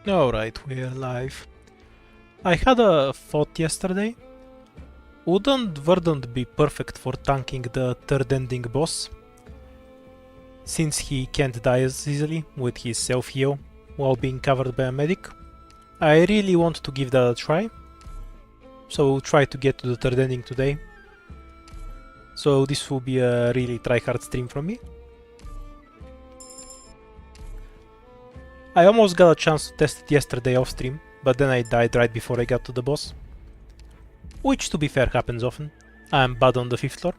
Alright, we're live. I had a thought yesterday. Wouldn't Verdant be perfect for tanking the third ending boss? Since he can't die as easily with his self-heal while being covered by a medic. I really want to give that a try. So we'll try to get to the third ending today. So this will be a really try-hard stream from me. I almost got a chance to test it yesterday off stream, but then I died right before I got to the boss. Which, to be fair, happens often. I'm bad on the 5th floor.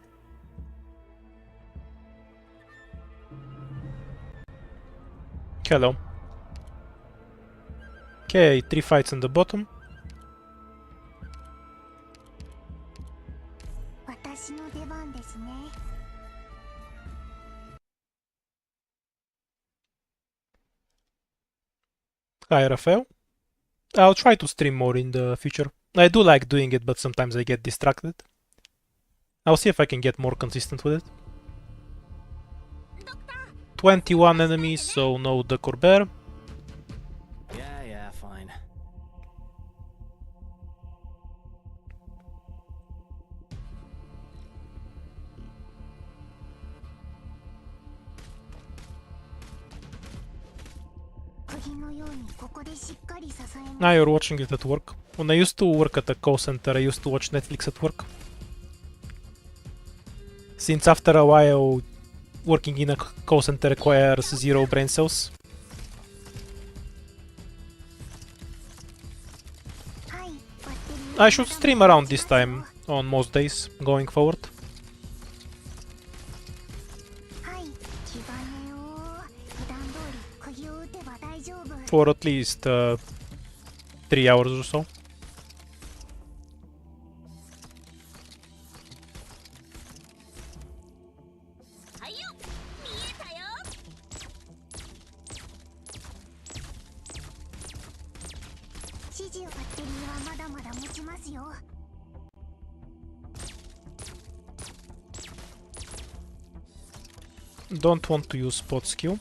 Hello. Okay, 3 fights on the bottom. Hi, Rafael. I'll try to stream more in the future. I do like doing it, but sometimes I get distracted. I'll see if I can get more consistent with it. 21 enemies, so no duck or bear. Yeah, fine. Now you're watching it at work. When I used to work at a call center, I used to watch Netflix at work. Since after a while, working in a call center requires 0 brain cells. I should stream around this time on most days, going forward. For at least 3 hours or so. Don't want to use spot skill,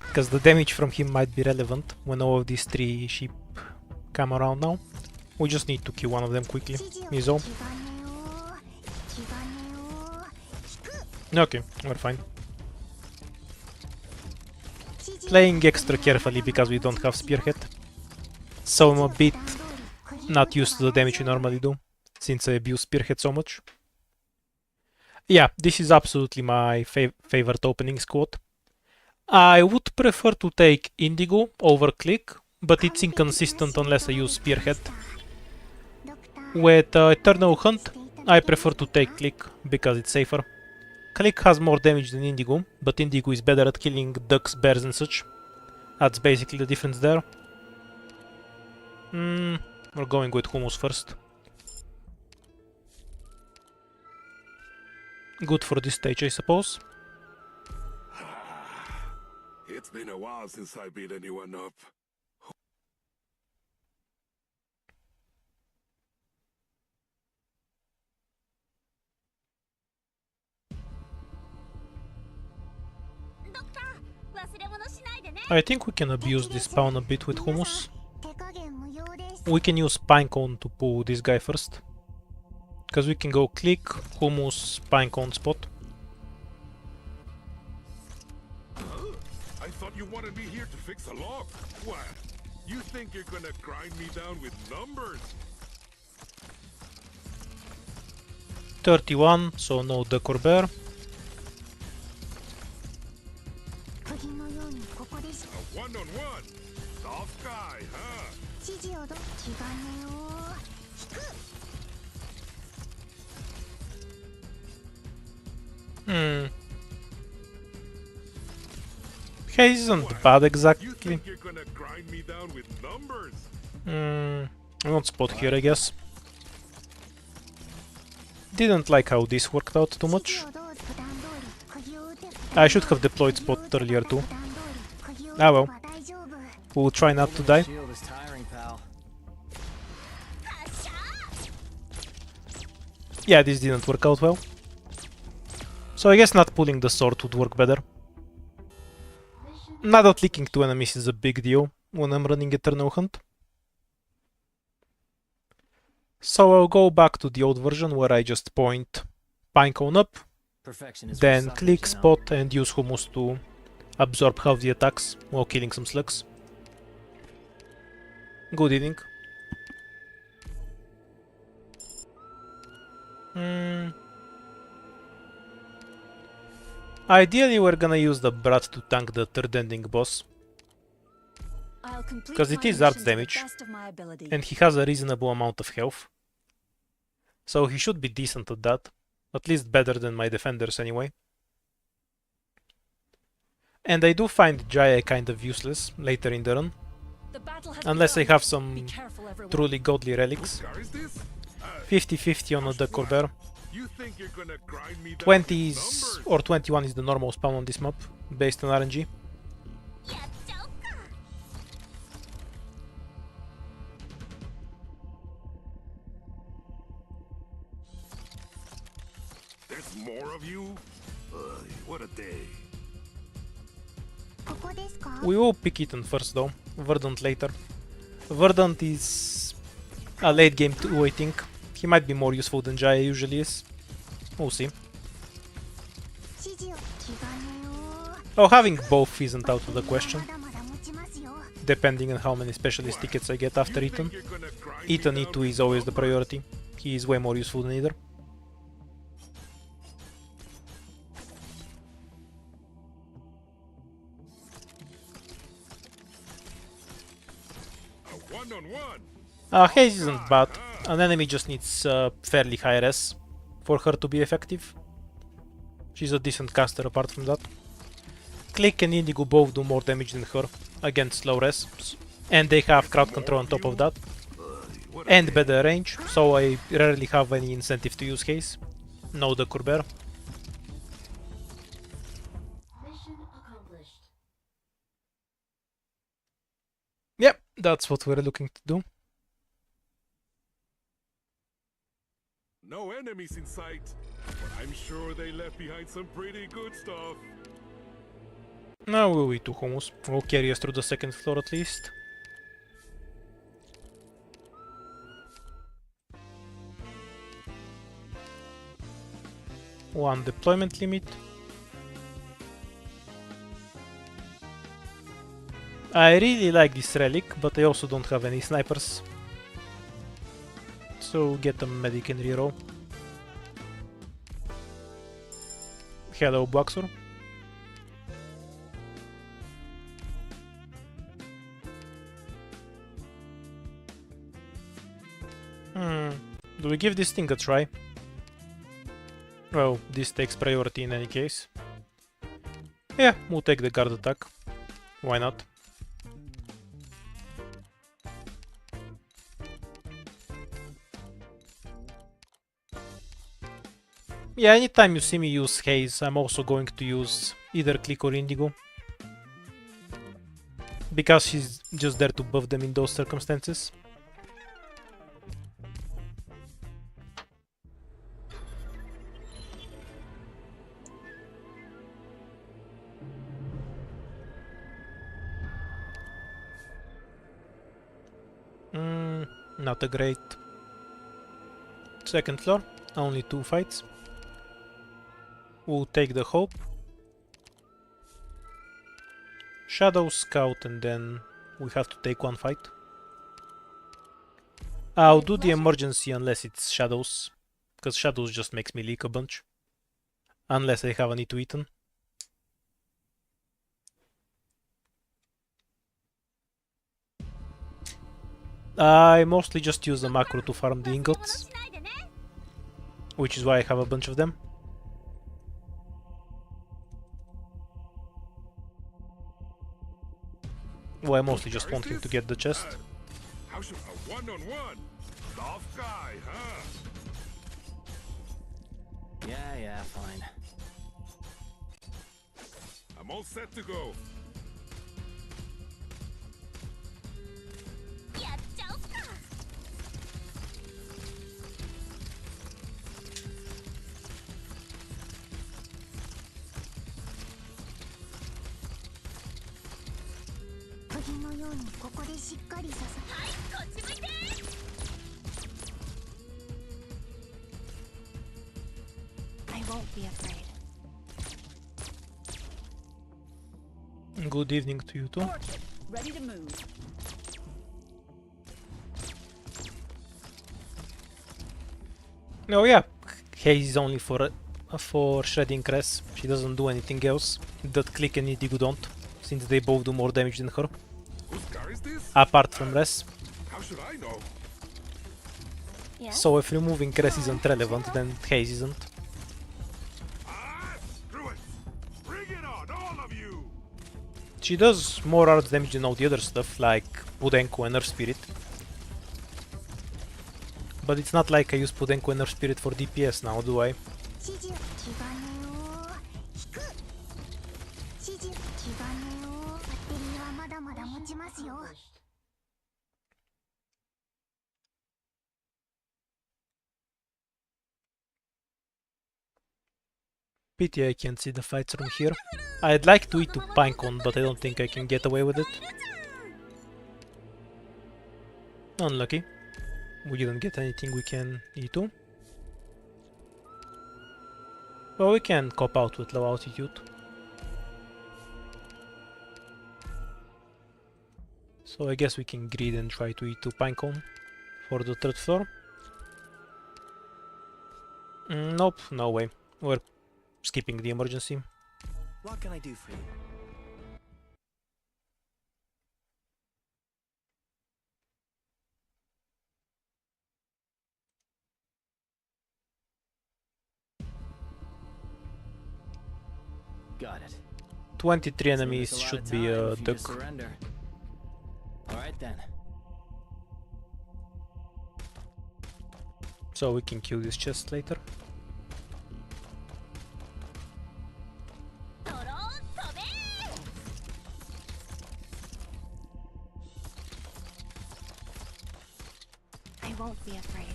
because the damage from him might be relevant when all of these 3 sheep come around now. We just need to kill one of them quickly, is all. Okay, we're fine. Playing extra carefully because we don't have spearhead. So I'm a bit not used to the damage we normally do, since I abuse spearhead so much. Yeah, this is absolutely my favorite opening squad. I would prefer to take Indigo over Click, but it's inconsistent unless I use Spearhead. With Eternal Hunt, I prefer to take Click because it's safer. Click has more damage than Indigo, but Indigo is better at killing ducks, bears and such. That's basically the difference there. We're going with Hummus first. Good for this stage, I suppose. It's been a while since I beat anyone up. I think we can abuse this spawn a bit with Hummus. We can use Pinecone to pull this guy first. Because we can go Click, Hummus, Pinecone spot. I thought you wanted me here to fix a lock. What? You think you're gonna grind me down with numbers? 31, so no duck or bear. A one-on-one? Soft guy, huh? Haze isn't bad You exactly. think you're gonna grind me down with numbers? I won't spot here, I guess. Didn't like how this worked out too much. I should have deployed spot earlier too. Ah well. We'll try not to die. Shield is tiring, pal. Yeah, this didn't work out well. So I guess not pulling the sword would work better. Not that leaking 2 enemies is a big deal. when I'm running Eternal Hunt. So I'll go back to the old version where I just point Pinecone up, Perfection is for then suckers, click you know. spot and use Hummus to absorb half the attacks while killing some slugs. Good evening. Ideally we're gonna use the Brat to tank the third ending boss, because it is arts damage, and he has a reasonable amount of health. So he should be decent at that, at least better than my defenders anyway. And I do find Jaya kind of useless later in the run, unless I have some truly godly relics. Car is this? 50-50 on a Decor Bear. You think you're gonna grind me down 20 with is, numbers? or 21 is the normal spawn on this map, based on RNG. There's more of you? What a day. We will pick Ethan first though, Verdant later. Verdant is a late game too, I think. He might be more useful than Jaya usually is. We'll see. Oh, having both isn't out of the question, depending on how many specialist tickets I get after You Ethan. think you're gonna grind me Ethan down E2 with is always the numbers? priority. He is way more useful than either. A one-on-one. Haze isn't bad. An enemy just needs fairly high res for her to be effective. She's a decent caster apart from that. Click and Indigo both do more damage than her against low res. And they have crowd control on top of that. And better range, so I rarely have any incentive to use Haze. No the Bear. Yep, that's what we're looking to do. No enemies in sight, but I'm sure they left behind some pretty good stuff. Now we'll eat two hummus. We'll carry us through the second floor at least. One deployment limit. I really like this relic, but I also don't have any snipers. So get a medic and reroll. Hello, Boxer. Do we give this thing a try? Well, this takes priority in any case. Yeah, we'll take the guard attack. Why not? Yeah, anytime you see me use Haze, I'm also going to use either Click or Indigo. Because she's just there to buff them in those circumstances. Not a great second floor, only 2 fights. We'll take the Hope, Shadow Scout, and then we have to take 1 fight. I'll do the emergency unless it's Shadows, because Shadows just makes me leak a bunch. Unless I have an E2 Eaten. I mostly just use the macro to farm the ingots, which is why I have a bunch of them. Well, I mostly just want him to get the chest. How should a one-on-one? Tough guy, huh? Yeah, fine. I'm all set to go. I won't be afraid. Good evening to you too. Orchid, ready to move. Oh yeah, haze is only for shredding Cress. She doesn't do anything else. That Click and Indigo don't, since they both do more damage than her. Whose car is this? Apart from Res. How should I know? Yes? So if removing Cress isn't relevant, then haze isn't. Ah, screw it! Bring it on, all of you! She does more arts damage than all the other stuff, like Pudenko and Earth Spirit. But it's not like I use Pudenko and Earth Spirit for DPS now, do I? Pity I can't see the fights from here. I'd like to E2 Pinecone, but I don't think I can get away with it. Unlucky. We didn't get anything we can E2. Well, we can cop out with low altitude. So I guess we can greed and try to E2 Pinecone for the third floor. Nope, no way. We're skipping the emergency. What can I do for you? Got it. 23 Save enemies us a lot should of be time a if you just duck. surrender. All right then. So we can kill this chest later. I won't be afraid.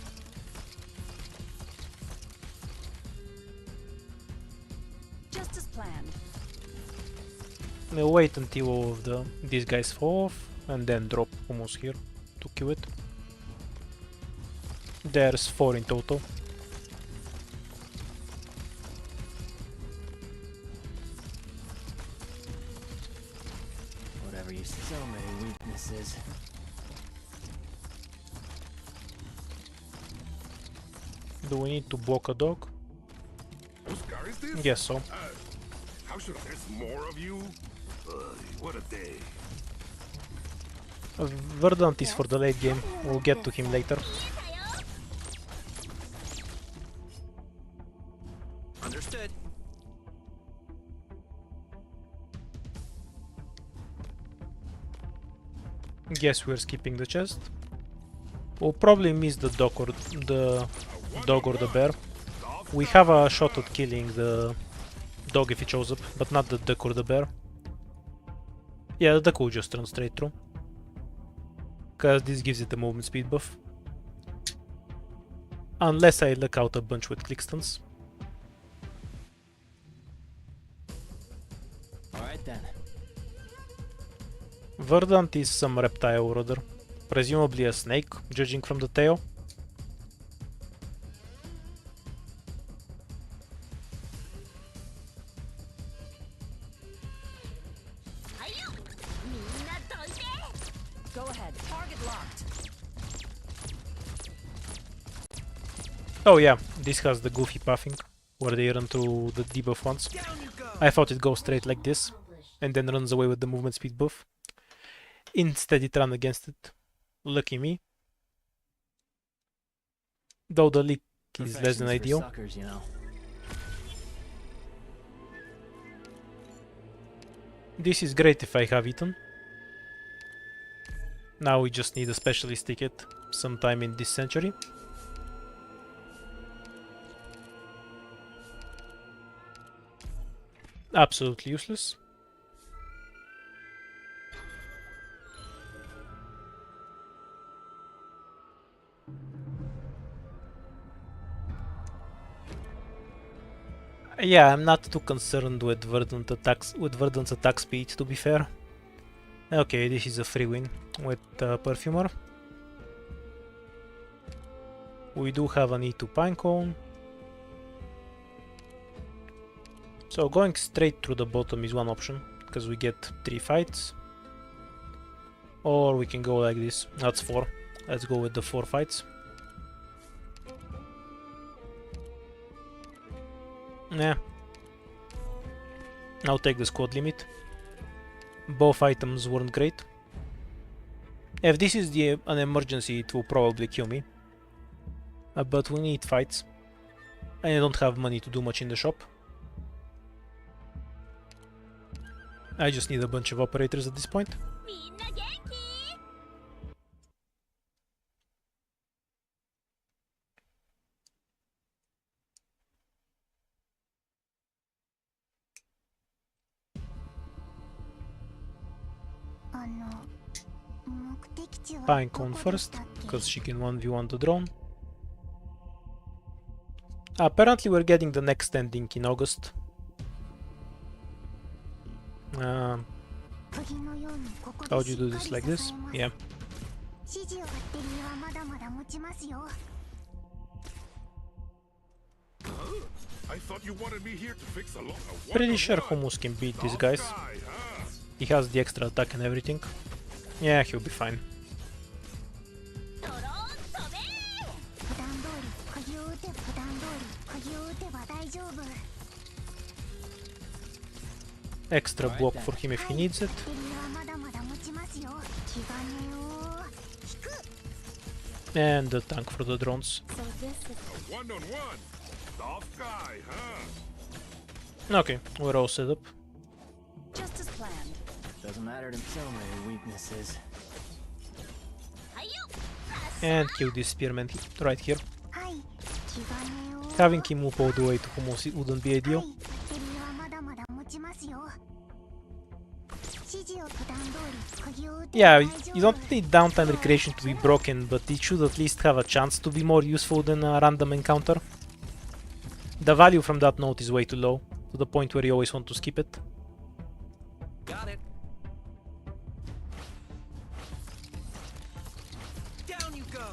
Just as planned. We'll wait until all of these guys fall off and then drop almost here to kill it. There's 4 in total. Whatever you so many weaknesses. Do we need to block a dog? Whose car is this? Yes, so. How should I? There's more of you? What a day. Verdant is for the late game. We'll get to him later. Understood. Guess we're skipping the chest. We'll probably miss the dog or the bear. We have a shot at killing the dog if it shows up, but not the duck or the bear. Yeah, the duck will just run straight through. Cause this gives it a movement speed buff. Unless I luck out a bunch with clickstons. Alright then. Verdant is some reptile or other. Presumably a snake, judging from the tail. Go ahead. Target locked. Oh yeah, this has the goofy pathing, where they run through the debuff once. I thought it goes straight like this, and then runs away with the movement speed buff. Instead it ran against it. Lucky me. Though the leak is less than Perfection's for ideal. suckers, you know. This is great if I have eaten. Now we just need a specialist ticket sometime in this century. Absolutely useless. Yeah, I'm not too concerned with Verdant's attack speed, to be fair. Okay, this is a free win with Perfumer. We do have an E2 Pinecone. So going straight through the bottom is one option, because we get 3 fights. Or we can go like this. That's 4. Let's go with the 4 fights. Nah. I'll take the squad limit. Both items weren't great. If this is an emergency, it will probably kill me. But we need fights. And I don't have money to do much in the shop. I just need a bunch of operators at this point. Pinecone first, because she can 1v1 the drone. Apparently we're getting the next ending in August. How would you do this like this? Yeah. I thought you wanted me here to fix a lot of Pretty sure Hummus can beat these guys. He has the extra attack and everything. Yeah, he'll be fine. Extra block for him if he needs it. And the tank for the drones. one-on-one. Tough guy, huh? Okay, we're all set up. Just as planned. Doesn't matter to so many weaknesses. And kill this spearman right here. Having him move all the way to Hummus wouldn't be ideal. Yeah, you don't need downtime recreation to be broken, but it should at least have a chance to be more useful than a random encounter. The value from that note is way too low, to the point where you always want to skip it. Got it. Down you go.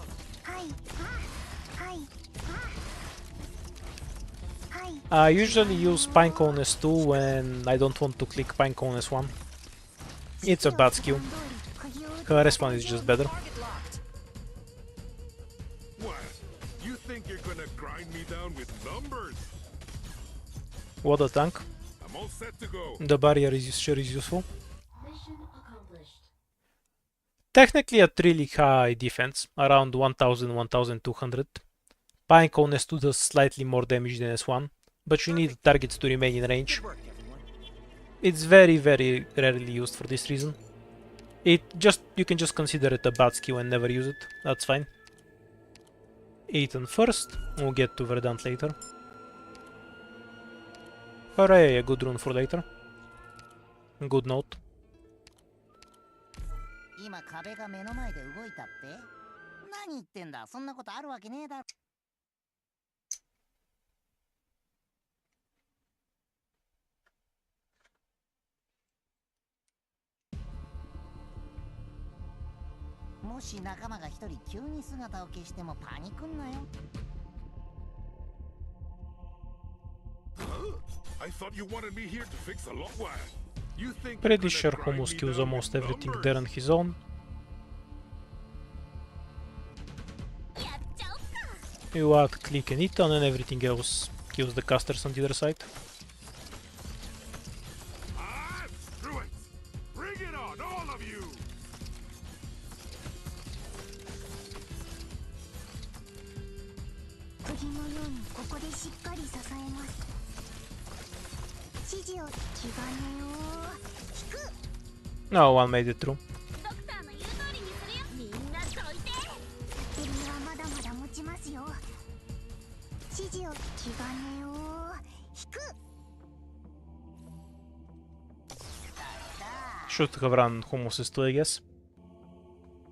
I usually use Pinecone S2 when I don't want to click Pinecone S1. It's a bad skill. Her S1 is just better. What? You think you're gonna grind me down with numbers? What a tank. I'm all set to go. The barrier is sure is useful. Technically at really high defense, around 1000-1200. Pinecone S2 does slightly more damage than S1, but you need targets to remain in range. Good work, everyone. It's very rarely used for this reason. You can just consider it a bad skill and never use it, that's fine. Ethan first, we'll get to Verdant later. Hooray, a good rune for later. Good note. 今壁が目の前で動いたって何言ってんだそんなことあるわけねえだろもし仲間が一人急に姿を消してもパニクんなよ I thought you wanted me here to fix a lot. What? You think Pretty you're sure gonna grind Hummus me kills down almost with everything numbers? there on his own. You add click and hit on and everything else kills the casters on the other side. Ah, screw it! Bring it on, all of you! 釘のようにここでしっかり支えます。指示を気兼ねを引く。No one made it through. ドクターの言う通りにするよ。みんなどいて。バッテリーはまだまだ持ちますよ。指示を気兼ねを引く。 Should have run Hummus's too, I guess.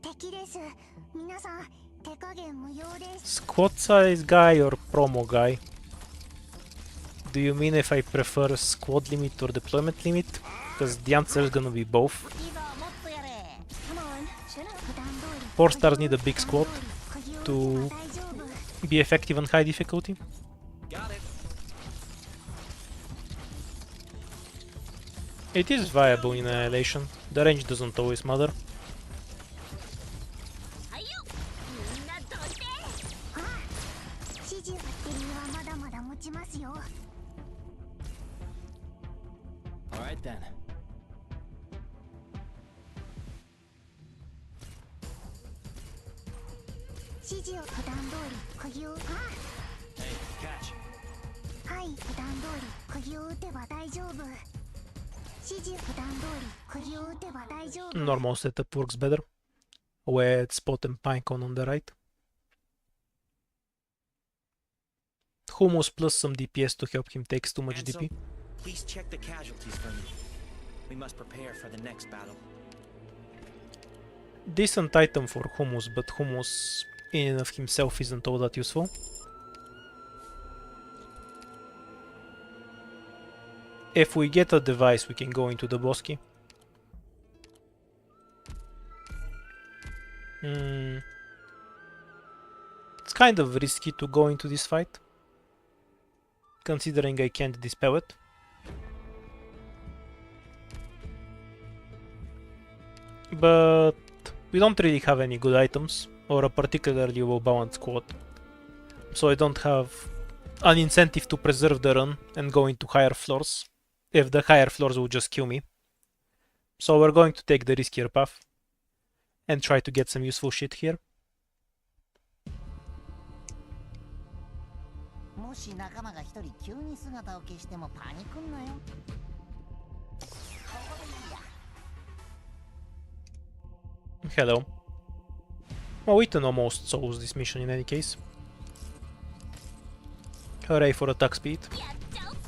敵です。皆さん手加減無用です。 Squad size guy or promo guy? Do you mean if I prefer squad limit or deployment limit? Because the answer is gonna be both. いざもっとやれ4 stars need a big squad to be effective on high difficulty. Got it. It is viable in Annihilation. The range doesn't always matter. はいよみんなどいてあ指示をってにはまだまだ持ちますよ All right then. 指示を普段通り釘を Hey, catch. はい普段通り釘を打てば大丈夫指示普段通り釘を打てば大丈夫 Normal setup works better. With Spot and Pinecone on the right. Hummus plus some DPS to help him takes too much DP. Please check the casualties for me. We must prepare for the next battle. Decent item for Hummus, but Hummus in and of himself isn't all that useful. If we get a device, we can go into the Bosky. It's kind of risky to go into this fight, considering I can't dispel it. But we don't really have any good items or a particularly well balanced squad, so I don't have an incentive to preserve the run and go into higher floors, if the higher floors will just kill me. So we're going to take the riskier path and try to get some useful shit here. もし仲間が一人急に姿を消してもパニクんなよ。 Hello. Well, Ethan almost solves this mission in any case. Hooray for attack speed. やっちゃおっか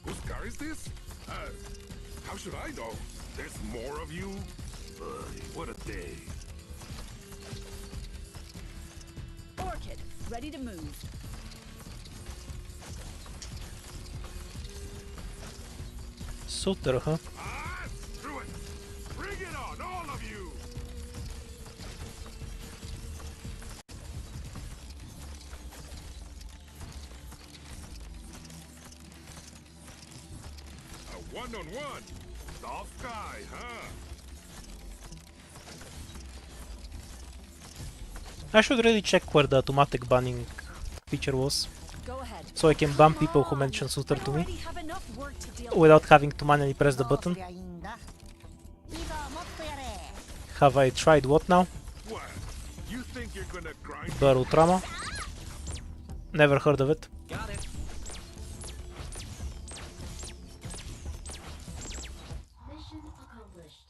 Whose car is this? How should I know? There's more of you? What a day. Orchid, ready to move. Sutter, huh? Ah, screw it! Bring it on, all of you! A one-on-one? Soft guy, huh? I should really check where the automatic banning feature was, Go ahead. so I can ban people who mention Sutter to me Already have enough work to deal with. without having to manually press the どう button. すりゃいいんだ。いいぞ、もっとやれ。 Have I tried what now? What? You think you're gonna grind Barutrama? Never heard of it. Got it. Mission accomplished.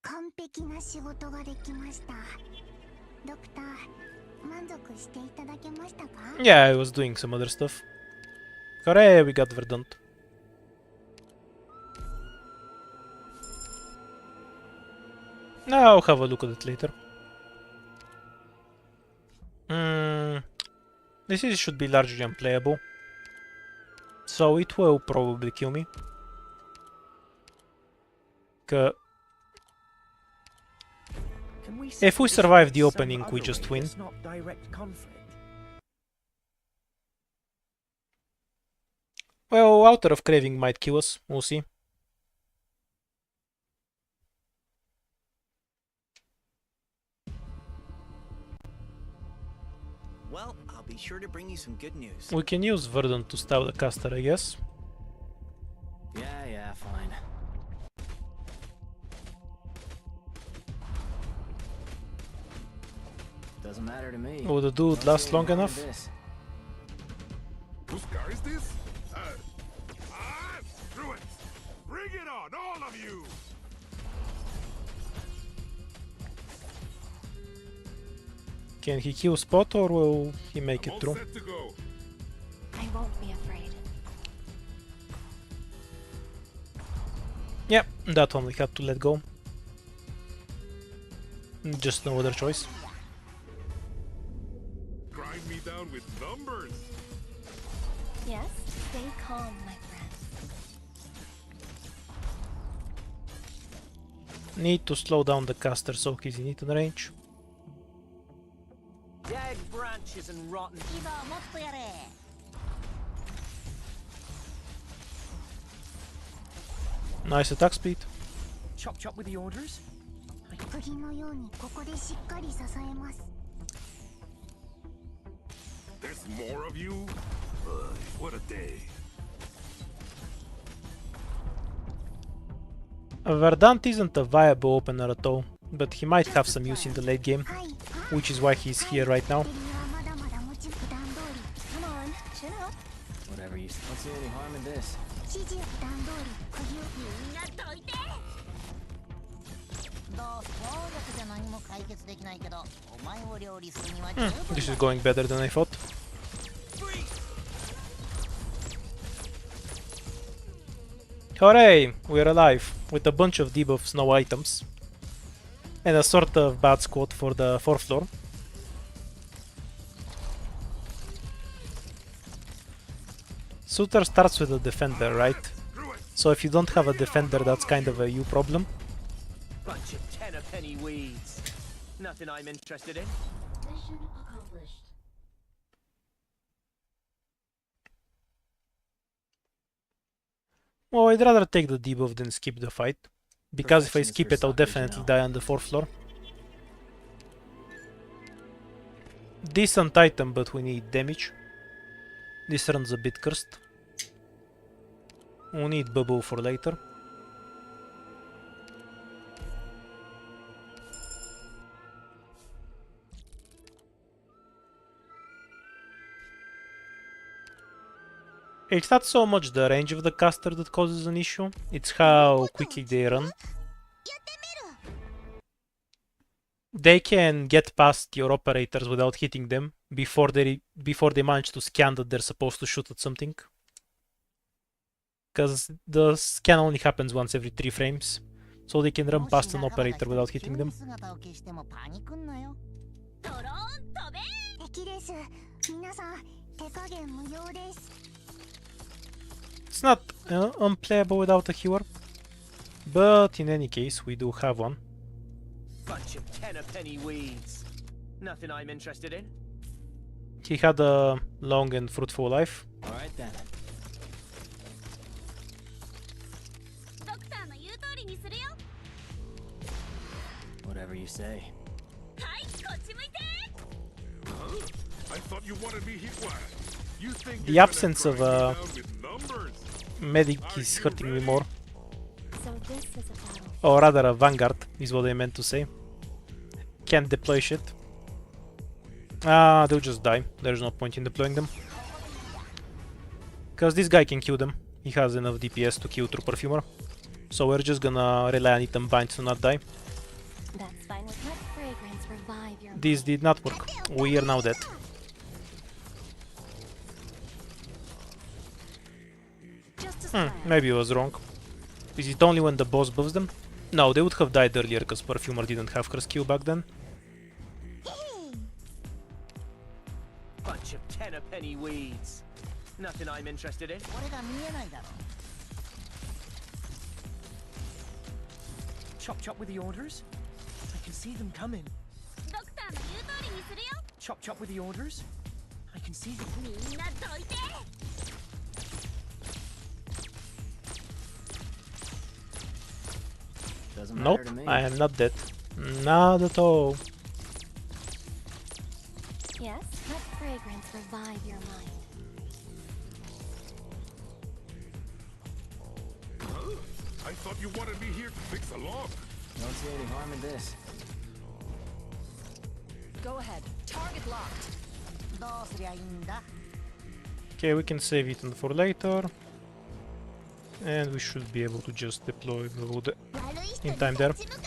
完璧な仕事ができました。ドクター、満足していただけましたか Yeah, I was doing some other stuff. Hooray, we got Verdant. I'll have a look at it later. This should be largely unplayable, so it will probably kill me. If we survive the opening, we just win. Not direct conflict. Well, Altar of Craving might kill us, we'll see. Well, I'll be sure to bring you some good news. We can use Verdant to style the caster, I guess. Yeah, fine. Doesn't matter to me. Will the dude Don't last see long any harm enough? in this. Whose car is this? Screw it! Bring it on, all of you! Can he kill Spot or will he make I'm it all through? set to go. I won't be afraid. Yep, that one we had to let go. Just no other choice. Grind me down with numbers. Yes? Stay calm, my friend. Need to slow down the caster so he's in hidden range. Dead branches and rotten. 今もっとやれ。 Nice attack speed. Chop chop with the orders? 釘のようにここでしっかり支えます。 There's more of you? What a day. Verdant isn't a viable opener at all, but he might have some use in the late game, はい。 which is why he's here right now. 手にはまだまだ持ち普段通 Come on, chin up. Whatever you. Don't see any harm in this. り。指示普段通り釘をみんなどいて。どう暴力じゃ何も解決できないけど、お前を料理するには十分 This is だ。 going better than I thought. Hooray! We're alive, with a bunch of debuffs, no items. And a sort of bad squad for the 4th floor. Suitor starts with a defender, right? So if you don't have a defender, that's kind of a you problem. Bunch of ten-a-penny weeds. Nothing I'm interested in. Mission accomplished. Well, I'd rather take the debuff than skip the fight. Because if I Perfection is skip for it, I'll suckers, definitely you know. die on the 4th floor. Decent item, but we need damage. This run's a bit cursed. We need bubble for later. It's not so much the range of the caster that causes an issue, it's how quickly they run. They can get past your operators without hitting them before they manage to scan that they're supposed to shoot at something. Because the scan only happens once every 3 frames, so they can run past an operator without hitting them. 姿を消してもパニクんなよ。ドローン飛べ。敵です。皆さん手加減無用です。 It's not unplayable without a healer, but in any case, we do have one. Bunch of ten-a-penny weeds. Nothing I'm interested in. He had a long and fruitful life. All right then. ドクターの言う通りにするよ。 Whatever you say. はい、こっち向いて。 I thought you wanted me here. What? You think The you're gonna absence of grind me a down with numbers? medic is hurting me more. So this is a battle. Or rather, a vanguard is what I meant to say. Can't deploy shit. Ah, they'll just die. There's no point in deploying them. Because this guy can kill them. He has enough DPS to kill True Perfumer. So we're just gonna rely on item bind to not die. That's fine with let fragrance revive your This did not work. We are now dead. just as Maybe I was wrong. Is it only when the boss buffs them? No, they would have died earlier because Perfumer didn't have her skill back then. Bunch of ten-a-penny weeds. Nothing I'm interested in. 俺が見えないだろ。 Chop chop with the orders? I can see them coming. ドクターの言う通りにするよ。 Chop chop with the orders? I can see them. みんなどいて。 Doesn't Nope, matter to me. I am not dead. Not at all. yes, let fragrance revive your mind. I thought you wanted me here to fix a lock. Don't see any harm in this. Go ahead. Target locked. どうすりゃいいんだ。 Okay, we can save it for later. And we should be able to just deploy the wood 悪い人 in に time there. 立ち向かう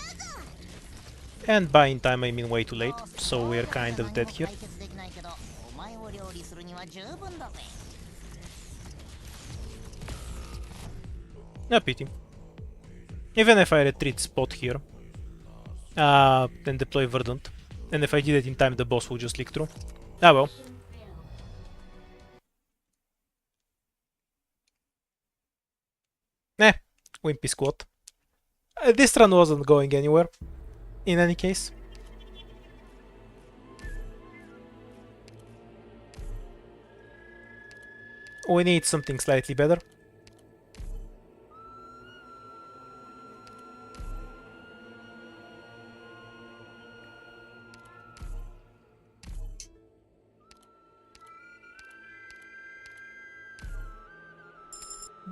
ぞ。 And by in time I mean way too late, so we're kind of dead here. 解決できないけど、お前を料理するには十分だぜ。 A pity. Even if I retreat spot here, and deploy Verdant. And if I did it in time, the boss will just leak through. Ah well. Wimpy squat. This run wasn't going anywhere, in any case. We need something slightly better.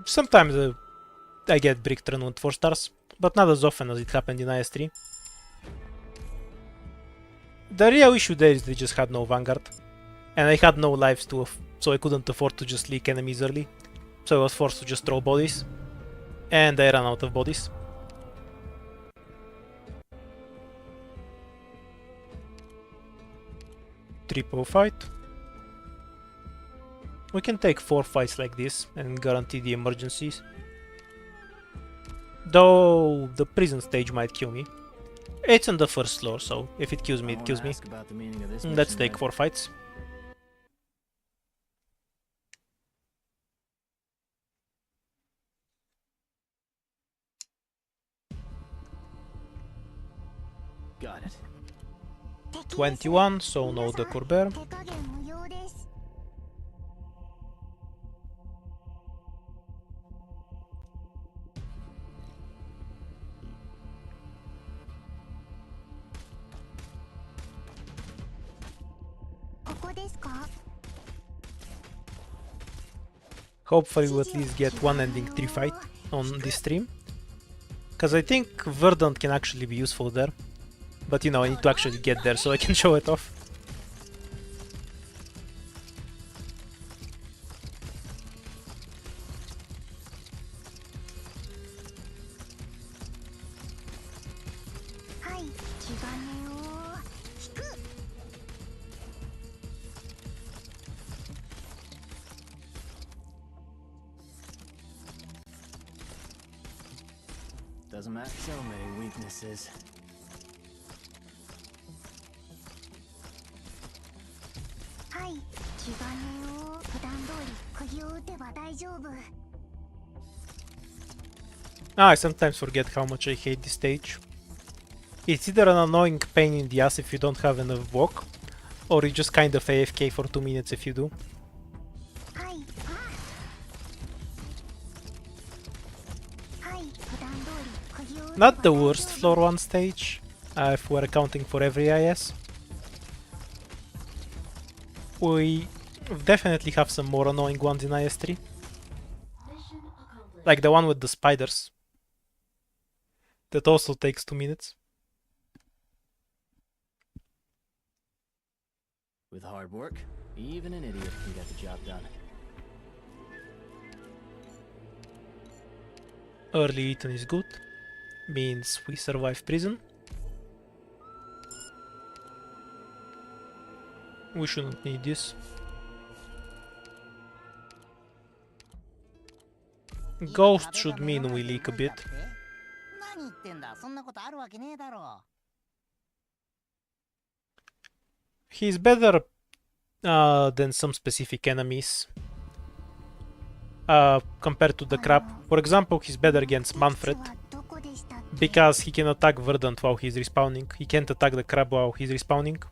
Sometimes I get bricked run with 4 stars, but not as often as it happened in IS3. The real issue there is they just had no Vanguard, and I had no lives so I couldn't afford to just leak enemies early, so I was forced to just throw bodies, and I ran out of bodies. Triple fight. We can take 4 fights like this and guarantee the emergencies. Though the prison stage might kill me. It's on the first floor, so if it kills me, it kills me. Let's take 4 fights. Got it. 21, so no decor bear. 手加減無用です。ここですか？ Hopefully we'll at least get one ending 3 fight on this stream. Cause I think Verdant can actually be useful there. But you know, I need to actually get there so I can show it off. Doesn't matter. So many weaknesses. I sometimes forget how much I hate this stage. It's either an annoying pain in the ass if you don't have enough walk, or you just kind of AFK for 2 minutes if you do. Not the worst floor 1 stage, if we're accounting for every IS. We definitely have some more annoying ones in IS3. Like the one with the spiders. That also takes 2 minutes. With hard work, even an idiot can get the job done. Early eaten is good. Means we survive prison. We shouldn't need this. Ghost should mean we leak a bit. He's better than some specific enemies compared to the crab. For example, he's better against Manfred because he can attack Verdant while he's respawning. He can't attack the crab while he's respawning.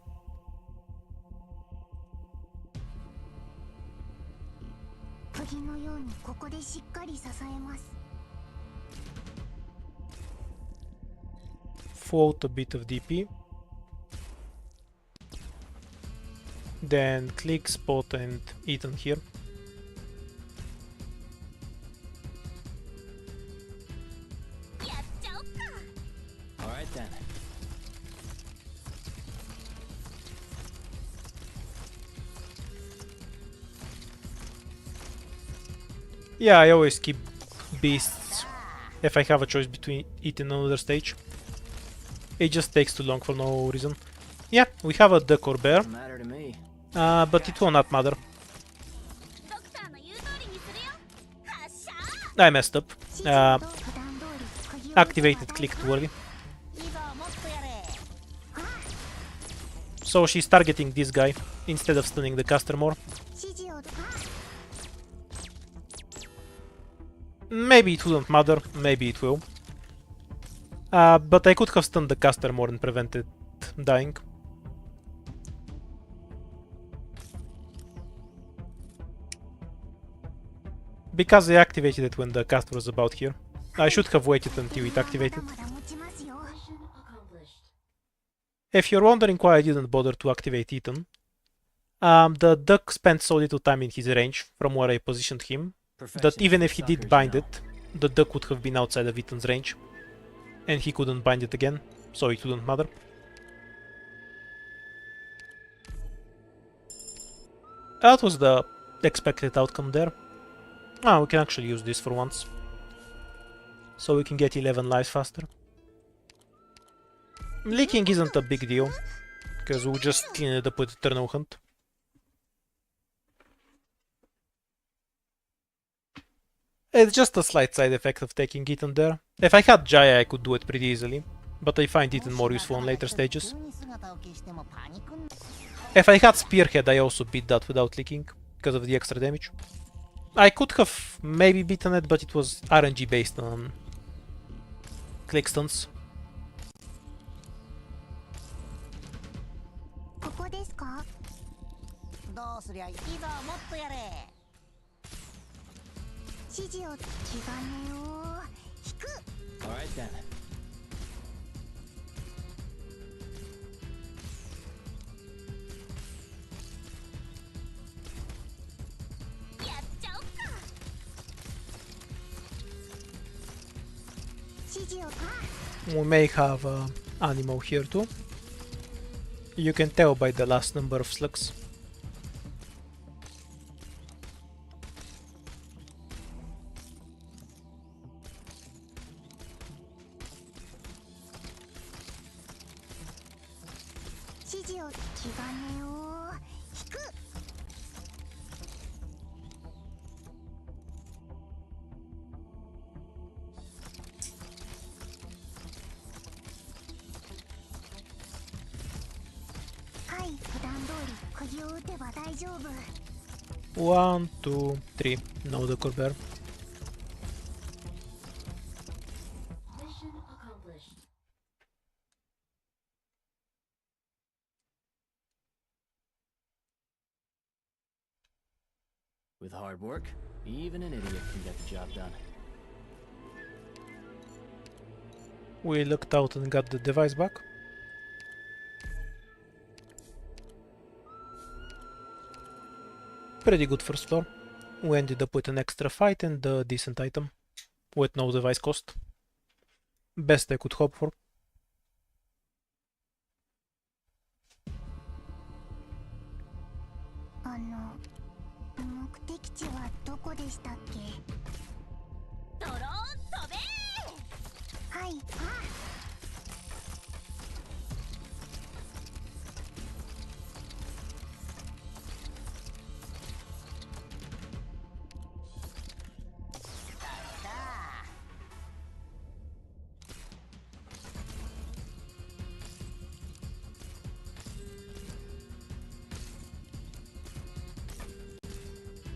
Float a bit of DP. Then click, spot and eat on here. Alright then. Yeah, I always keep beasts if I have a choice between it and another stage. It just takes too long for no reason. Yeah, we have a decor bear. Doesn't matter to me. But it will not matter. I messed up. Activated click too early. So she's targeting this guy instead of stunning the caster more. 指示をMaybe it wouldn't matter, maybe it will. But I could have stunned the caster more and prevented dying. Because I activated it when the caster was about here. I should have waited until it activated. まだ持ちますよ If you're wondering why I didn't bother to activate Ethan, the duck spent so little time in his range from where I positioned him that even if he did bind it, the duck would have been outside of Ethan's range, and he couldn't bind it again, so it wouldn't matter. That was the expected outcome there. Ah, we can actually use this for once. So we can get 11 lives faster. Leaking isn't a big deal, because we'll just clean it up with Eternal Hunt. It's just a slight side effect of taking Ethan there. If I had Jaya, I could do it pretty easily, but I find Ethan more useful in later stages. If I had Spearhead, I also beat that without leaking, because of the extra damage. I could have maybe beaten it, but it was RNG based on click stuns. ここですかどうすりゃいいぞ、もっとやれ。指示を気金を引く Alright then. やっちゃおっか指示を We may have animal here too. You can tell by the last number of slugs. One, two, three. No, the Corber. Mission accomplished. With hard work, even an idiot can get the job done. We looked out and got the device back. Pretty good first floor. We ended up with an extra fight and a decent item, with no device cost. Best I could hope for. 目的地はどこでしたっけドローン飛べーはい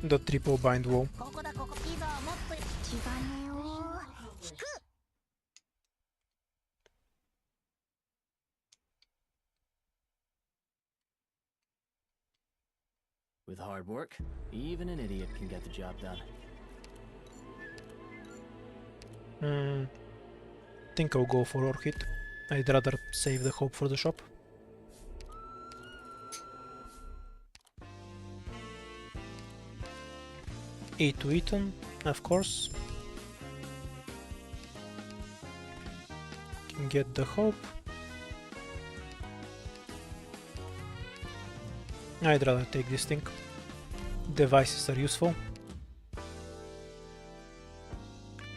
The triple bind wall. ここだここ、いいぞ、もっとや。気金を引く With hard work, even an idiot can get the job done. Think I'll go for Orchid. I'd rather save the hope for the shop. E to Eaton, of course. Can get the hope. I'd rather take this thing. Devices are useful.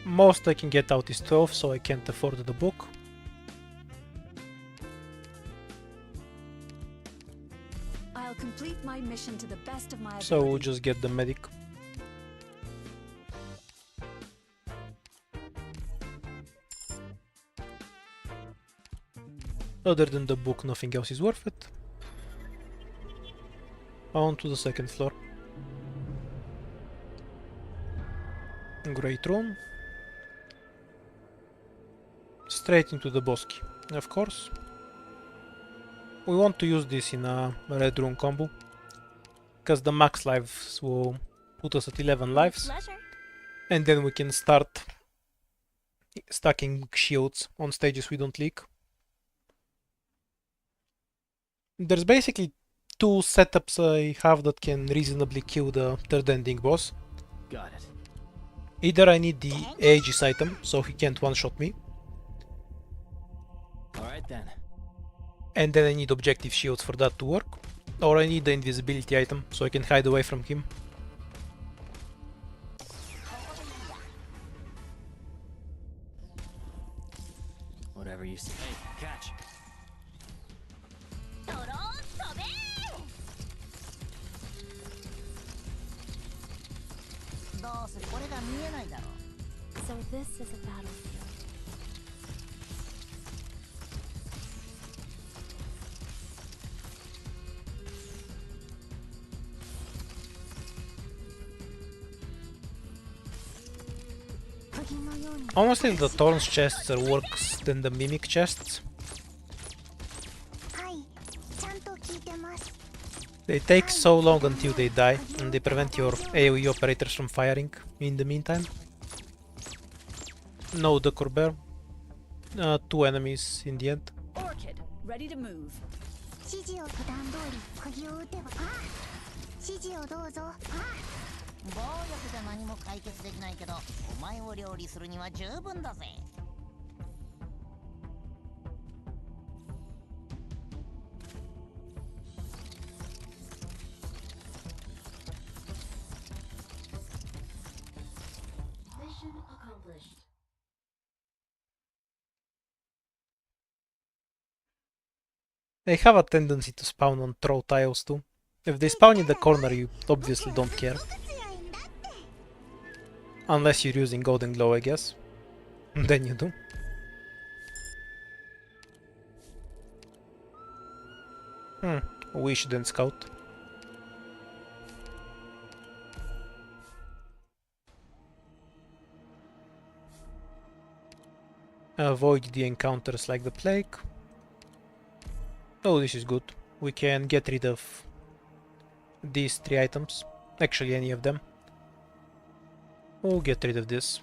Most I can get out is 12, so I can't afford the book. I'll complete my mission to the best of my ability. So we'll just get the medic. Other than the book, nothing else is worth it. On to the second floor. Great room. Straight into the boss key, of course. We want to use this in a red room combo, because the max lives will put us at 11 lives, Pleasure. and then we can start stacking shields on stages we don't leak. There's basically two setups I have that can reasonably kill the third ending boss. Got it. Either I need the Aegis item, so he can't one-shot me, Alright then. and then I need objective shields for that to work, or I need the invisibility item, so I can hide away from him. Whatever you say. Hey, catch. ドローン飛べどうせこれが見えないだろ So this is a battlefield. 釘のように Honestly, the Thorns chests are worse than the Mimic chests. はいちゃんと聞いてます They take so long until they die, and they prevent your AoE operators from firing in the meantime. No Duck or Bear. Two enemies in the end. Orchid, ready to move. 指示を普段通り釘を打てば指示をどうぞ暴力で何も解決できないけどお前を料理するには十分だぜ Mission accomplished. They have a tendency to spawn on throw tiles too. If they spawn in the corner, you obviously don't care. Unless you're using Golden Glow, I guess. Then you do. Wish then scout. Avoid the encounters like the plague. Oh, this is good. We can get rid of these three items. Actually, any of them. We'll get rid of this.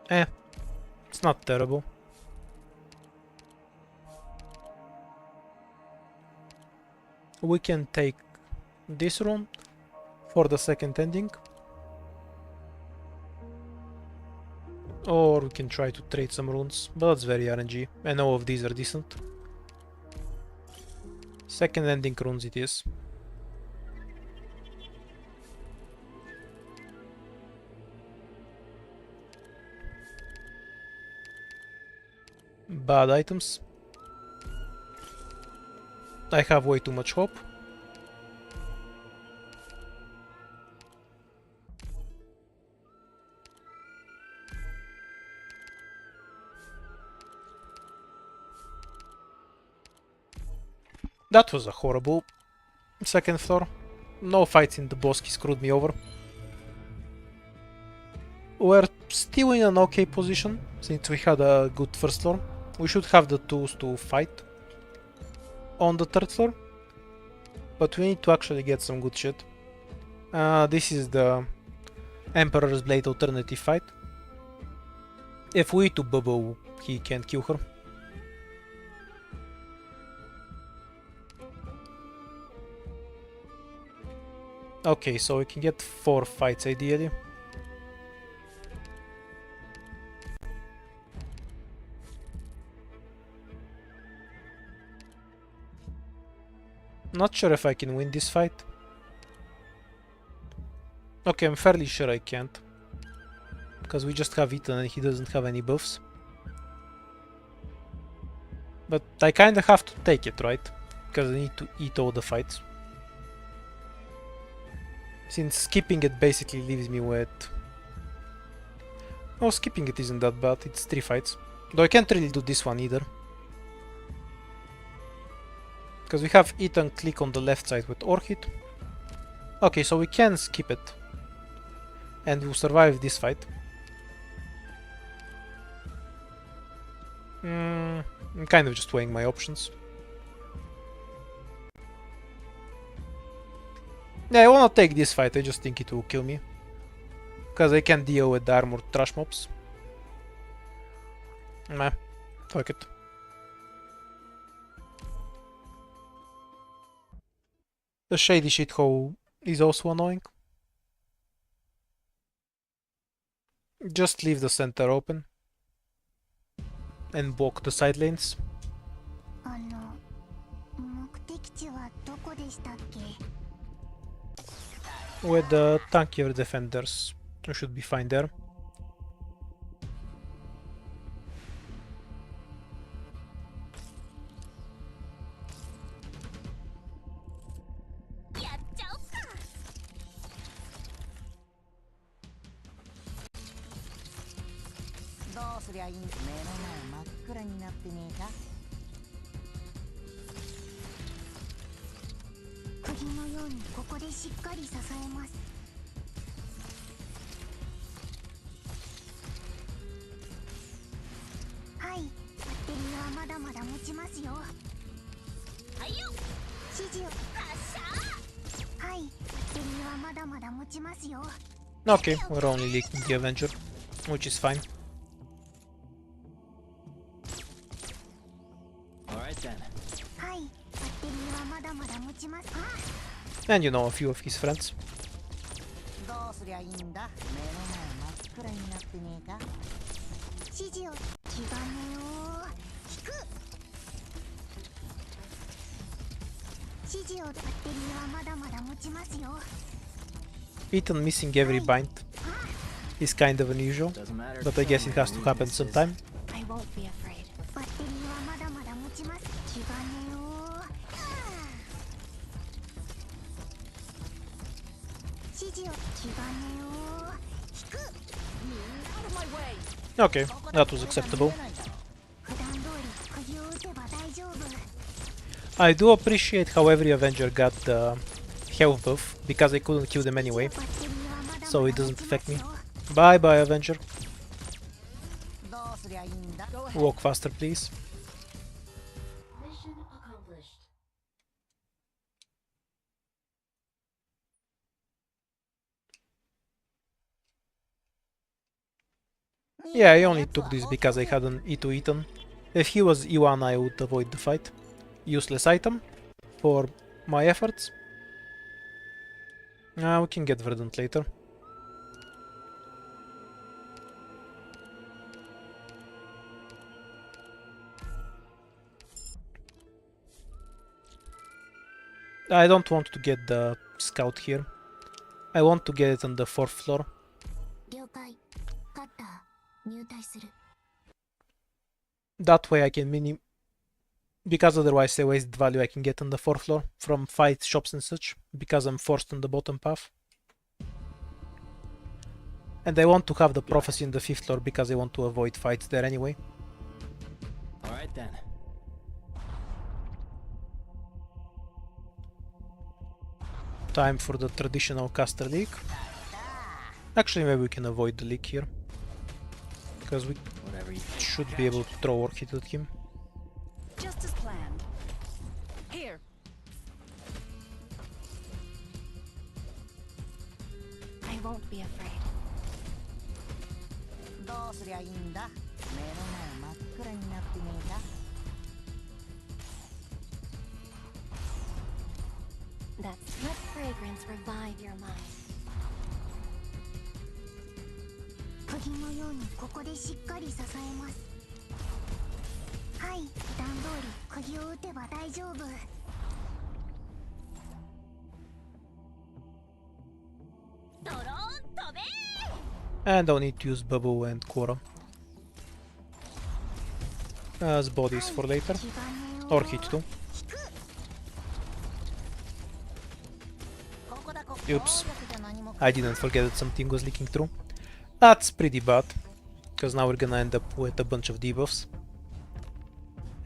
It's not terrible. We can take this room for the second ending. Or we can try to trade some runes, but that's very RNG, and all of these are decent. Second ending runes it is. Bad items. I have way too much hope. That was a horrible second floor. No fights in the boss key screwed me over. We're still in an okay position, since we had a good first floor. We should have the tools to fight on the third floor, but we need to actually get some good shit. This is the Emperor's Blade alternative fight. If we to bubble, he can't kill her. Okay, so we can get 4 fights ideally. Not sure if I can win this fight. Okay, I'm fairly sure I can't. Because we just have Ethan and he doesn't have any buffs. But I kinda have to take it, right? Because I need to eat all the fights. Since skipping it basically leaves me with... Oh, skipping it isn't that bad, it's 3 fights. Though I can't really do this one either. Because we have Ethan click on the left side with Orchid. Okay, so we can skip it. And we'll survive this fight. I'm kind of just weighing my options. Yeah, I wanna take this fight, I just think it will kill me. Because I can deal with the armored trash mobs. Meh, fuck it. The shady shithole is also annoying. Just leave the center open. And block the side lanes. 目的地はどこでしたっけ? With the tankier defenders. We should be fine there. Okay, we're only leaking the Avenger, which is fine. Alright then. And you know a few of his friends. Ethan missing every bind is kind of unusual, but I guess it has to happen sometime. I won't be afraid. Okay, that was acceptable. I do appreciate how every Avenger got the health buff, because I couldn't kill them anyway, so it doesn't affect me. Bye bye, Avenger. Walk faster, please. Mission accomplished. Yeah, I only took this because I had an E2 Ethan. If he was E1, I would avoid the fight. Useless item for my efforts. We can get Verdant later. I don't want to get the scout here. I want to get it on the 4th floor. That way I can because otherwise I waste value I can get on the 4th floor from fight shops and such, because I'm forced on the bottom path. And I want to have the prophecy on the 5th floor because I want to avoid fights there anyway. Alright then. Time for the traditional caster leak. Actually, maybe we can avoid the leak here, because we should be able to throw Orchid at him. Just as planned. Here. I won't be afraid. That's let fragrance revive your mind. 釘のようにここでしっかり支えます。はい、段通り釘を打てば大丈夫。ドローン飛べー。 And I'll need to use Bubble and Quora as bodies for later. Orchid too. Oops, I didn't forget that something was leaking through. That's pretty bad, because now we're gonna end up with a bunch of debuffs.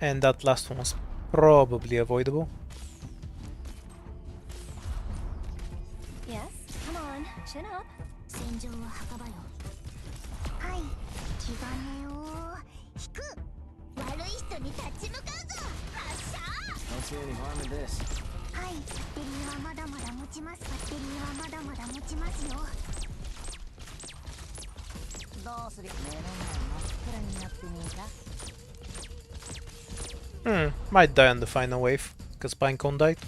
And that last one was probably avoidable. Yes, come on, chin up. 戦場は墓場よ。はい、気兼ねを引く。悪い人に立ち向かうぞ。発射。 Don't see any harm in this. はい、バッテリーはまだまだ持ちます。バッテリーはまだまだ持ちますよ。どうする？目の前真っ暗になってねえか？ Might die on the final wave, because Pinecone died.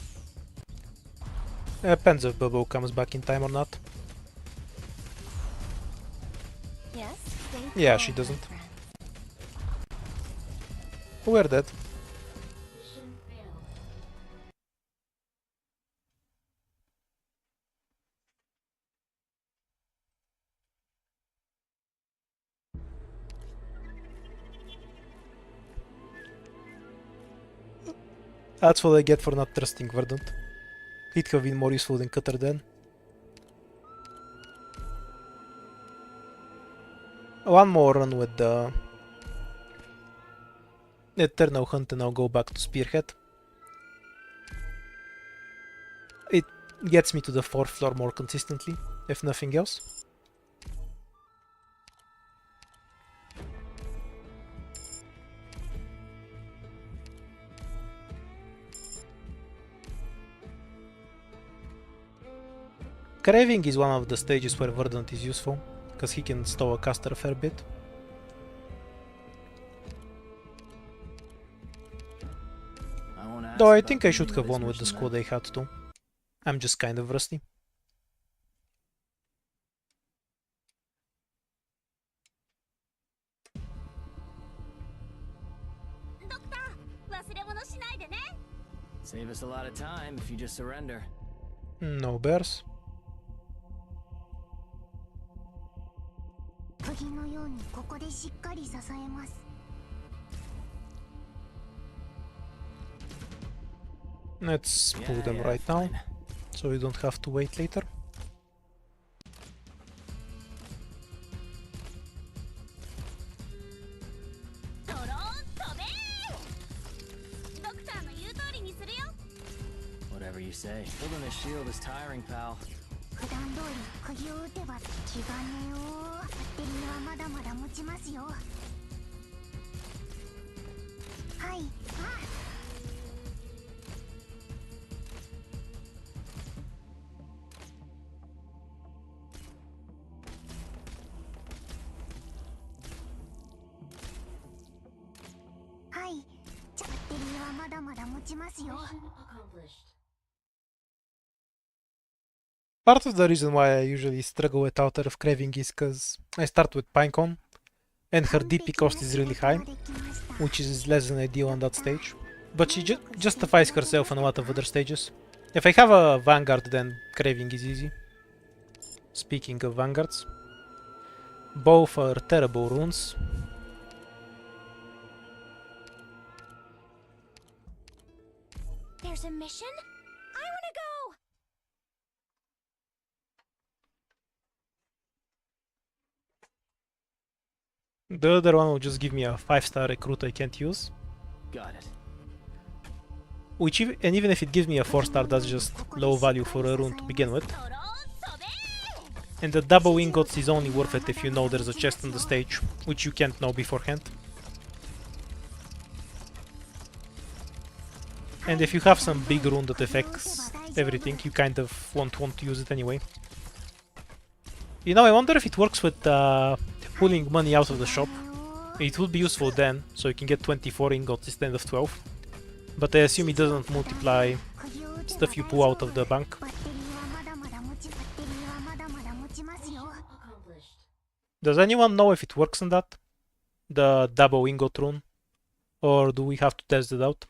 Depends if Bobo comes back in time or not. Yes, stay Yeah, calm, she my doesn't. friend. We're dead. That's what I get for not trusting Verdant. He'd have been more useful than Cutter then. One more run with the Eternal Hunt and I'll go back to Spearhead. It gets me to the 4th floor more consistently, if nothing else. Craving is one of the stages where Verdant is useful, because he can stall a caster a fair bit. I won't ask Though I about think I the should meaning have of this won with the mission squad then. I had to. I'm just kind of rusty. Save us a lot of time if you just surrender. No bears. 釘のようにここでしっかり支えます。 Let's pull Yeah, them yeah, right now, fine. so we don't have to wait later. Whatever you say. Holding a shield is tiring, pal. 普段通り釘を打てば気兼ねを。バッテリーはまだまだ持ちますよ。はい、あ。はい、バッテリーはまだまだ持ちますよ。 Part of the reason why I usually struggle with Outer of Craving is because I start with Pinecone, and her DP cost is really high, which is less than ideal on that stage. But she justifies herself on a lot of other stages. If I have a Vanguard, then Craving is easy. Speaking of Vanguards, both are terrible runes. There's a mission? I wanna go! The other one will just give me a 5-star recruit I can't use. Got it. Which, and even if it gives me a 4-star, that's just low value for a rune to begin with. And the double ingots is only worth it if you know there's a chest on the stage, which you can't know beforehand. And if you have some big rune that affects everything, you kind of won't want to use it anyway. You know, I wonder if it works with pulling money out of the shop. It would be useful then, so you can get 24 ingots instead of 12. But I assume it doesn't multiply stuff you pull out of the bank. Does anyone know if it works on that? The double ingot rune? Or do we have to test it out?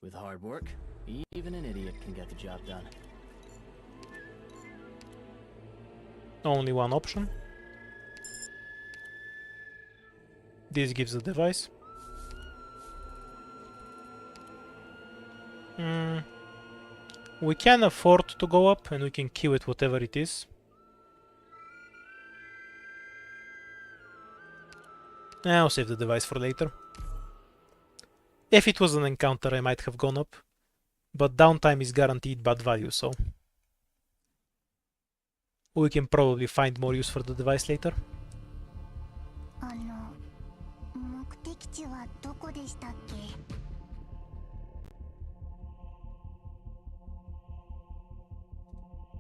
With hard work, even an idiot can get the job done. Only one option. This gives the device. We can afford to go up and we can kill it whatever it is. I'll save the device for later. If it was an encounter I might have gone up, but downtime is guaranteed bad value, so We can probably find more use for the device later. 目的地はどこでしたっけ？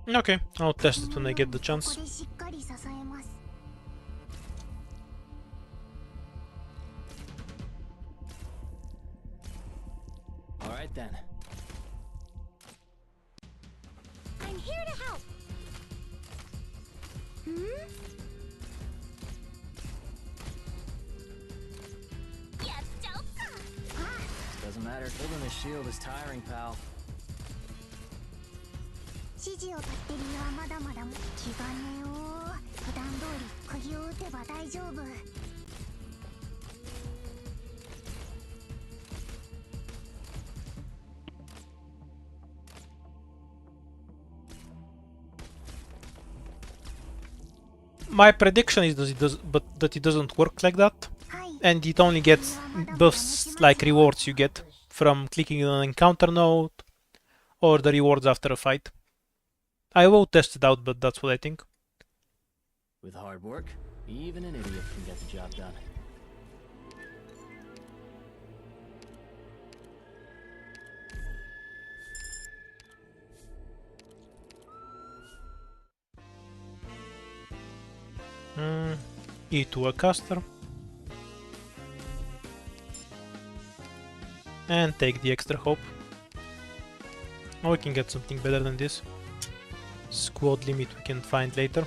Okay, I'll test it when I get the chance. ここでしっかり支えます。 All right then. I'm here to help. Doesn't matter. Building a shield is tiring, pal. 指示を待ってるよはまだまだ気がねよ。普段通り釘を打てば大丈夫。 My prediction is that it doesn't work like that, はい。 and it only gets buffs like rewards you get from clicking on an encounter node or the rewards after a fight. I will test it out, but that's what I think. With hard work, even an idiot can get the job done. E to a caster. And take the extra hope. Oh, we can get something better than this. Squad limit we can find later.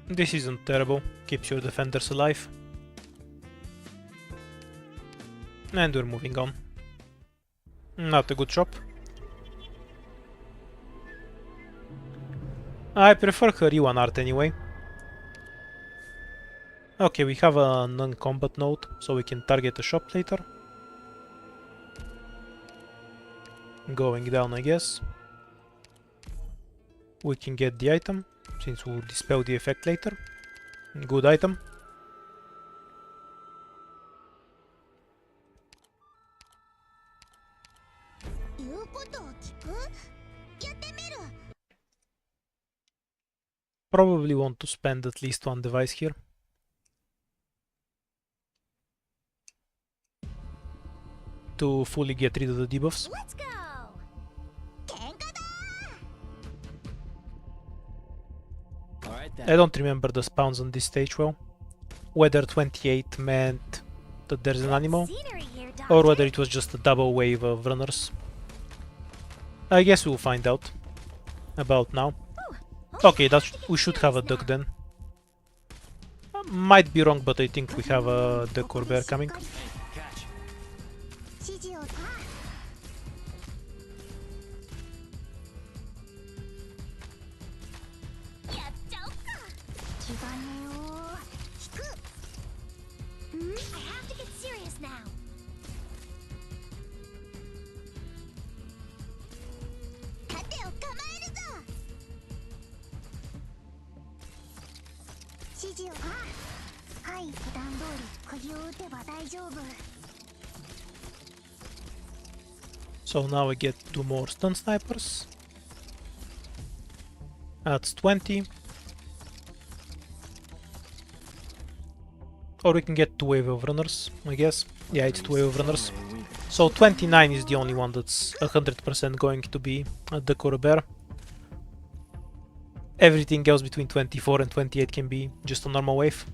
This isn't terrible, keeps your defenders alive. And we're moving on. Not a good shop. I prefer her E1 art anyway. Okay, we have a non-combat node, so we can target the shop later. Going down, I guess. We can get the item, since we'll dispel the effect later. Good item. Probably want to spend at least one device here. To fully get rid of the debuffs. Let's go. All right I then. don't remember the spawns on this stage well. Whether 28 meant that there's an animal, Scenery here, or Doctor. whether it was just a double wave of runners. I guess we'll find out. About now. Okay, we should have a duck then. Might be wrong, but I think we have a duck or bear coming. Catch. 指示をやっちゃおっか。気がねよ。引く。I have to get serious now. 盾を構えるぞ。指示をはい、普段通り釘を打てば大丈夫。 So now we get 2 more stun snipers. That's 20. Or we can get 2 wave of runners, I guess. Yeah, it's 2 wave of runners. So 29 is the only one that's 100% going to be a duck or a bear. Everything else between 24 and 28 can be just a normal wave.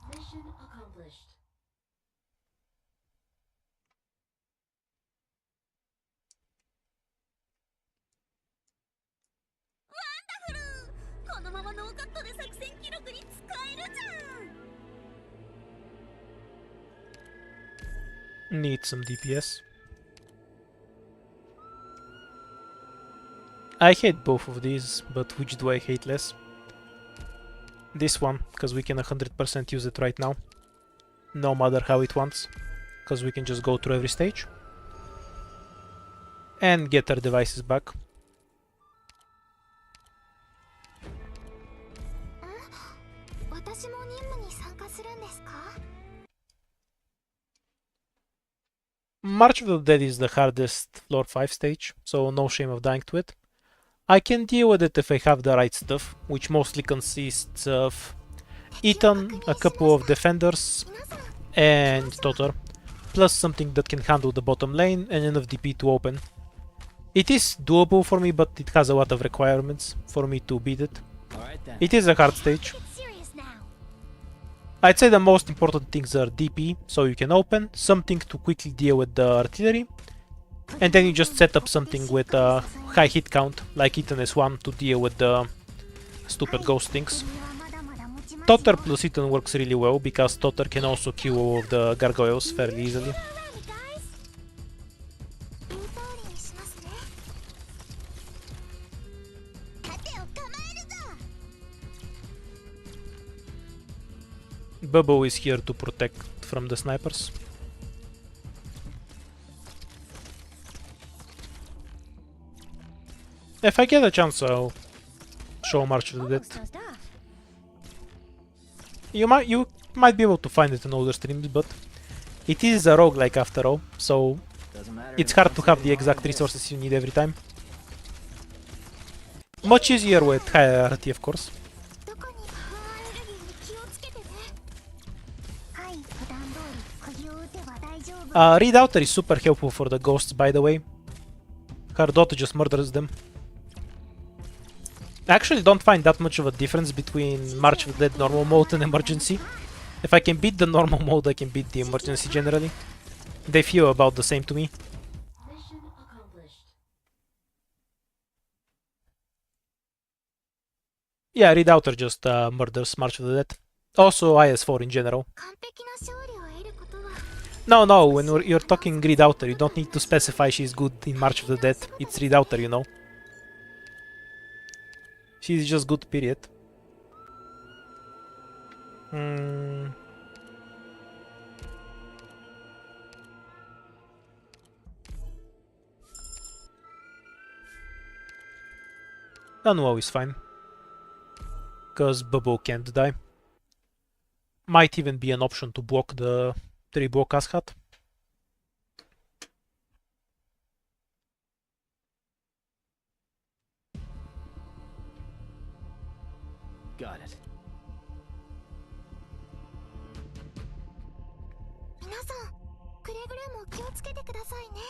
Mission accomplished. このままノーカットで作戦記録に使えるじゃん。 Need some DPS. I hate both of these, but which do I hate less? This one, because we can 100% use it right now. No matter how it wants. Because we can just go through every stage. And get our devices back. するんですか？ March of the Dead is the hardest floor 5 stage, so no shame of dying to it. I can deal with it if I have the right stuff, which mostly consists of Ethan, a couple of defenders, and Totter, plus something that can handle the bottom lane and enough DP to open. It is doable for me, but it has a lot of requirements for me to beat it. Alright then. It is a hard stage. Get serious now. I'd say the most important things are DP, so you can open, something to quickly deal with the artillery, and then you just set up something with a high hit count, like Ethan S1, to deal with the stupid ghost things. Totter plus Ethan works really well, because Totter can also kill all of the gargoyles fairly easily. Bubble is here to protect from the snipers. If I get a chance, I'll show March of the Dead. You might be able to find it in older streams, but it is a roguelike after all, so Doesn't matter. it's hard to have the exact resources you need every time. Much easier with higher RT, of course. どこに不安アレルギーに気をつけてね。はい、普段通り釘を打てば大丈夫。Redouter is super helpful for the ghosts, by the way. Her daughter just murders them. I actually don't find that much of a difference between March of the Dead normal mode and emergency. If I can beat the normal mode, I can beat the emergency generally. They feel about the same to me. Yeah, Redouter just murders March of the Dead. Also IS4 in general. 完璧な勝利を得ることは No, when you're talking Redouter, you don't need to specify she's good in March of the Dead. It's Redouter, you know. She's just good, period. Anuo is fine. Cause Bubble can't die. Might even be an option to block the 3-block Ashat. Got it. 皆さん、くれぐれも気をつけてくださいね。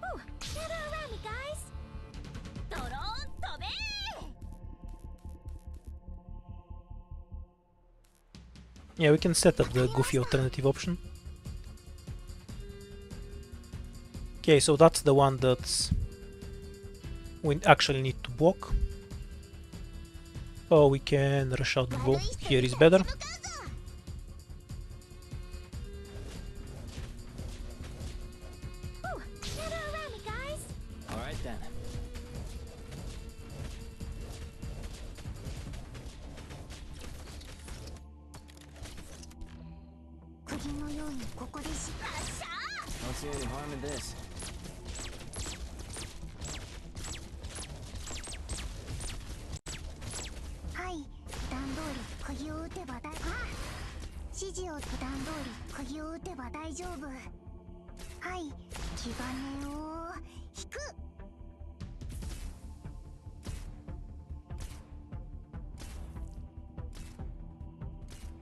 Oh, gather around me, guys. ドローン飛べー Yeah, we can set up the goofy alternative option. Okay, so that's the one that we actually need to block. Oh, we can rush out the bow. Here is better. Oh, gather around me, guys. Alright then. 釘のようにここでしっ Don't see any harm in this. はい、普段通り釘を打てば大指示を普段通り釘を打てば大丈夫。はい、気金を引く。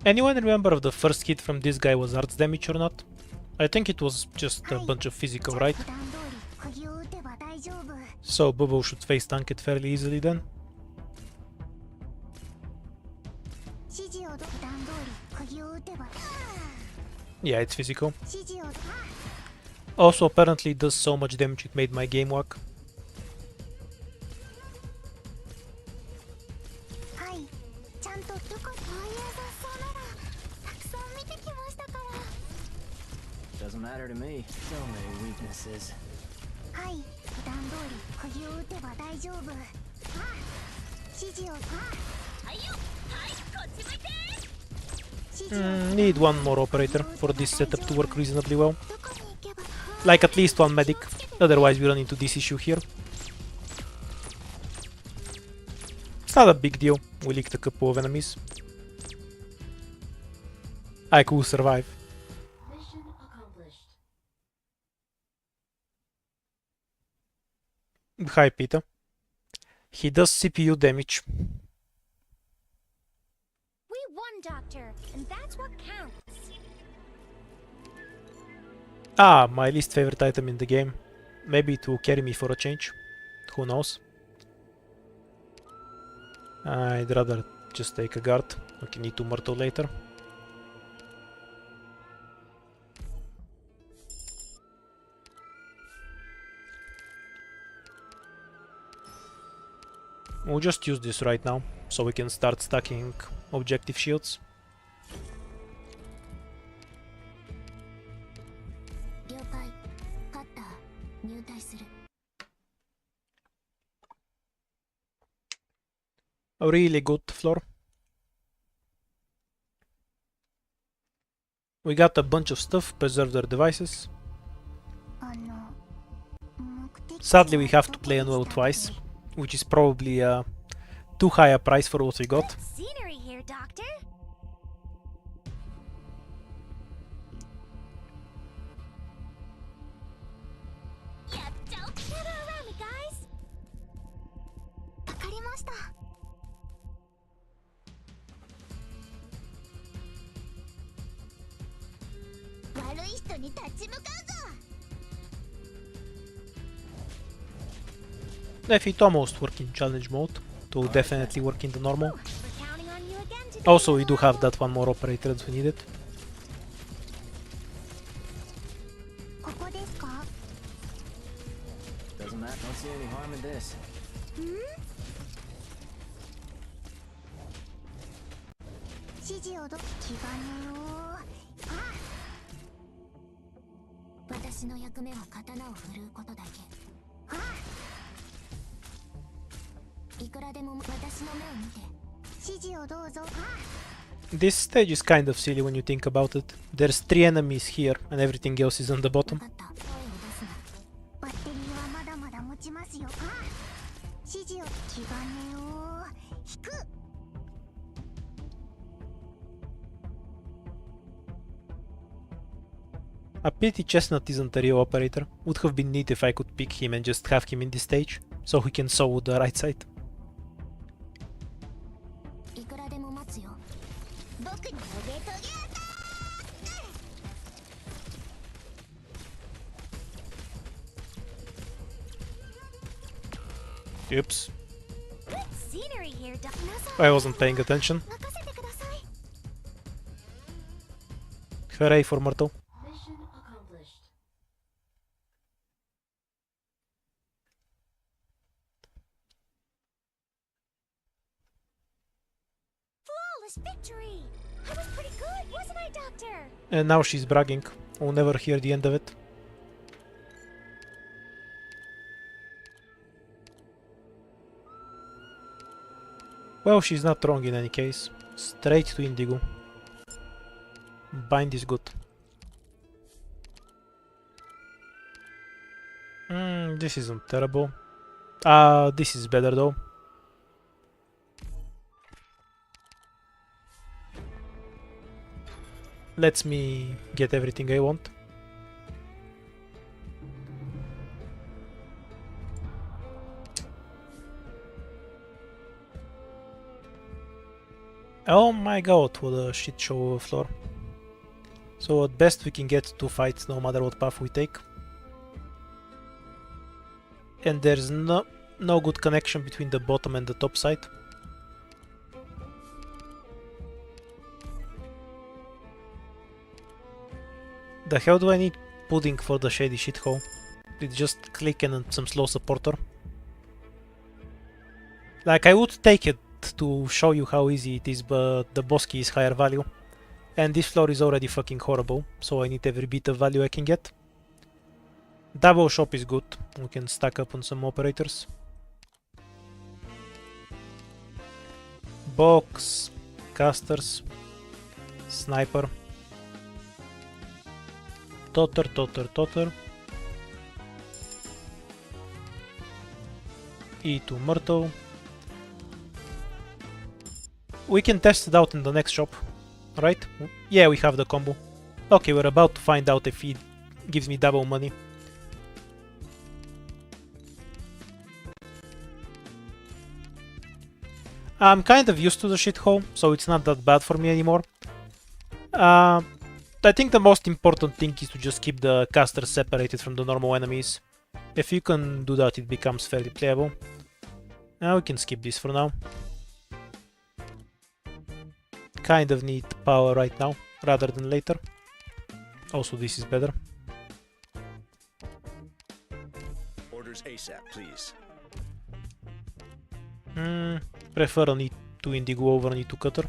Anyone remember if the first hit from this guy was arts damage or not? I think it was just a bunch of physical, right? 普段通り釘を打てば大丈夫。 So Bubble should face tank it fairly easily then. 指示を普段通り釘を打てば Yeah, it's physical. 指示を Also, apparently it does so much damage it made my game work. はいちゃんとどここういう雑草ならたくさん見てきましたから Doesn't matter to me. So many weaknesses. はい普段通り釘を打てば大丈夫。指示をはいよはいこっち向いて指示を Need one more operator for this setup to work reasonably well. どこに行けば Like at least one medic, otherwise we run into this issue here. It's not a big deal. We licked a couple of enemies. I could survive. Mission accomplished. Hi, Peter. He does CPU damage. We won, Doctor, and that's what counts. Ah, my least favorite item in the game. Maybe it will carry me for a change. Who knows? I'd rather just take a guard. We can need to Myrtle later. We'll just use this right now, so we can start stacking objective shields. 了解。カッター入隊する。 A really good floor. We got a bunch of stuff, preserve their devices. 目的地 Sadly, we は have to どこ play で on した WoW っけ twice, which is probably too high a price for what we got. Good scenery here, Doctor. Yeah, don't gather around me, guys. わかりました。悪い人に立ち向かうぞ。 If it almost work in challenge mode, to definitely work in the normal. We're counting on you again today. Also, we do have that one more operator if we need it. ここですか？ Doesn't matter. Don't see any harm in this. 指示をど気兼ねを。私の役目は刀を振るうことだけ。いくらでも私の目を見て。指示をどうぞ。 This stage is kind of silly when you think about it. There's 3 enemies here, and everything else is on the わ bottom. かった。声を出すな。バッテリーはまだまだ持ちますよ。指示を気兼ねを引く。 A pity Chestnut isn't a real operator. Would have been neat if I could pick him and just have him in this stage, so he can sew the right side. いくらでも待つよ。僕にトゲトゲだ。 Oops, Good scenery here, Doctor. I wasn't paying attention. 任せてください。 Hooray for Myrtle. Mission accomplished. Flawless victory! I was pretty good, wasn't I, Doctor? And now she's bragging. We'll never hear the end of it. Well, she's not wrong in any case. Straight to Indigo. Bind is good. This isn't terrible. This is better though. Lets me get everything I want. Oh my god, what a shit show of a floor. So at best we can get 2 fights no matter what path we take. And there's no good connection between the bottom and the top side. The hell do I need pudding for the shady shithole? It's just click and some slow supporter. Like, I would take it to show you how easy it is, but the boss key is higher value. And this floor is already fucking horrible, so I need every bit of value I can get. Double shop is good, we can stack up on some operators. Box, casters, sniper. Totter. E to Myrtle. We can test it out in the next shop, right? Yeah, we have the combo. Okay, we're about to find out if he gives me double money. I'm kind of used to the shithole, so it's not that bad for me anymore. I think the most important thing is to just keep the casters separated from the normal enemies. If you can do that, it becomes fairly playable. Now we can skip this for now. Kind of need power right now, rather than later. Also, this is better. Orders ASAP, please. Prefer a need to Indigo over a need to Cutter.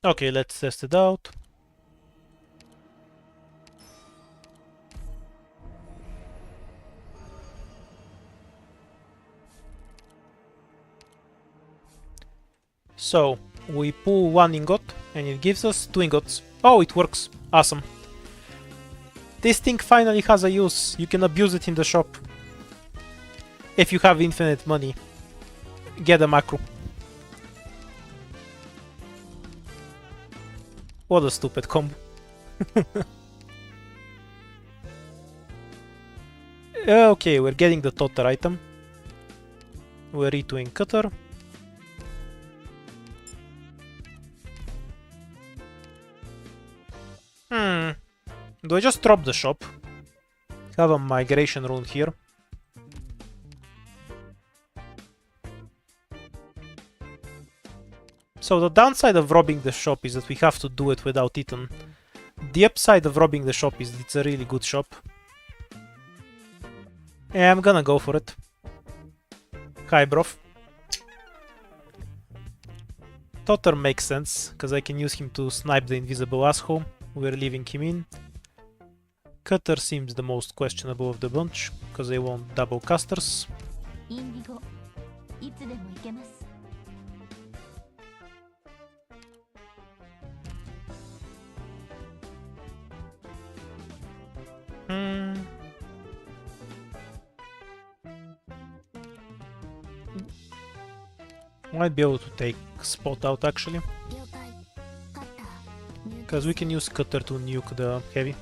Okay, let's test it out. So, we pull one ingot, and it gives us 2 ingots. Oh, it works. Awesome. This thing finally has a use. You can abuse it in the shop. If you have infinite money, get a macro. What a stupid combo. Okay, we're getting the Totter item. We're retooling Cutter. Do I just drop the shop? Have a migration rune here. So the downside of robbing the shop is that we have to do it without Ethan. The upside of robbing the shop is it's a really good shop. Yeah, I'm gonna go for it. Hi, brof. Totter makes sense, because I can use him to snipe the invisible asshole. We're leaving him in. Cutter seems the most questionable of the bunch, because they want double casters. Might be able to take Spot out actually, because we can use Cutter to nuke the heavy.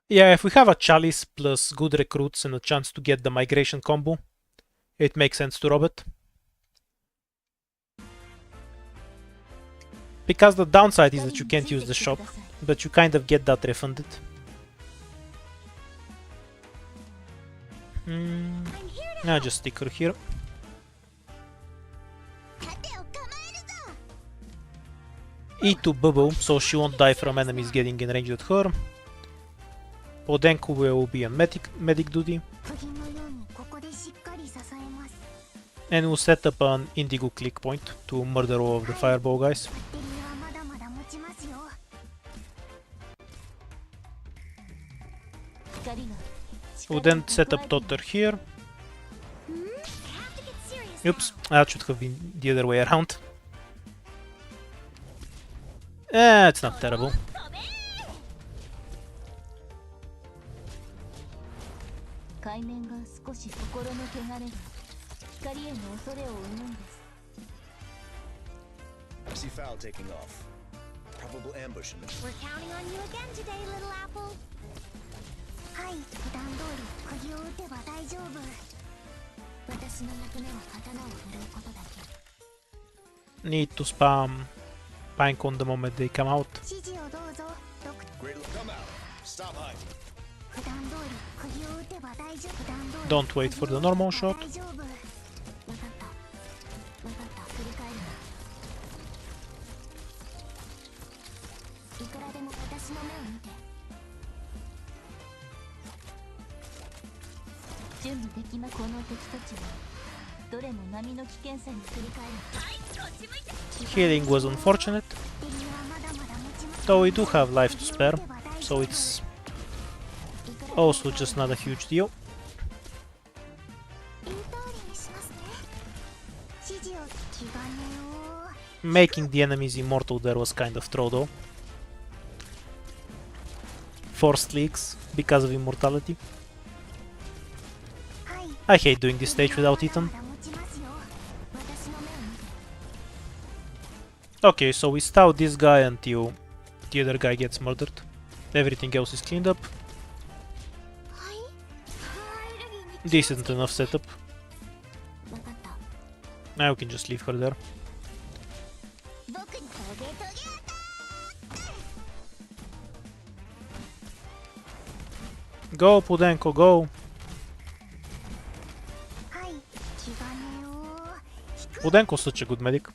Yeah, if we have a Chalice plus good recruits and a chance to get the migration combo, it makes sense to rob it. Because the downside is that you can't use the shop, but you kind of get that refunded. I'll just stick her here. E2 bubble, so she won't die from enemies getting in range with her. Podenko will be on medic duty. And we'll set up an Indigo click point to murder all of the fireball guys. We'll then set up Totter here. Oops, that should have been the other way around. It's not terrible. I see foul taking off. Probable ambush in the... We're counting on you again today, little apple. Need to spam Pinecone the moment they come out. Great, come out. Stop hiding. Don't wait for the normal shot. Healing was unfortunate, though we do have life to spare, so it's also just not a huge deal. Making the enemies immortal there was kind of throw though. Forced leaks because of immortality. I hate doing this stage without Ethan. Okay, so we stall this guy until the other guy gets murdered. Everything else is cleaned up. Decent enough setup. Now we can just leave her there. Go, Pudenko, go! Pudenko's such a good medic.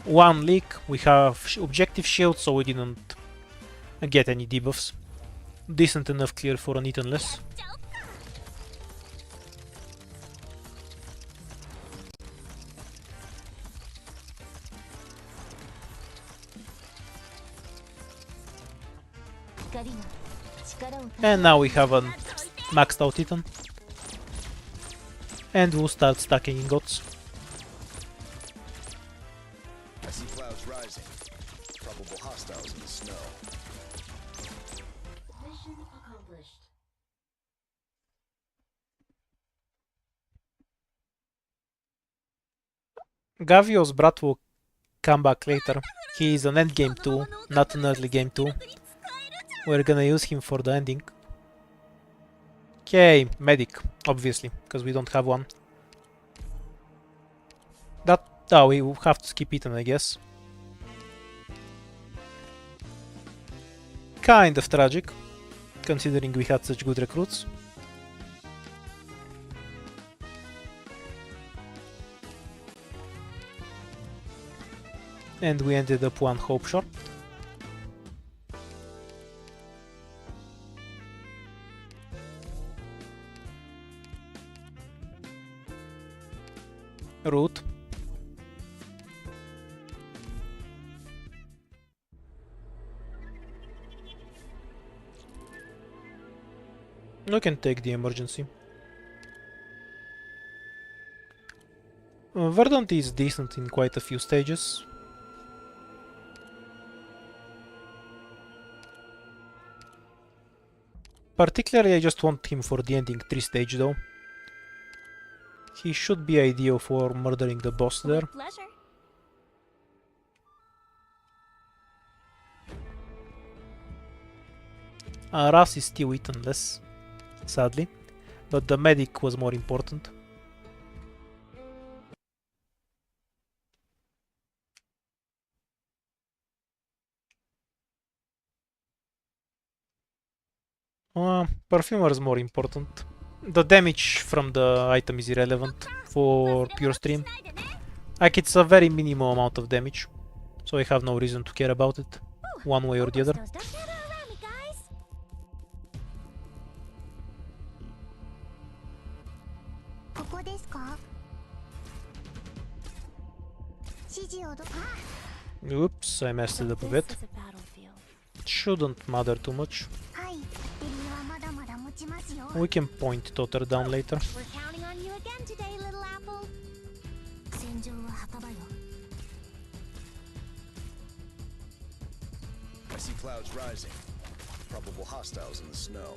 One leak, we have objective shield, so we didn't get any debuffs. Decent enough clear for an Ethan-less. And now we have a maxed out Titan. And we'll start stacking ingots. I see clouds rising. Probable hostiles in the snow. Mission accomplished. Gavial's Brat will come back later. He is an endgame tool, not an early game tool. We're gonna use him for the ending. Okay, medic, obviously, because we don't have one. That... oh, we will have to skip Ethan, I guess. Kind of tragic, considering we had such good recruits. And we ended up one hope short. Root. We can take the emergency. Verdant is decent in quite a few stages. Particularly I just want him for the ending 3 stage though. He should be ideal for murdering the boss there. Pleasure. Ras is still Ethan-less, sadly, but the medic was more important. Perfumer is more important. The damage from the item is irrelevant for pure stream. Like, it's a very minimal amount of damage, so I have no reason to care about it, one way or the other. Oops, I messed it up a bit. It shouldn't matter too much. We can point Totter down later. We're counting on you again today, little apple. I see clouds rising. Probable hostiles in the snow.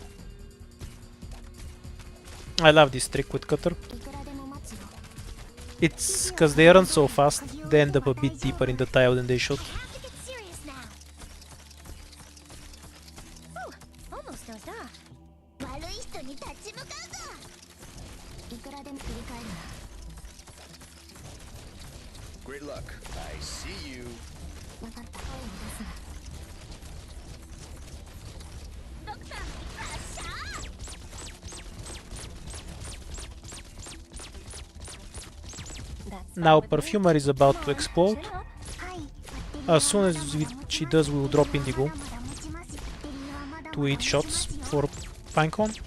I love this trick with Cutter. It's because they run so fast, they end up a bit deeper in the tile than they should. Almost dozed off. Great luck. I see you. Now Perfumer is about to explode. As soon as she does, we will drop Indigo to 8 shots for Pinecone.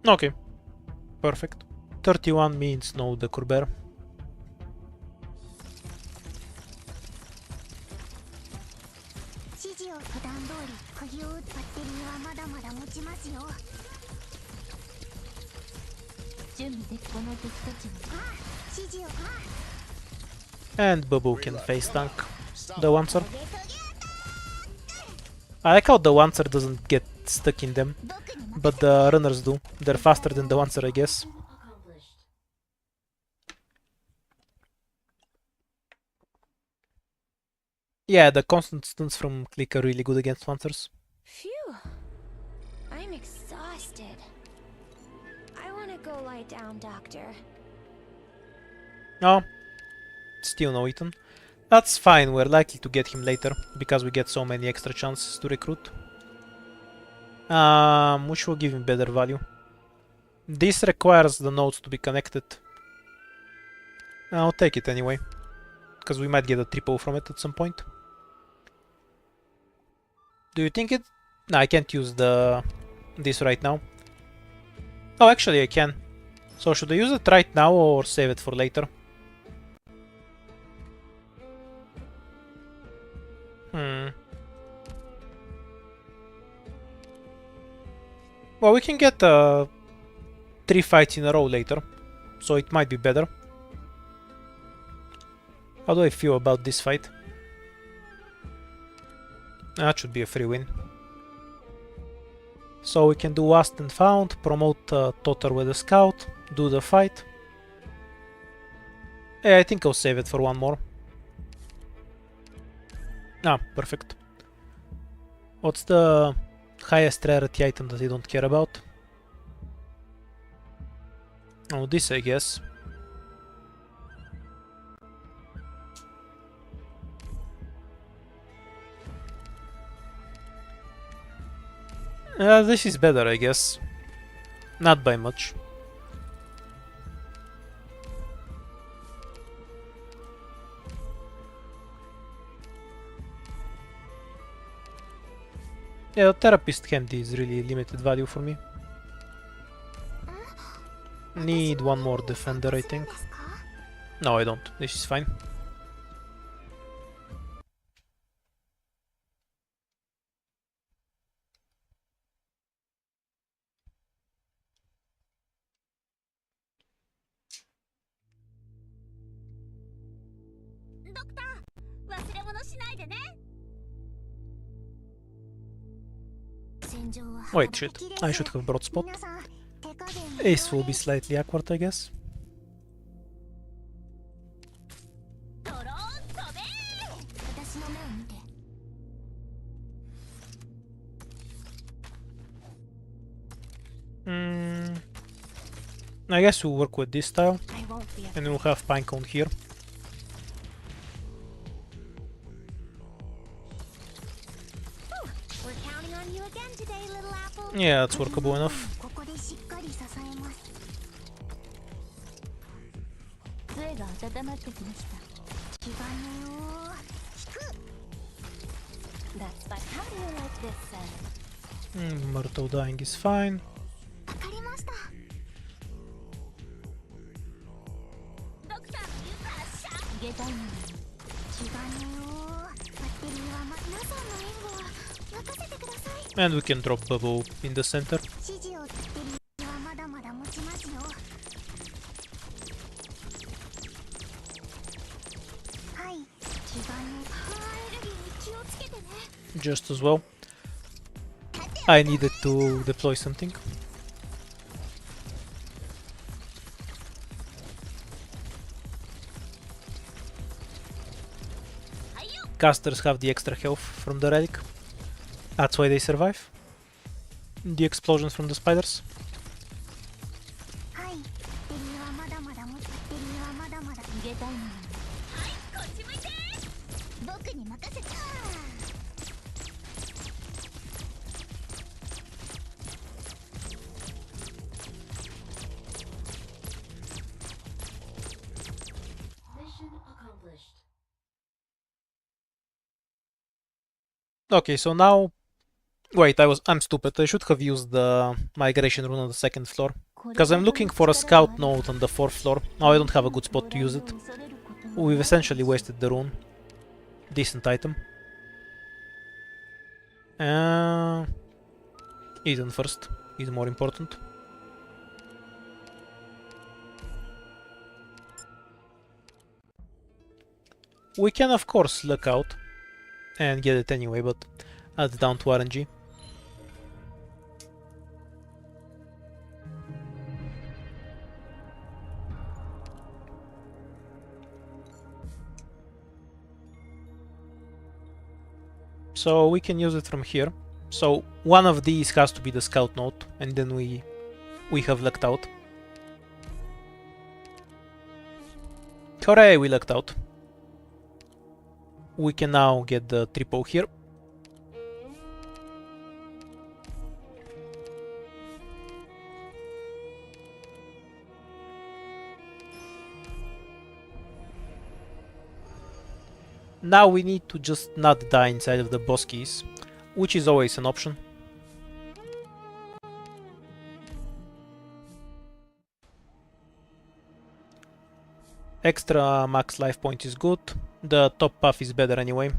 Okay, perfect. 31 means no Decor Bear. And Babu can face tank the Wancer. I like how the Wancer doesn't get stuck in them, but the runners do. They're faster than the Wancer, I guess. Yeah, the constant stunts from Click are really good against Wancers. Phew. I'm exhausted. I want to go lie down, Doctor. No, still no Ethan. That's fine, we're likely to get him later, because we get so many extra chances to recruit. Which will give him better value. This requires the nodes to be connected. I'll take it anyway, because we might get a triple from it at some point. Do you think it... No, I can't use this right now. Oh, actually I can. So should I use it right now or save it for later? Well, we can get 3 fights in a row later, so it might be better. How do I feel about this fight? That should be a free win. So we can do Lost and Found, promote Totter with a scout, do the fight. Yeah, I think I'll save it for one more. Ah, perfect. What's the highest rarity item that I don't care about? Oh, this I guess. This is better, I guess. Not by much. Yeah, Therapist Handy is really limited value for me. Need one more defender, I think. No, I don't. This is fine. Wait, shit. I should have brought Spot. Ace will be slightly awkward, I guess. I guess we'll work with this style, and we'll have Pinecone here. Yeah, that's workable enough. Myrtle dying is fine. And we can drop Bubble in the center. Just as well. I needed to deploy something. Casters have the extra health from the relic. That's why they survive. The explosions from the spiders. Okay, so now... Wait, I'm stupid. I should have used the migration rune on the second floor. Because I'm looking for a scout node on the 4th floor. Now I don't have a good spot to use it. We've essentially wasted the rune. Decent item. Eden first is more important. We can of course luck out and get it anyway, but that's down to RNG. So we can use it from here. So one of these has to be the scout node, and then we have lucked out. Hooray, we lucked out. We can now get the triple here. Now we need to just not die inside of the boss keys, which is always an option. Extra max life point is good. The top path is better anyway.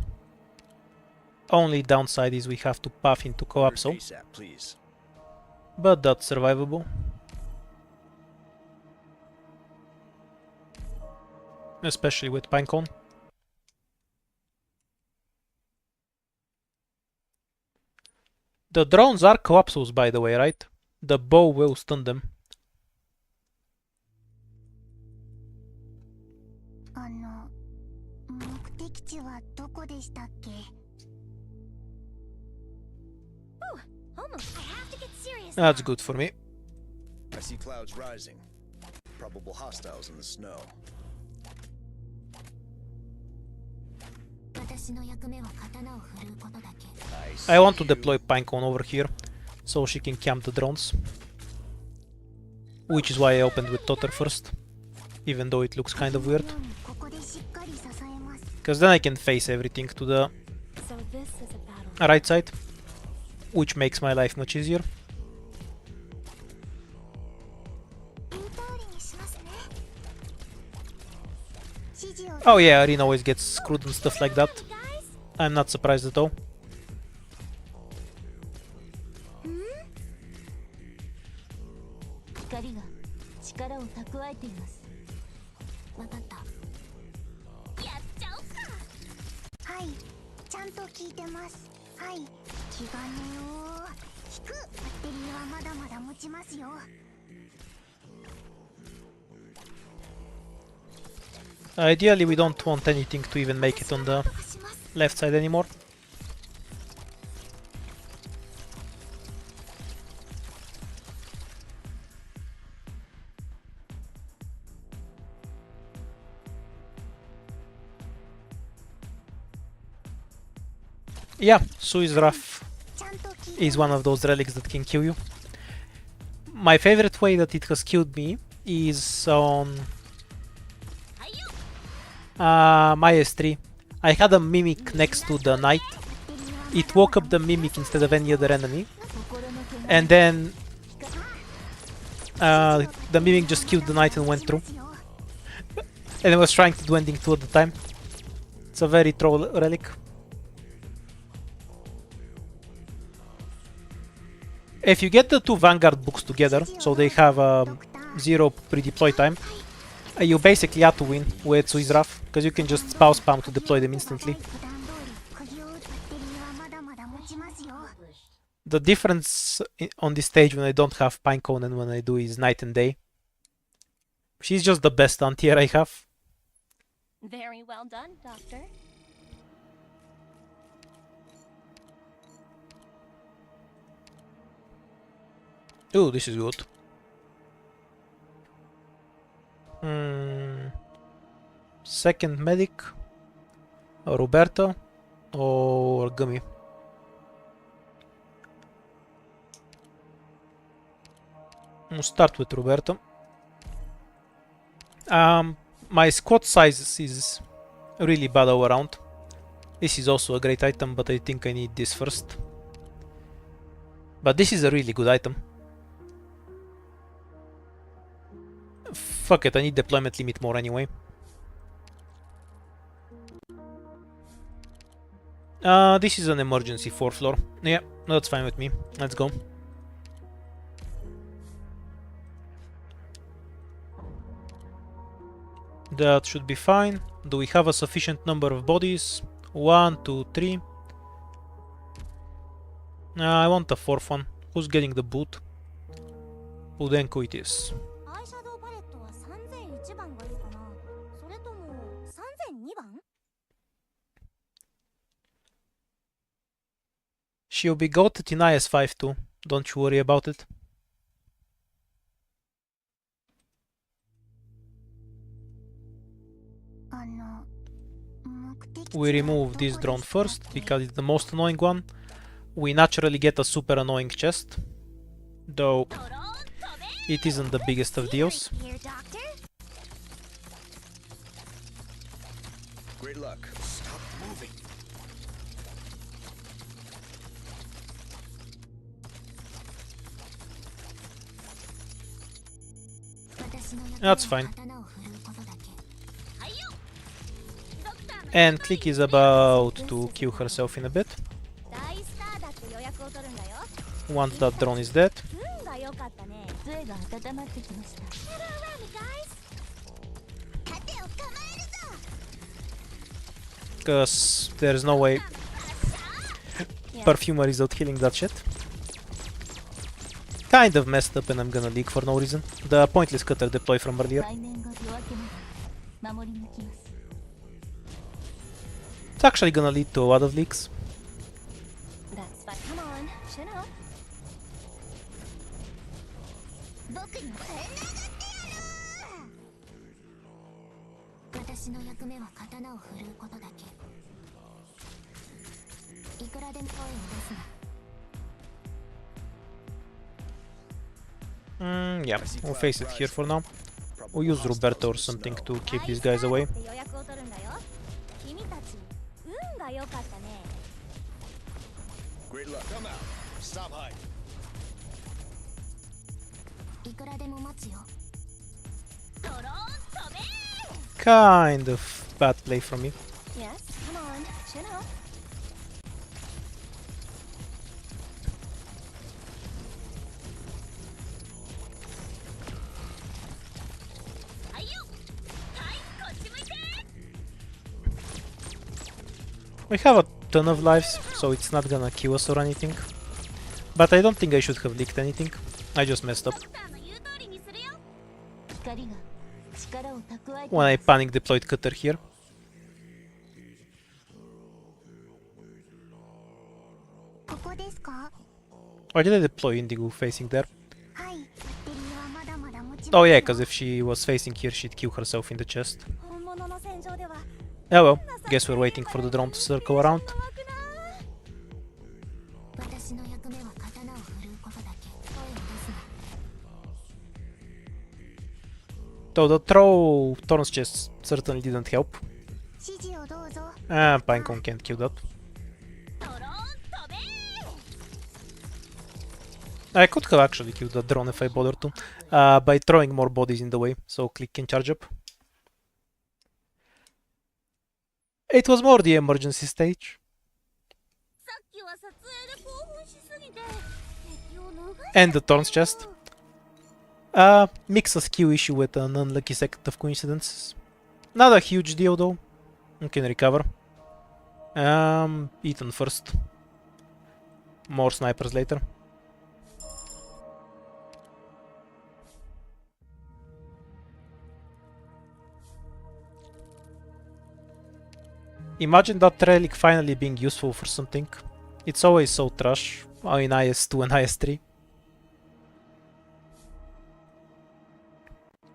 Only downside is we have to path into Coapso, ASAP, please. but that's survivable. Especially with Pinecone. The drones are Coapsos, by the way, right? The bow will stun them. That's good for me. I see clouds rising. Probable hostiles in the snow. I want to deploy Pinecone over here, so she can camp the drones. Which is why I opened with Totter first, even though it looks kind of weird. Because then I can face everything to the right side, which makes my life much easier. Oh yeah, Arena always gets screwed and stuff like that. I'm not surprised at all. Ideally, we don't want anything to even make it on the left side anymore. Yeah, Suizraf is one of those relics that can kill you. My favorite way that it has killed me is on my S3. I had a mimic next to the knight. It woke up the mimic instead of any other enemy, and then the mimic just killed the knight and went through. And I was trying to do ending 2 at the time. It's a very troll relic. If you get the 2 Vanguard books together, so they have 0 pre-deploy time, you basically have to win with Suizraf, because you can just spam to deploy them instantly. The difference on this stage when I don't have Pinecone and when I do is night and day. She's just the best anti-air I have. Very well done, Doctor. Ooh, this is good. Second medic, or Roberto, or Gummy. We'll start with Roberto. My squad size is really bad all around. This is also a great item, but I think I need this first. But this is a really good item. Fuck it, I need deployment limit more anyway. This is an emergency 4th floor. Yeah, that's fine with me. Let's go. That should be fine. Do we have a sufficient number of bodies? 1, 2, 3. I want a fourth one. Who's getting the boot? Udenko it is. アイシャドウパレットは3001番がいいかな、それとも3002番？ She'll be goated in IS5 too. Don't you worry about it. We remove this drone first because it's the most annoying one. We naturally get a super annoying chest, though it isn't the biggest of deals. Great luck. Stop moving. That's fine. And Click is about to kill herself in a bit. Once that drone is dead. Because there's no way Perfumer is out healing that shit. Kind of messed up and I'm gonna leak for no reason. The pointless cutter deploy from earlier. It's actually gonna lead to a lot of leaks. Come on, Shino. 私の役目は刀を振るうことだけ。いくらでも声を出すな。 Yeah, we'll face it here for now. We'll use Roberto or something to keep these guys away. Great luck. Come out. Stop hiding. いくらでも待つよ。 Kind of bad play from me. Yes, come on, Shino. We have a ton of lives, so it's not gonna kill us or anything. But I don't think I should have leaked anything. I just messed up. When I panic deployed cutter here. Why did I deploy Indigo facing there? Oh yeah, because if she was facing here, she'd kill herself in the chest. Oh well, guess we're waiting for the drone to circle around. Though the throw Thorn's chest certainly didn't help. Pinecone can't kill that. I could have actually killed that drone if I bothered to, by throwing more bodies in the way, so Click can charge up. It was more the emergency stage. And the Thorn's chest. Mix a skill issue with an unlucky second of coincidences. Not a huge deal though. We can recover. Ethan first. More snipers later. Imagine that relic finally being useful for something. It's always so trash in IS2 and IS3.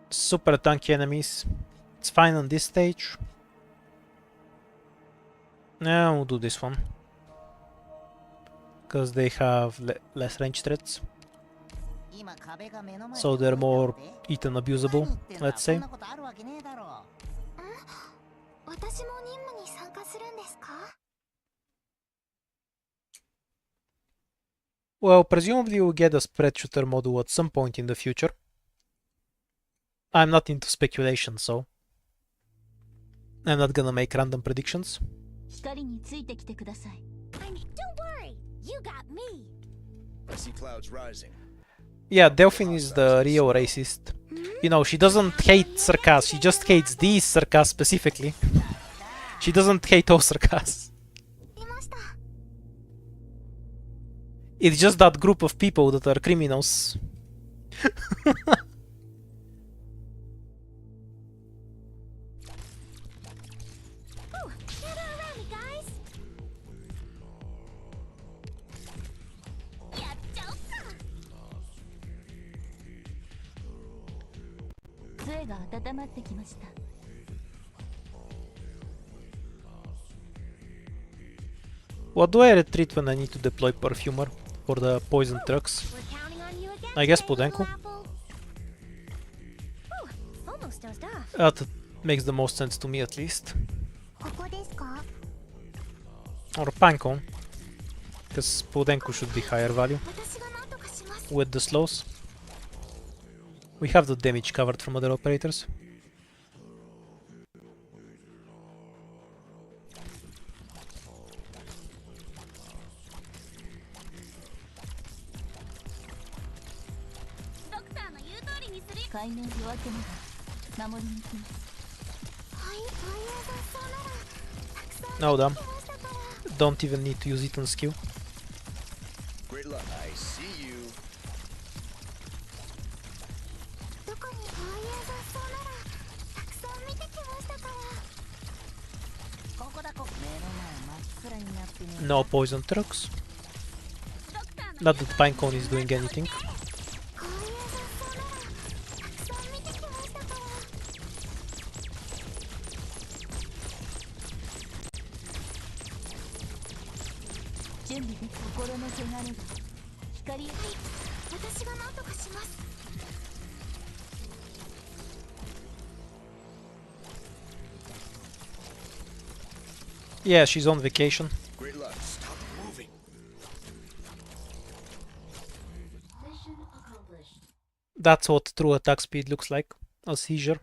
Super tanky enemies. It's fine on this stage. Now we'll do this one. Because they have less range threats. So they're more eaten abusable, let's say. Well, presumably we'll get a spread shooter module at some point in the future. I'm not into speculation, so I'm not gonna make random predictions. Don't worry, you got me. I see clouds rising. Yeah, Delphine is the Rio racist. You know, she doesn't hate Circas, she just hates these Circas specifically. She doesn't hate all Circas. It's just that group of people that are criminals. What do I retreat when I need to deploy Perfumer for the poison trucks? I guess Podenko. That makes the most sense to me at least. Or Pancon, because Podenko should be higher value with the slows. We have the damage covered from other operators. No, damn. Don't even need to use Ethan's skill. Great luck. I see you. No poison trucks. Not that Pinecone is doing anything. Yeah, she's on vacation. Great luck. Stop moving. That's what true attack speed looks like. A seizure.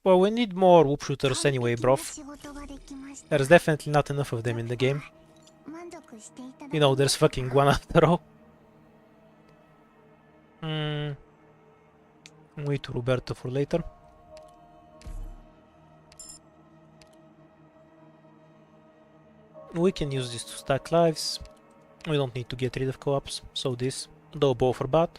Well, we need more whoop shooters anyway, broth. There's definitely not enough of them in the game. You know, there's fucking one after all. Wait to Roberto for later. We can use this to stack lives. We don't need to get rid of co-ops, so this. Though both are bad.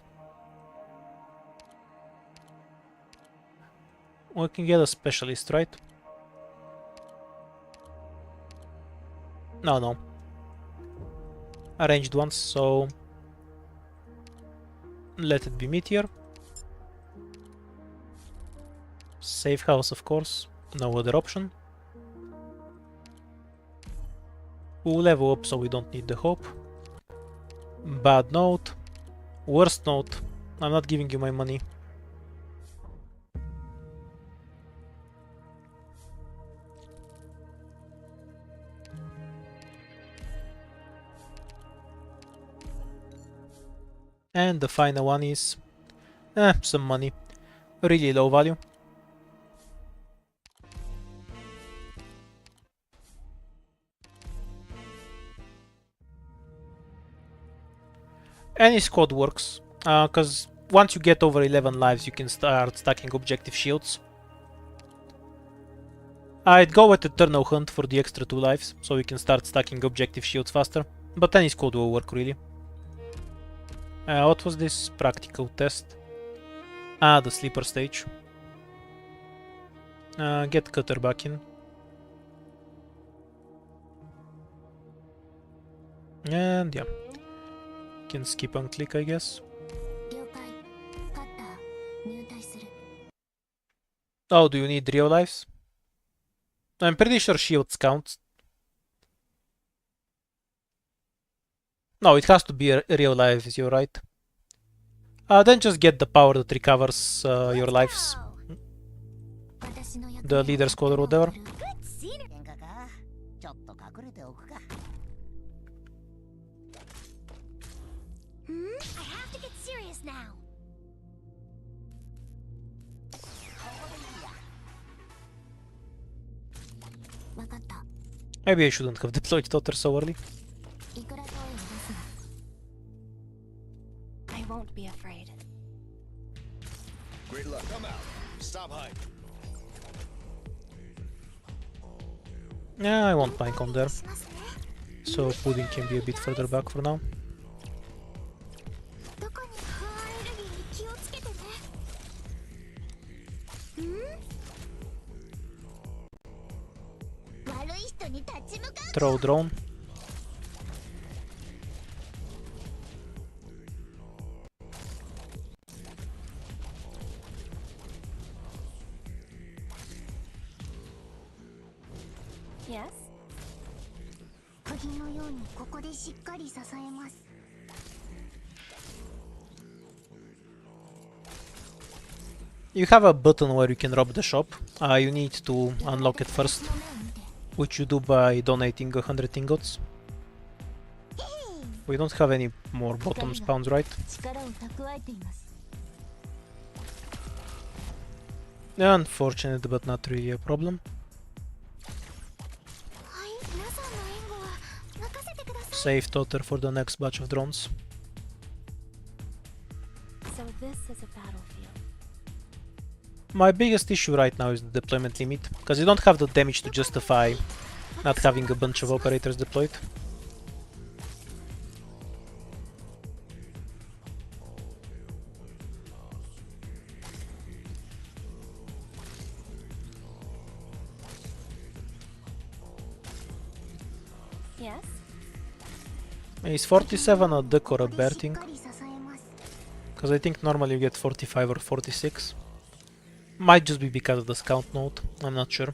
We can get a specialist, right? No. Arranged ones, so let it be Meteor. Safe house, of course. No other option. We'll level up so we don't need the hope. Bad note. Worst note. I'm not giving you my money. And the final one is some money. Really low value. Any squad works, because once you get over 11 lives you can start stacking objective shields. I'd go with Eternal Hunt for the extra 2 lives, so you can start stacking objective shields faster, but any squad will work really. What was this practical test? The sleeper stage. Get Cutter back in. And yeah. Can skip and click, I guess. Oh, do you need real lives? I'm pretty sure shields count. No, it has to be real lives, you're right. Then just get the power that recovers your lives. The leader squad or whatever. Maybe I shouldn't have deployed Totter so early. Yeah, I won't bank on there. So Pudding can be a bit further back for now. どこに入るに気をつけてね。悪い人に立ち向かう。 Throw drone. Yes? 釘のようにここでしっかり支えます。 You have a button where you can rob the shop. You need to unlock it first, which you do by donating 100 ingots. We don't have any more bottom spawns, right? 力を蓄えています。 Unfortunate, but not really a problem. はい、皆さんの援護は任せてください。 Save Totter for the next batch of drones. So this is a battlefield. My biggest issue right now is the deployment limit, because you don't have the damage to justify not having a bunch of operators deployed. Yes? Is 47 a duck or a bear thing? しっかり支えます。 Because I think normally you get 45 or 46. Might just be because of the scout node, I'm not sure.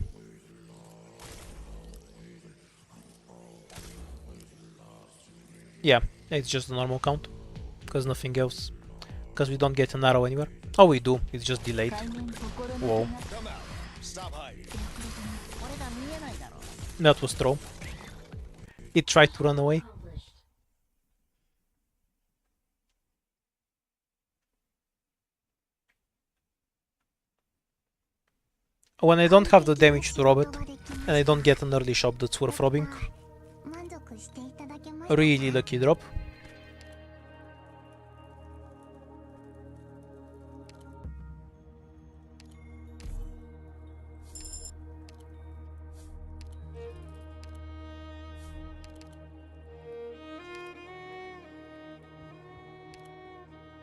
Yeah, it's just a normal count, because nothing else. Because we don't get an arrow anywhere. Oh, we do, it's just delayed. Whoa, Come out. Stop hiding. これが見えないだろ。 that was throw. It tried to run away. When I don't have the damage to rob it, and I don't get an early shop that's worth robbing, 満足していただけますか。 really lucky drop.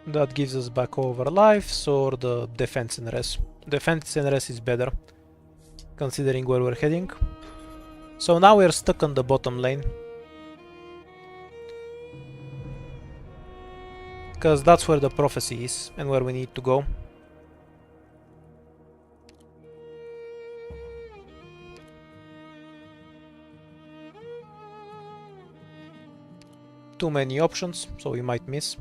That gives us back over lives or the defense and res. Defense and res is better, considering where we're heading. So now we're stuck on the bottom lane. Because that's where the prophecy is and where we need to go. Too many options, so we might miss.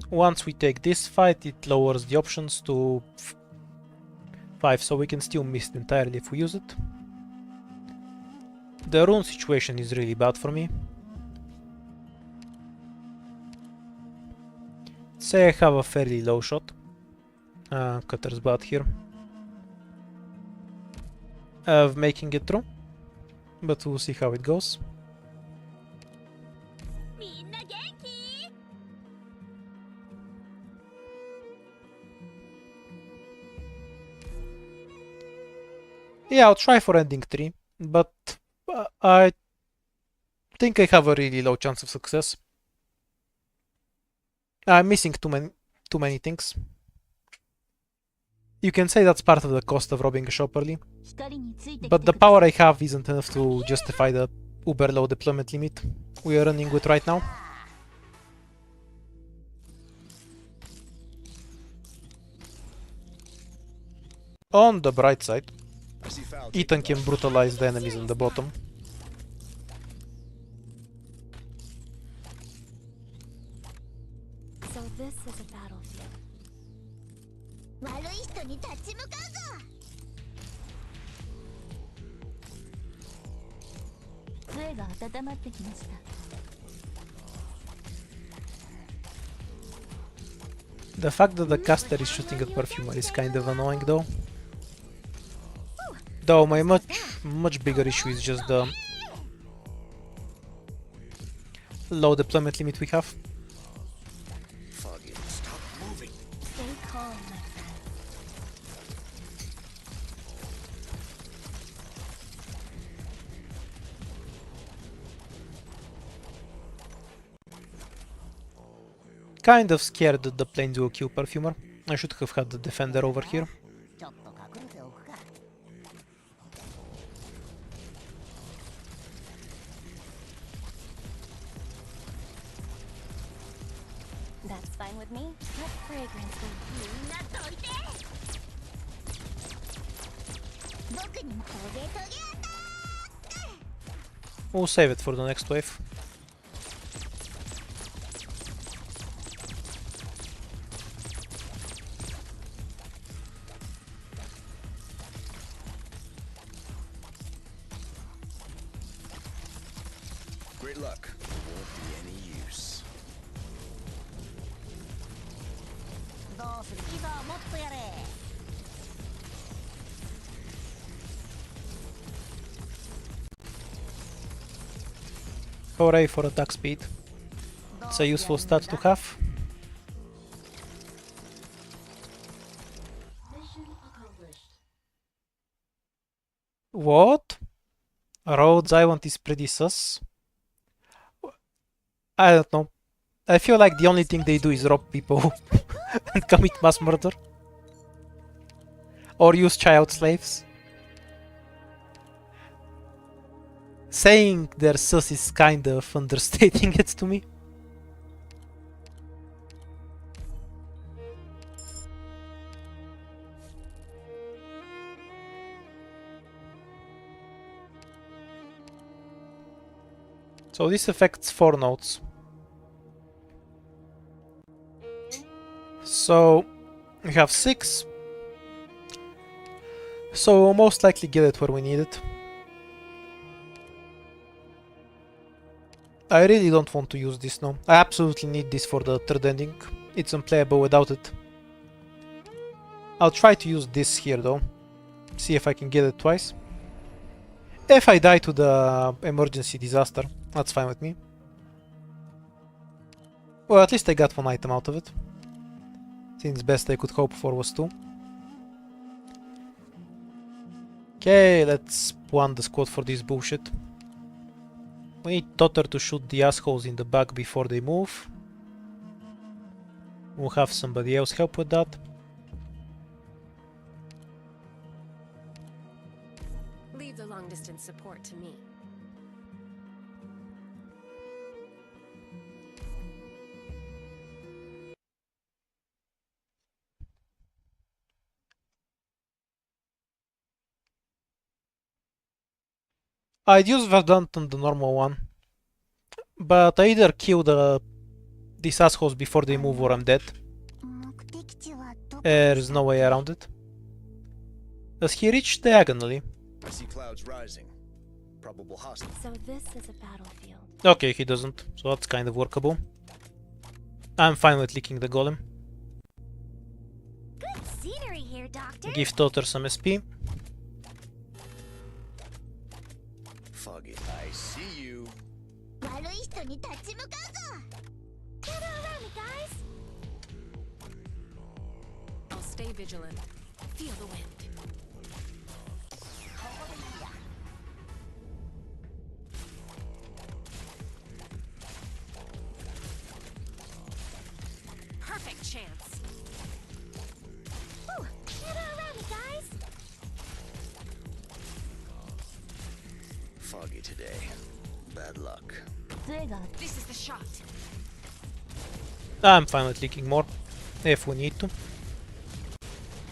Once we take this fight, it lowers the options to 5, so we can still miss it entirely if we use it. The rune situation is really bad for me. Say I have a fairly low shot. Cutter's bad here. Of making it through, but we'll see how it goes. Yeah, I'll try for ending 3, but I think I have a really low chance of success. I'm missing too many things. You can say that's part of the cost of robbing a shop early, but the power I have isn't enough to justify the uber low deployment limit we are running with right now. On the bright side, I see foul Ethan taking can brutalize the enemies in the bottom. So this is a battlefield. 悪い人に立ち向かうぞ。杖が温まってきました。 The fact that the caster is shooting at Perfumer is kind of annoying though. Though my much bigger issue is just the low deployment limit we have. Foggy. Stop moving. Stay calm, my friend. Kind of scared that the planes will kill Perfumer. I should have had the defender over here. ちょっと隠れておくか。 That's fine with me. What fragrance will みんなどいて。僕にもトゲトゲ We'll save it for the next wave. Great luck. Won't be any use. どうするいいぞもっとやれ。 Hooray for attack speed. It's a useful stat to have. What? Rhodes Island is pretty sus. I don't know. I feel like the only thing they do is rob people and commit mass murder. Or use child slaves. Saying they're sus is kind of understating it to me. So this affects 4 nodes. So we have 6. So we'll most likely get it where we need it. I really don't want to use this now. I absolutely need this for the third ending. It's unplayable without it. I'll try to use this here though. See if I can get it twice. If I die to the emergency disaster, that's fine with me. Well, at least I got 1 item out of it. Since best I could hope for was 2. Okay, let's plan the squad for this bullshit. We need Totter to shoot the assholes in the back before they move. We'll have somebody else help with that. Leave the long distance support to me. I'd use Verdant on the normal one. But I either kill these assholes before they move or I'm dead. 目的地はどこ There's no way around it. Does he reach diagonally? I see clouds rising. Probable hostile. So this is a battlefield. Okay, he doesn't, so that's kind of workable. I'm fine with licking the golem. Good scenery here, Doctor. Give Totter some SP. Fog it. I see you. 悪い人に立ち向かうぞ Gather around me, guys! I'll stay vigilant. Feel the wind. Perfect chance. Ooh, gather around me, guys! Foggy today. Bad luck. This is the shot. I'm fine with leaking more, if we need to.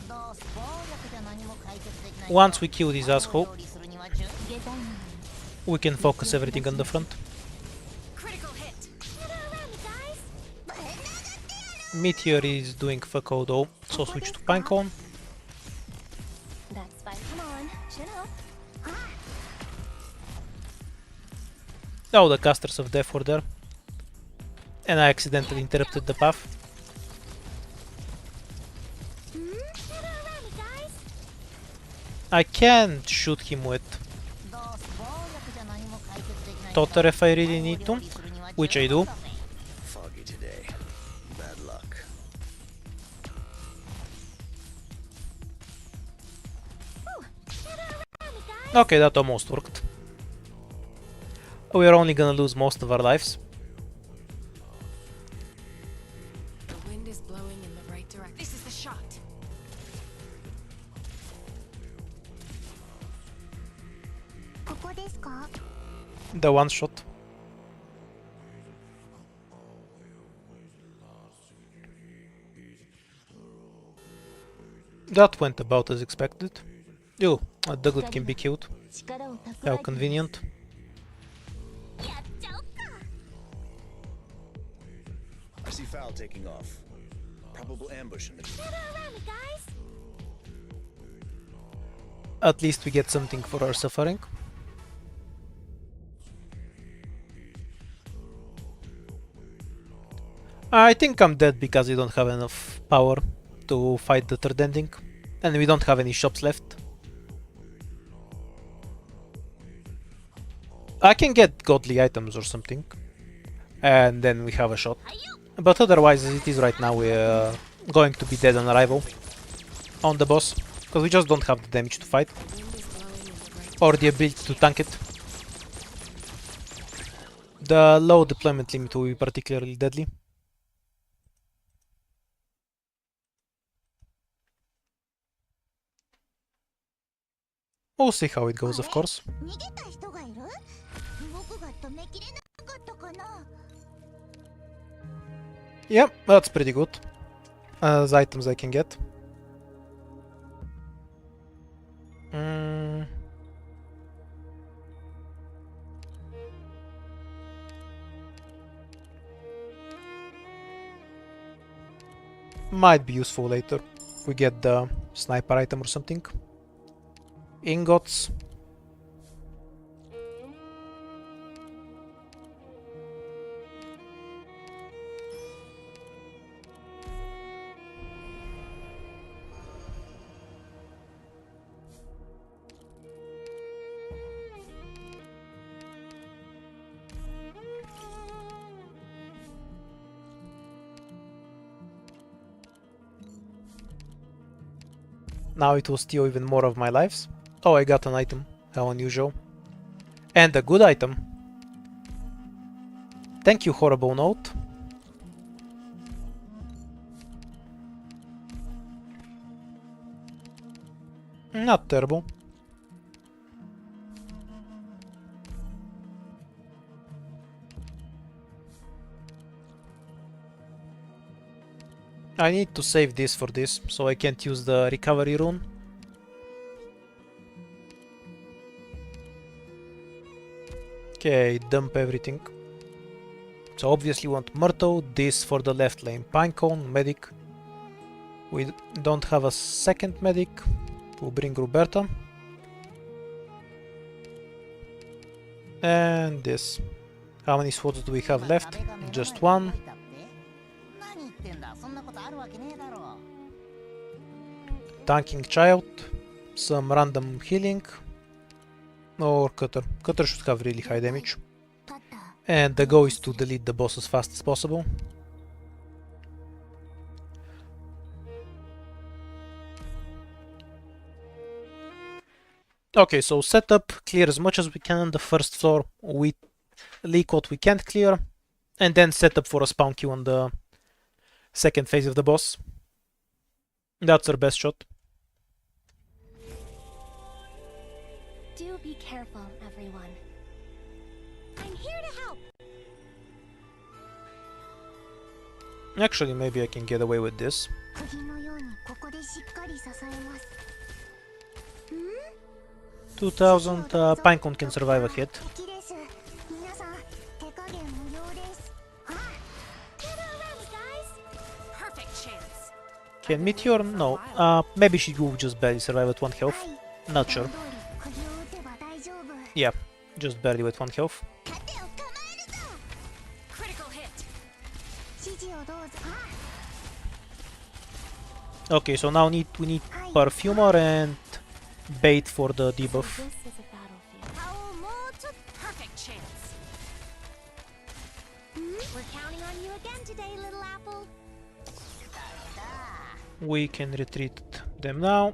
どうす暴力で何も解決できない。 Once we kill this asshole, 料理するには準備 we can focus everything on the front. Critical hit. Gather around me, guys! Meteor is doing fuck all though, so switch to Pinecone. That's fine. Come on, chin up. Oh, the casters of death were there. And I accidentally interrupted the path. Gather around me, guys! I can shoot him with どうす暴力じゃ何も解決できない。 Totter if I really need to, which I do. Foggy today. Bad luck. Okay, that almost worked. We're only gonna lose most of our lives. こですか？ The one shot. That went about as expected. Oh, the good can be killed. How convenient. I see Foul taking off. Probable ambush in the... At least we get something for our suffering. I think I'm dead because we don't have enough power to fight the third ending. And we don't have any shops left. I can get godly items or something. And then we have a shot. But otherwise, as it is right now, we're going to be dead on arrival on the boss. Because we just don't have the damage to fight. Or the ability to tank it. The low deployment limit will be particularly deadly. We'll see how it goes, of course. Yep, that's pretty good. As items I can get. Might be useful later if we get the sniper item or something. Ingots. Now it will steal even more of my lives. Oh, I got an item. How unusual. And a good item. Thank you, horrible note. Not terrible. I need to save this for this, so I can't use the recovery rune. Okay, dump everything. So obviously we want Myrtle, this for the left lane, Pinecone, medic. We don't have a second medic. We'll bring Roberta. And this. How many swords do we have left? Just one. Tanking child. Some random healing. Or cutter. Cutter should have really high damage. And the goal is to delete the boss as fast as possible. Okay, so setup, clear as much as we can on the first floor, we leak what we can't clear, and then set up for a spawn queue on the second phase of the boss. That's our best shot. Do be careful, everyone. I'm here to help. Actually, maybe I can get away with this. 2000, Pinecone can survive a hit. Can Meteor? No. Maybe she will just barely survive at 1 health. Not sure. Yeah, just barely with 1 health. Okay, so now we need Perfumer and bait for the debuff. We're counting on you again today, little apple. We can retreat them now.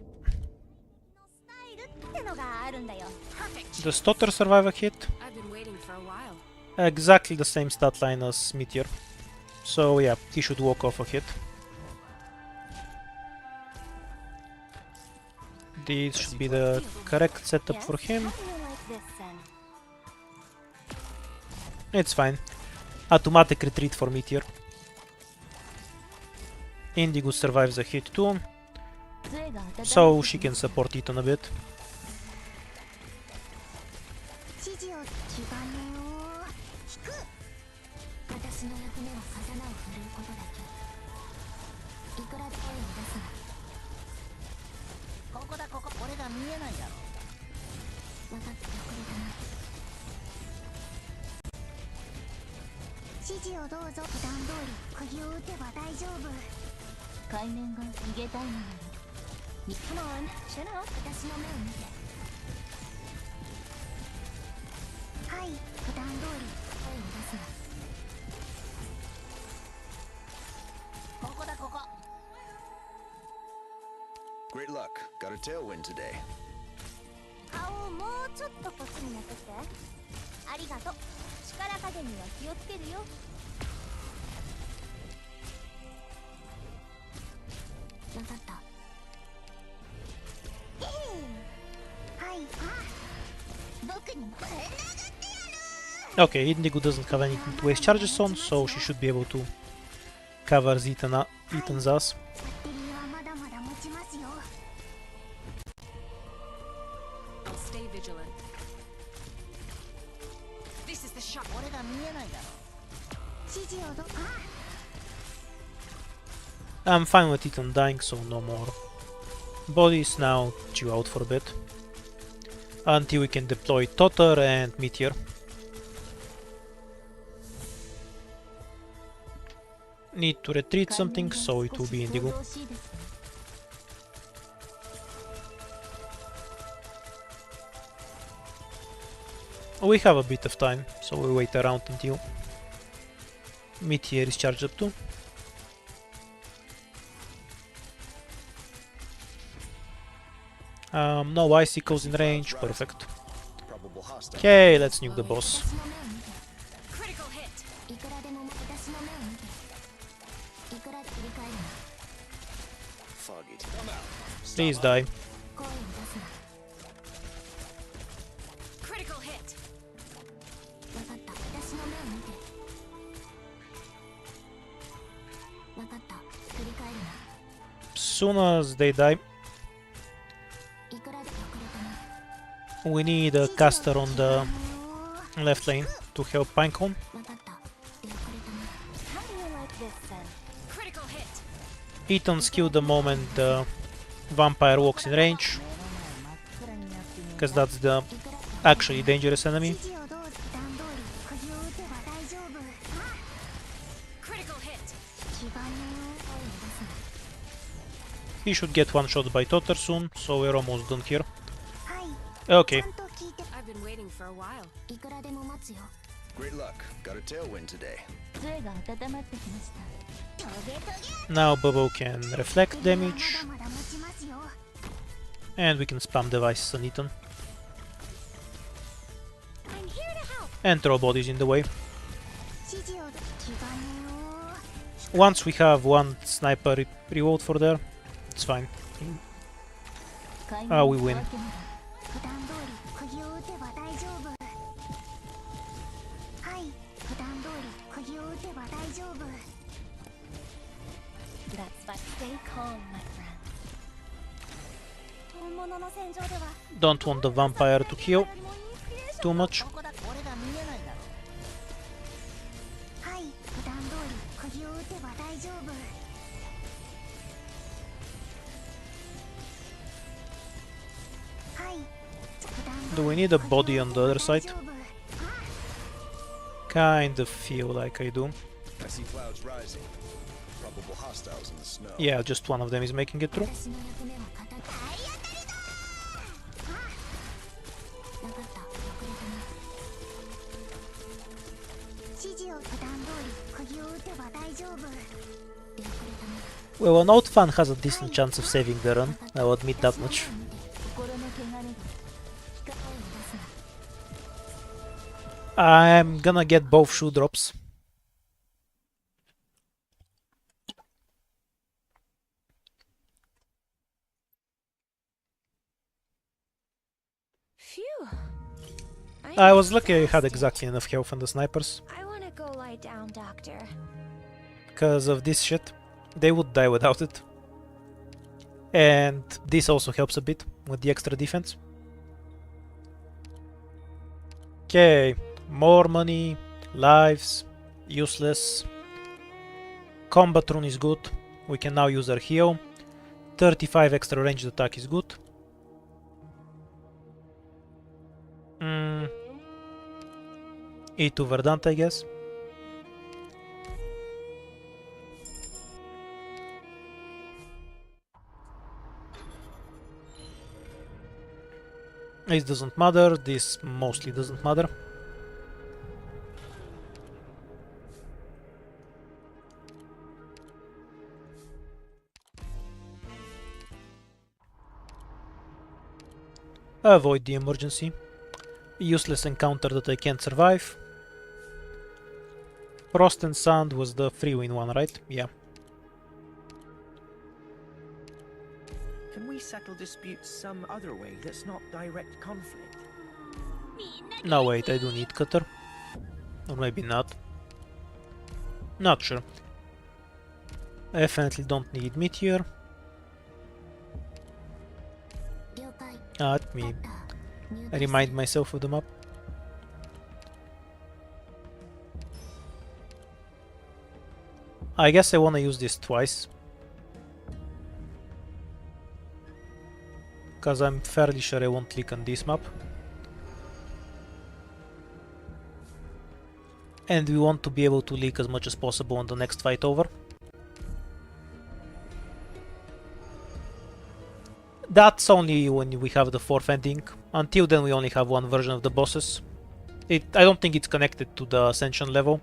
Does Stotter survive a hit? I've been waiting for a while. Exactly the same stat line as Meteor. So yeah, he should walk off a hit. This should be the correct setup for him. this, Sen. It's fine. Automatic retreat for Meteor. Indigo survives a hit too, so she can support Eton a bit. 指示を気兼ねを引く。私の役目は刀を振るうことだけ。いくらで声を出すな。ここだここ、俺が見えないだろ。分かってくれたな。指示をどうぞ。普段通り釘を打てば大丈夫。海面が逃げたいのなら。Come on, chill out. 私の目を見て。はい、普段通り声を出すな。ここだここ。Great luck. Got a tailwind today. 顔をもうちょっとこっちに寄ってきて。ありがとう。力加減には気をつけるよ。分かった。はい、僕にもぶん殴ってやる。 Okay, Indigo doesn't have anything to waste charges on, so she should be able to cover Eton's ass. バッテリーはまだまだ持ちますよ。 I'll stay vigilant. This is the shot. 俺が見えないだろ。指示をど。 I'm fine with Eton dying, so no more bodies. Now chill out for a bit. Until we can deploy Totter and Meteor. Need to retreat something, so it will be Indigo. We have a bit of time, so we wait around until Meteor is charged up too. No icicles in range, perfect. Probable hostile. Okay, let's nuke the boss. Critical hit. いくらでも私の目を見て。いくらで振り返るな。 Foggy. Come out. Please die. 声を出すな。 Critical hit. 分かった。私の目を見て。分かった。振り返るな。 Soon as they die, いくらで遅れたな。 we need a caster on the left lane to help Pinecone. 分かった。出遅れたな。 How do you like this, Sen? Critical hit. Eton's killed the moment the vampire walks in range, 目の前真っ暗になってね。 because that's the いくら。 actually dangerous enemy. 指示をどうぞ。普段通り釘を打てば大丈夫。 Critical hit. 気兼ねを。声を出すな。 He should get one shot by Totter soon, so we're almost done here. はい。 Okay, ちゃんと聞いて。 I've been waiting for a while. いくらでも待つよ。 Great luck. Got a tailwind today. 杖が温まってきました。トゲトゲ。 now Bobo can reflect ま damage, だまだ持ちますよ。 and we can spam devices on Eton, I'm here to help. and throw bodies in the way. 指示をど。気兼ねを。 Once we have one sniper reward for there, it's fine. We win. 普段通り釘を打てば大丈夫。はい、普段通り釘を打てば大丈夫。 That's fine. Stay calm, my friend. 本物の戦場では Don't want the vampire to heal 誰もインスピレーション too much. ここだ。俺が見えないだろ。はい、普段通り釘を打てば大丈夫。はい、普段通り Do we need a body on the other 大 side? 丈夫。 Kind of feel like I do. I see clouds rising. Probable hostiles in the snow. Yeah, just one of them is making it through. 私の役目は片体当たりだ。分かった。遅れたな。指示を普段通り釘を打てば大丈夫。出遅れたな。 Well, an old fan has a decent chance of saving the run, I'll admit that much. 心の汚れが光を出すな。 I'm gonna get both shoe drops. Phew. I was lucky I had exactly enough health on the snipers. I wanna go lie down, Doctor. Because of this shit, they would die without it. And this also helps a bit with the extra defense. Okay, more money, lives, useless. Combat rune is good. We can now use our heal. 35 extra ranged attack is good. E2 Verdant, I guess. This doesn't matter, this mostly doesn't matter. Avoid the emergency. Useless encounter that I can't survive. Frost and Sand was the free win one, right? Yeah. Can we settle disputes some other way that's not direct conflict? No, wait, I do need Cutter. Or maybe not. Not sure. I definitely don't need Meteor. Let me remind myself of the map. I guess I wanna use this twice. Because I'm fairly sure I won't leak on this map. And we want to be able to leak as much as possible on the next fight over. That's only when we have the fourth ending. Until then we only have one version of the bosses. I don't think it's connected to the Ascension level.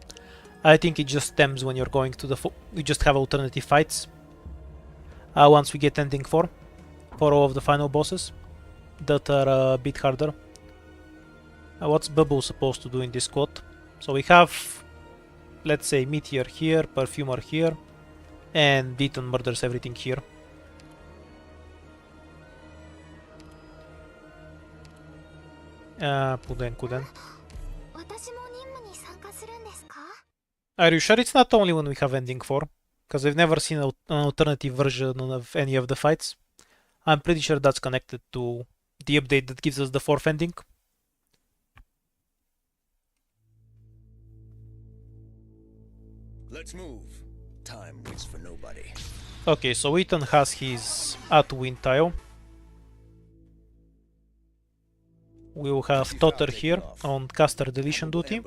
I think it just stems when you're going to the... we just have alternative fights. Once we get ending 4. For all of the final bosses. That are a bit harder. What's Bubble supposed to do in this squad? So we have... let's say Meteor here, Perfumer here. And Beaton murders everything here. Kuden. Are you sure it's not only when we have ending 4? Because I've never seen an alternative version of any of the fights. I'm pretty sure that's connected to the update that gives us the 4th ending. Let's move. Time waits for nobody. Okay, so Ethan has his at-win tile. We will have Totter here on caster deletion duty.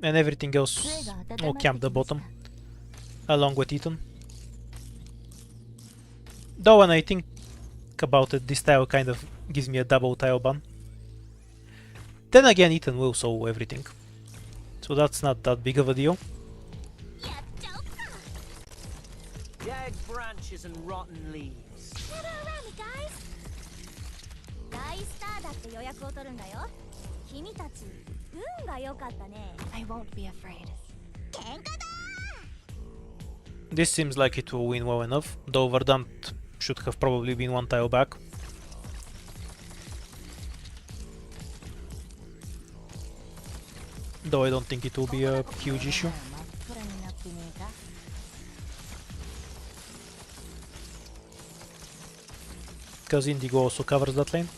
And everything else will camp the bottom. Along with Ethan. Though when I think about it, this tile kind of gives me a double tile ban. Then again, Ethan will solve everything. So that's not that big of a deal. Dead branches and rotten leaves. I won't be afraid. This seems like it will win well enough, though Verdant should have probably been one tile back. Though I don't think it will be a huge issue. Because Indigo also covers that lane.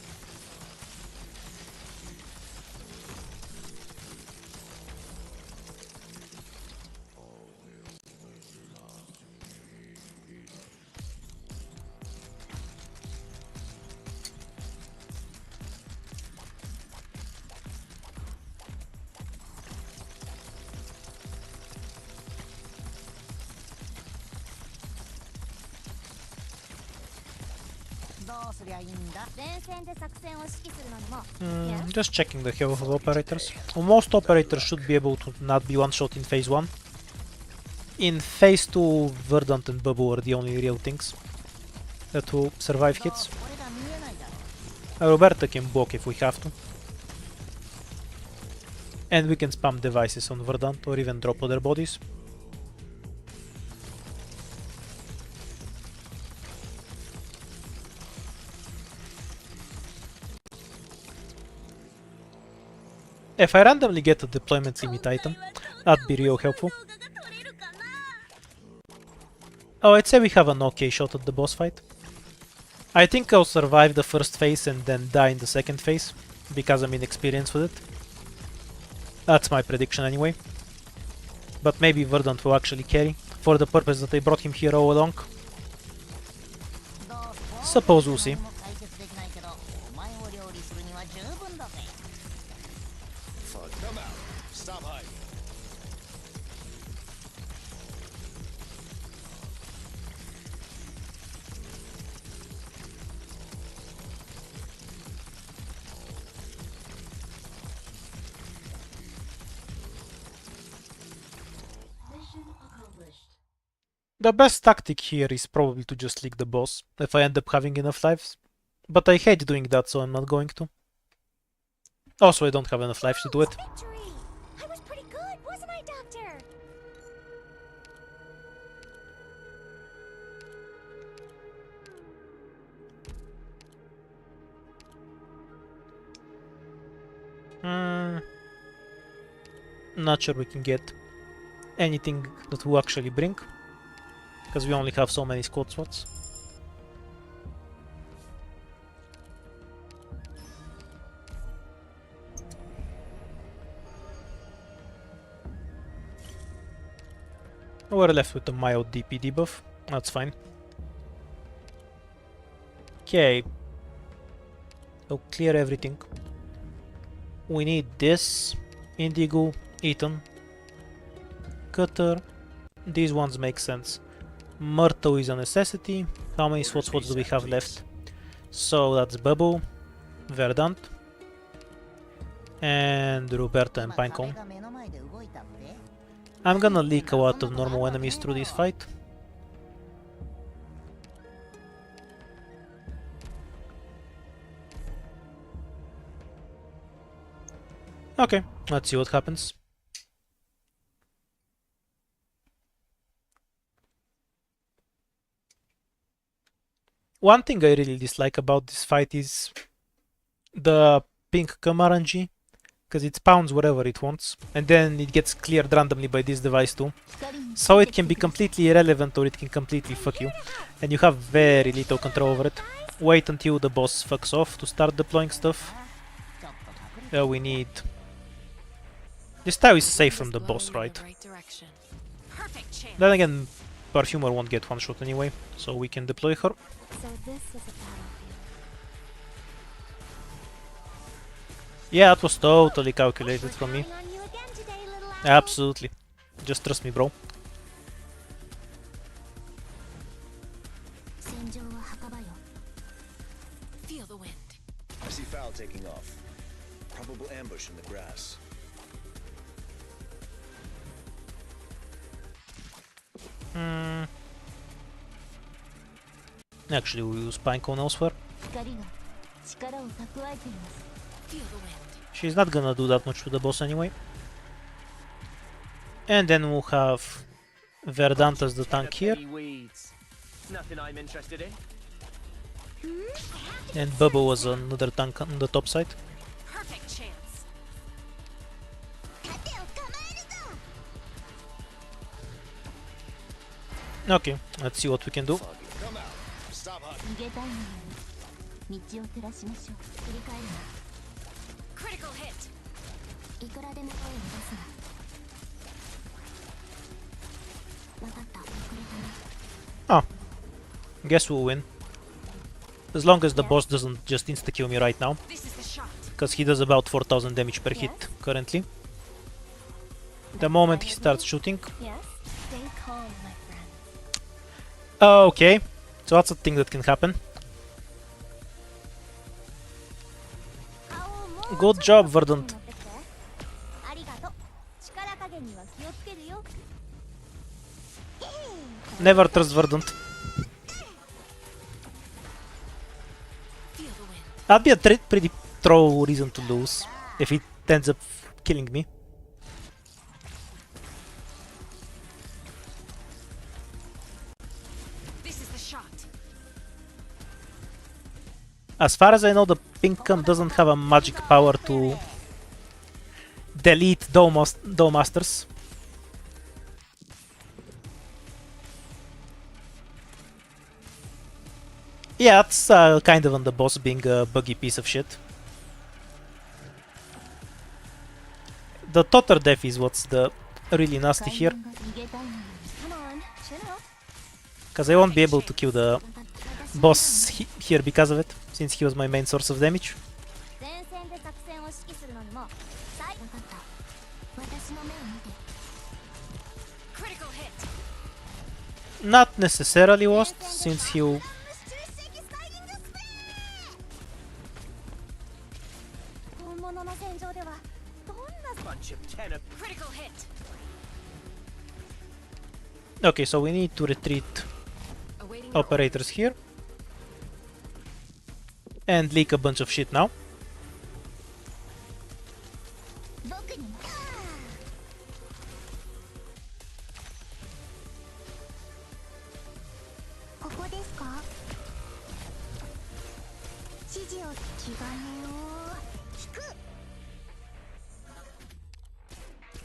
Just checking the health of operators. Most operators should be able to not be one-shot in phase 1. In phase 2, Verdant and Bubble are the only real things that will survive hits. Roberta can block if we have to. And we can spam devices on Verdant or even drop other bodies. If I randomly get a deployment limit item, that'd be real helpful. Oh, I'd say we have an okay shot at the boss fight. I think I'll survive the first phase and then die in the second phase, because I'm inexperienced with it. That's my prediction anyway. But maybe Verdant will actually carry, for the purpose that I brought him here all along. Suppose we'll see. Fuck, come out. Stop hiding. The best tactic here is probably to just leak the boss, if I end up having enough lives. But I hate doing that, so I'm not going to. Also, I don't have enough lives to do it. Victory! I was pretty good, wasn't I, Doctor? Not sure we can get anything that will actually bring, because we only have so many squad slots. We're left with a mild DP debuff. That's fine. Okay. I'll clear everything. We need this. Indigo, Ethan, Cutter. These ones make sense. Myrtle is a necessity. How many SWAT spots do we have left? So that's Bubble, Verdant, and Roberta and Pinecone. I'm gonna leak a lot of normal enemies through this fight. Okay, let's see what happens. One thing I really dislike about this fight is the pink cam RNG, because it spawns wherever it wants, and then it gets cleared randomly by this device too. So it can be completely irrelevant or it can completely fuck you, and you have very little control over it. Wait until the boss fucks off to start deploying stuff. We need... This tile is safe from the boss, right? Then again, Perfumer won't get one shot anyway, so we can deploy her. So this is a battlefield. Yeah, that was totally calculated from me. Counting on you again today, little owl. Absolutely. Just trust me, bro. Feel the wind. I see Foul taking off. Probable ambush in the grass. Actually, we'll use Pinecone elsewhere. Feel the wind. She's not gonna do that much to the boss anyway. And then we'll have Verdant as the tank here. Nothing I'm interested in. And Bubble as another tank on the top side. Perfect chance. Okay, let's see what we can do. Come out. Stop hiding. Critical hit. Oh, guess we'll win. As long as the boss doesn't just insta-kill me right now. This is the shot. Because he does about 4000 damage per hit currently. The moment he starts shooting. Yes? Stay calm, my friend. Okay, so that's a thing that can happen. Good job, Verdant. Never trust Verdant. Feel the wind. That'd be a pretty throw reason to lose if it ends up killing me. This is the shot. As far as I know, the pink cam doesn't have a magic power to delete Doe Masters. Yeah, it's kind of on the boss being a buggy piece of shit. The Totter death is what's the really nasty here. Because I won't be able to kill the boss here because of it, since he was my main source of damage. Not necessarily lost, since he'll... Okay, so we need to retreat operators here. And leak a bunch of shit now.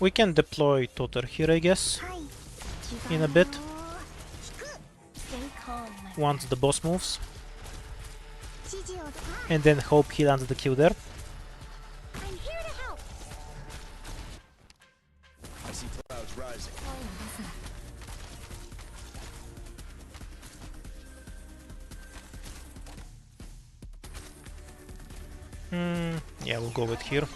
We can deploy Totter here, I guess, in a bit, once the boss moves, and then hope he lands the kill there. I see clouds rising. Yeah, we'll go with here.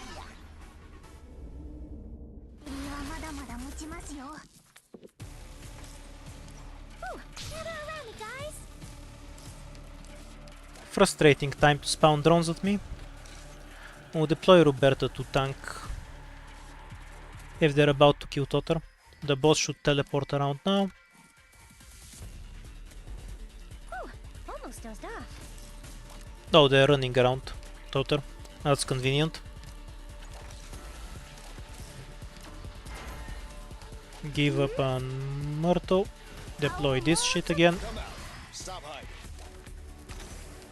Frustrating time to spawn drones at me. We'll deploy Roberta to tank if they're about to kill Totter. The boss should teleport around now. Oh, they're running around Totter. That's convenient. Give up on Myrtle. Deploy this shit again. Stop hiding.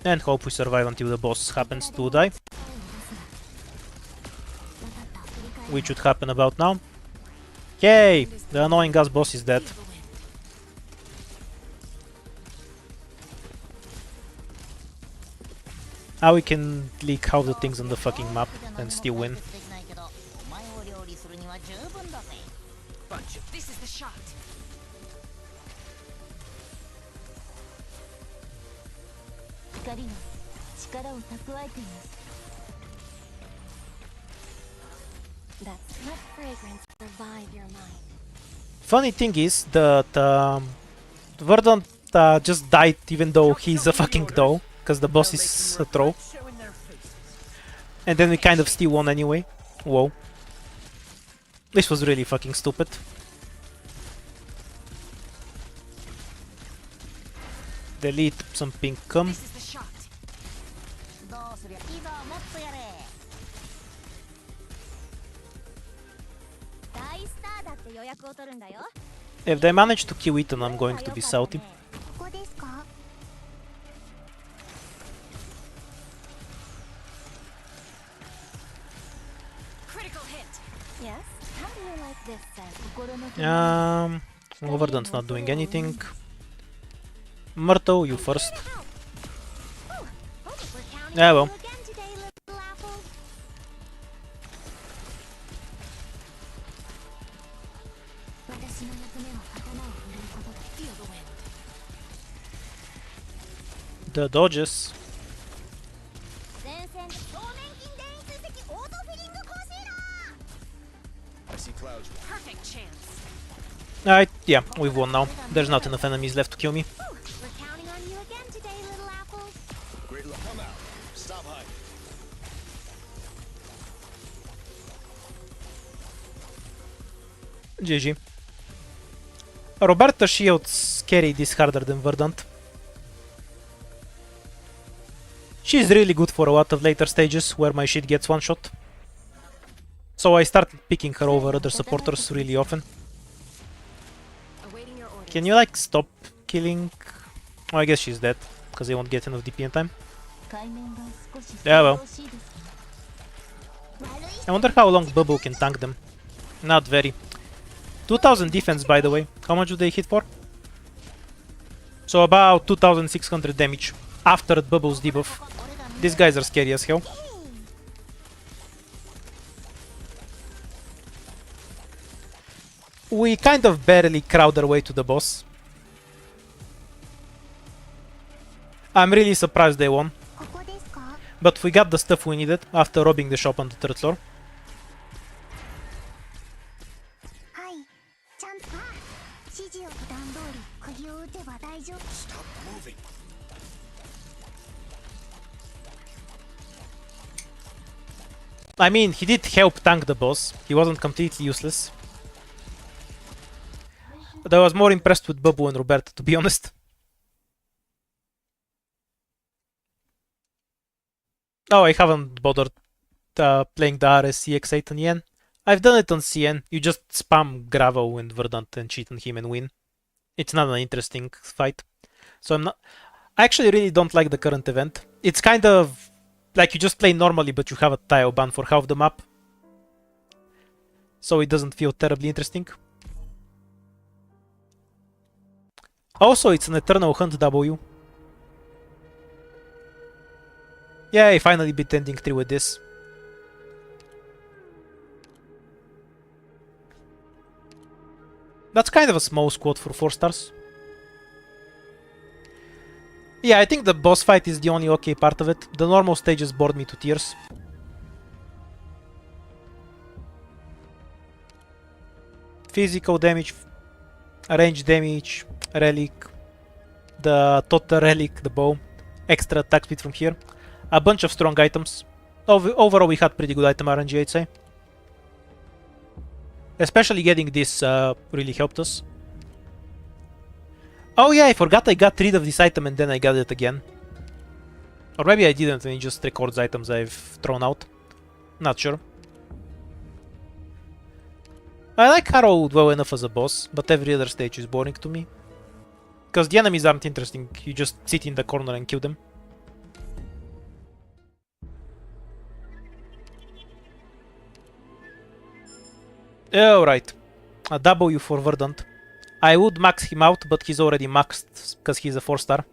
And hope we survive until the boss happens to die. Which should happen about now. Yay! The annoying ass boss is dead. Now we can leak half the things on the fucking map and still win. This is the shot. Let fragrance revive your mind. Funny thing is that Verdant just died even though he's a fucking doe, because the boss is a troll. And then we kind of still won anyway. Whoa. This was really fucking stupid. Delete some pink cum. This is the shot. If they manage to kill Ethan, I'm going to be salty. Critical hit. Yes. How do you like this Overdon's not doing anything. Myrtle, you first. Yeah, well. The dodges. I see clouds. Perfect chance. Alright, yeah, we've won now. There's not enough enemies left to kill me. We're counting on you again today, little apple. Great luck. Come out. Stop hiding. GG. Roberta shields carry this harder than Verdant. She's really good for a lot of later stages where my shit gets one shot. So I started picking her over other supporters really often. Awaiting your orders. Can you like stop killing? Oh, I guess she's dead, because they won't get enough DP in time. Yeah, well. I wonder how long Bubble can tank them. Not very. 2000 defense, by the way. How much do they hit for? So about 2600 damage after Bubble's debuff. These guys are scary as hell. We kind of barely crowd our way to the boss. I'm really surprised they won. But we got the stuff we needed after robbing the shop on the 3rd floor. Stop moving. I mean, he did help tank the boss. He wasn't completely useless. But I was more impressed with Babu and Roberta, to be honest. Oh, I haven't bothered playing the RSCX8 on Yen. I've done it on CN. You just spam Gravo and Verdant and cheat on him and win. It's not an interesting fight. So I actually really don't like the current event. It's kind of like you just play normally, but you have a tile ban for half the map. So it doesn't feel terribly interesting. Also, it's an Eternal Hunt W. Yeah, I finally beat Ending 3 with this. That's kind of a small squad for 4 stars. Yeah, I think the boss fight is the only okay part of it. The normal stages bored me to tears. Physical damage, range damage, relic, the total relic, the bow, extra attack speed from here, a bunch of strong items. Overall, we had pretty good item RNG, I'd say. Especially getting this really helped us. Oh yeah, I forgot I got rid of this item and then I got it again. Or maybe I didn't and it just records items I've thrown out. Not sure. I like Harrow well enough as a boss, but every other stage is boring to me. Because the enemies aren't interesting, you just sit in the corner and kill them. Alright, a W for Verdant. I would max him out, but he's already maxed because he's a 4 star.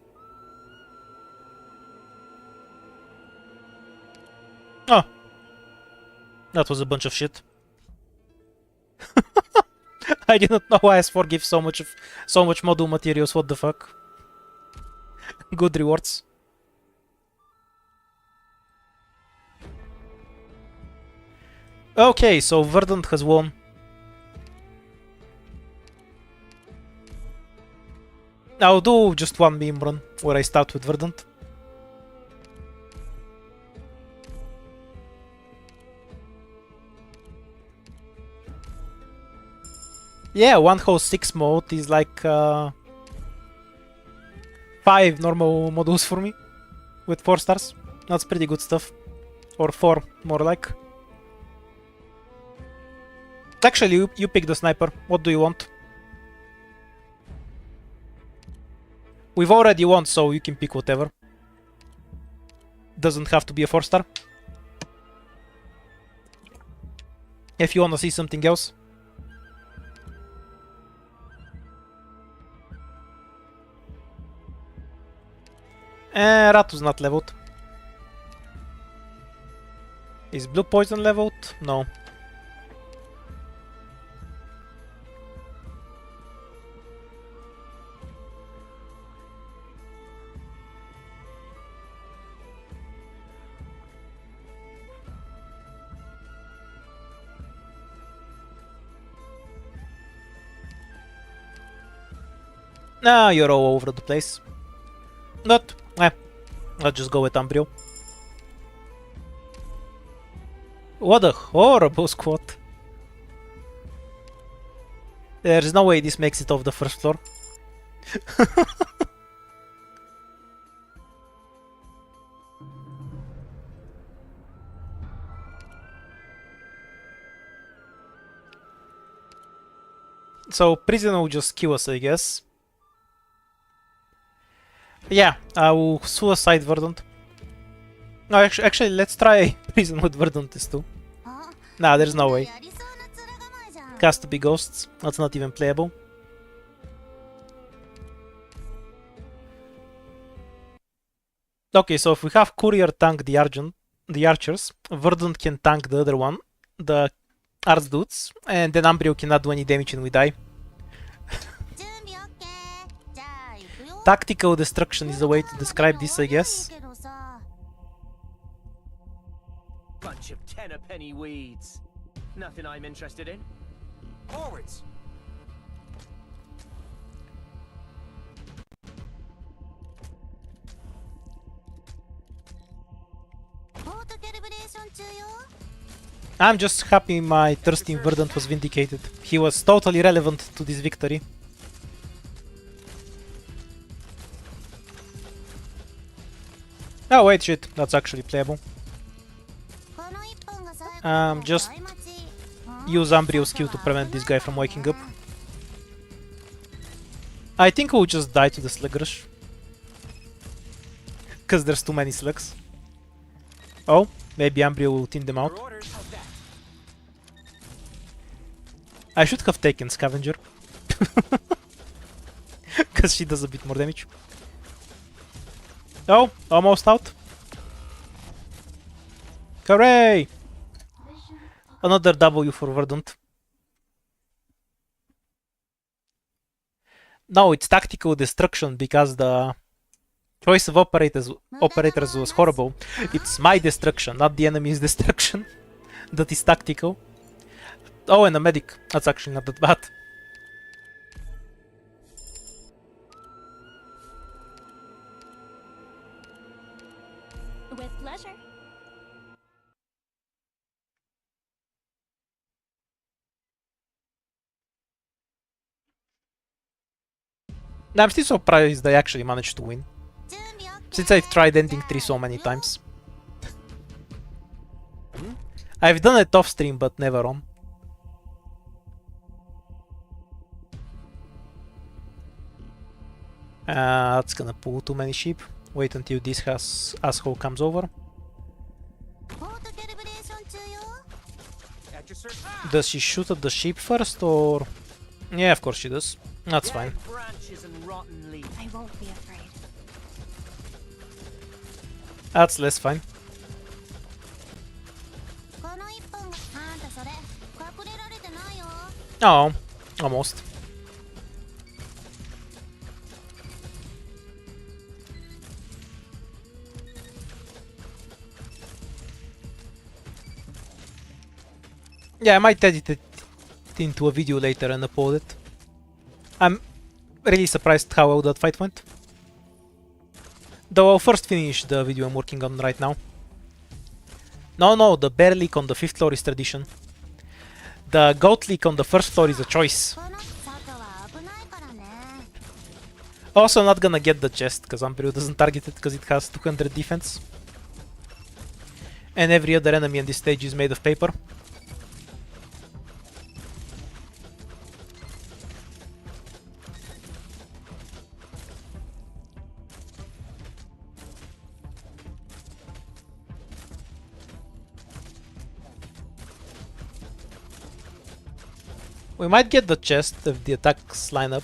Oh. That was a bunch of shit. I didn't know IS4 gives so much module materials, what the fuck. Good rewards. Okay, so Verdant has won. I'll do just one meme run where I start with Verdant. Yeah, one whole 6 mode is like 5 normal modules for me with 4 stars. That's pretty good stuff. Or 4, more like. Actually, you pick the sniper. What do you want? We've already won, so you can pick whatever. Doesn't have to be a 4 star. If you wanna see something else. Ratu's not leveled. Is Blue Poison leveled? No. Nah, you're all over the place. But, let's just go with Umbrio. What a horrible squad. There's no way this makes it off the 1st floor. So, Prison will just kill us, I guess. Yeah, I will suicide Verdant. No, actually, let's try Prison with Verdant too. Nah, there's no way. Has to be ghosts. That's not even playable. Okay, so if we have Courier tank the archers, Verdant can tank the other one, the arts dudes, and then Umbrio cannot do any damage and we die. Tactical destruction is the way to describe this, I guess. Bunch of tenner-penny weeds. Nothing I'm interested in. Forwards! I'm just happy my thirsty Verdant was vindicated. He was totally relevant to this victory. Oh wait, shit, that's actually playable. Just use Umbrio's Q to prevent this guy from waking up. I think we'll just die to the Sluggish. Because there's too many slugs. Oh, maybe Umbrio will thin them out. I should have taken Scavenger. Because she does a bit more damage. Oh, almost out. Hooray! Another W for Verdant. No, it's tactical destruction because the choice of operators was horrible. It's my destruction, not the enemy's destruction. That is tactical. Oh, and a medic. That's actually not that bad. With pleasure. I'm still surprised I actually managed to win. Since I've tried ending 3 so many times. I've done it off stream, but never on. That's gonna pull too many sheep. Wait until this asshole comes over. Does she shoot at the sheep first, or...? Yeah, of course she does. That's fine. I won't be afraid. That's less fine. Oh, almost. Yeah, I might edit it into a video later and upload it. I'm really surprised how well that fight went. Though I'll first finish the video I'm working on right now. No, the bear leak on the 5th floor is tradition. The goat leak on the 1st floor is a choice. Also, I'm not gonna get the chest, because Umbrio doesn't target it because it has 200 defense. And every other enemy on this stage is made of paper. We might get the chest if the attacks line up.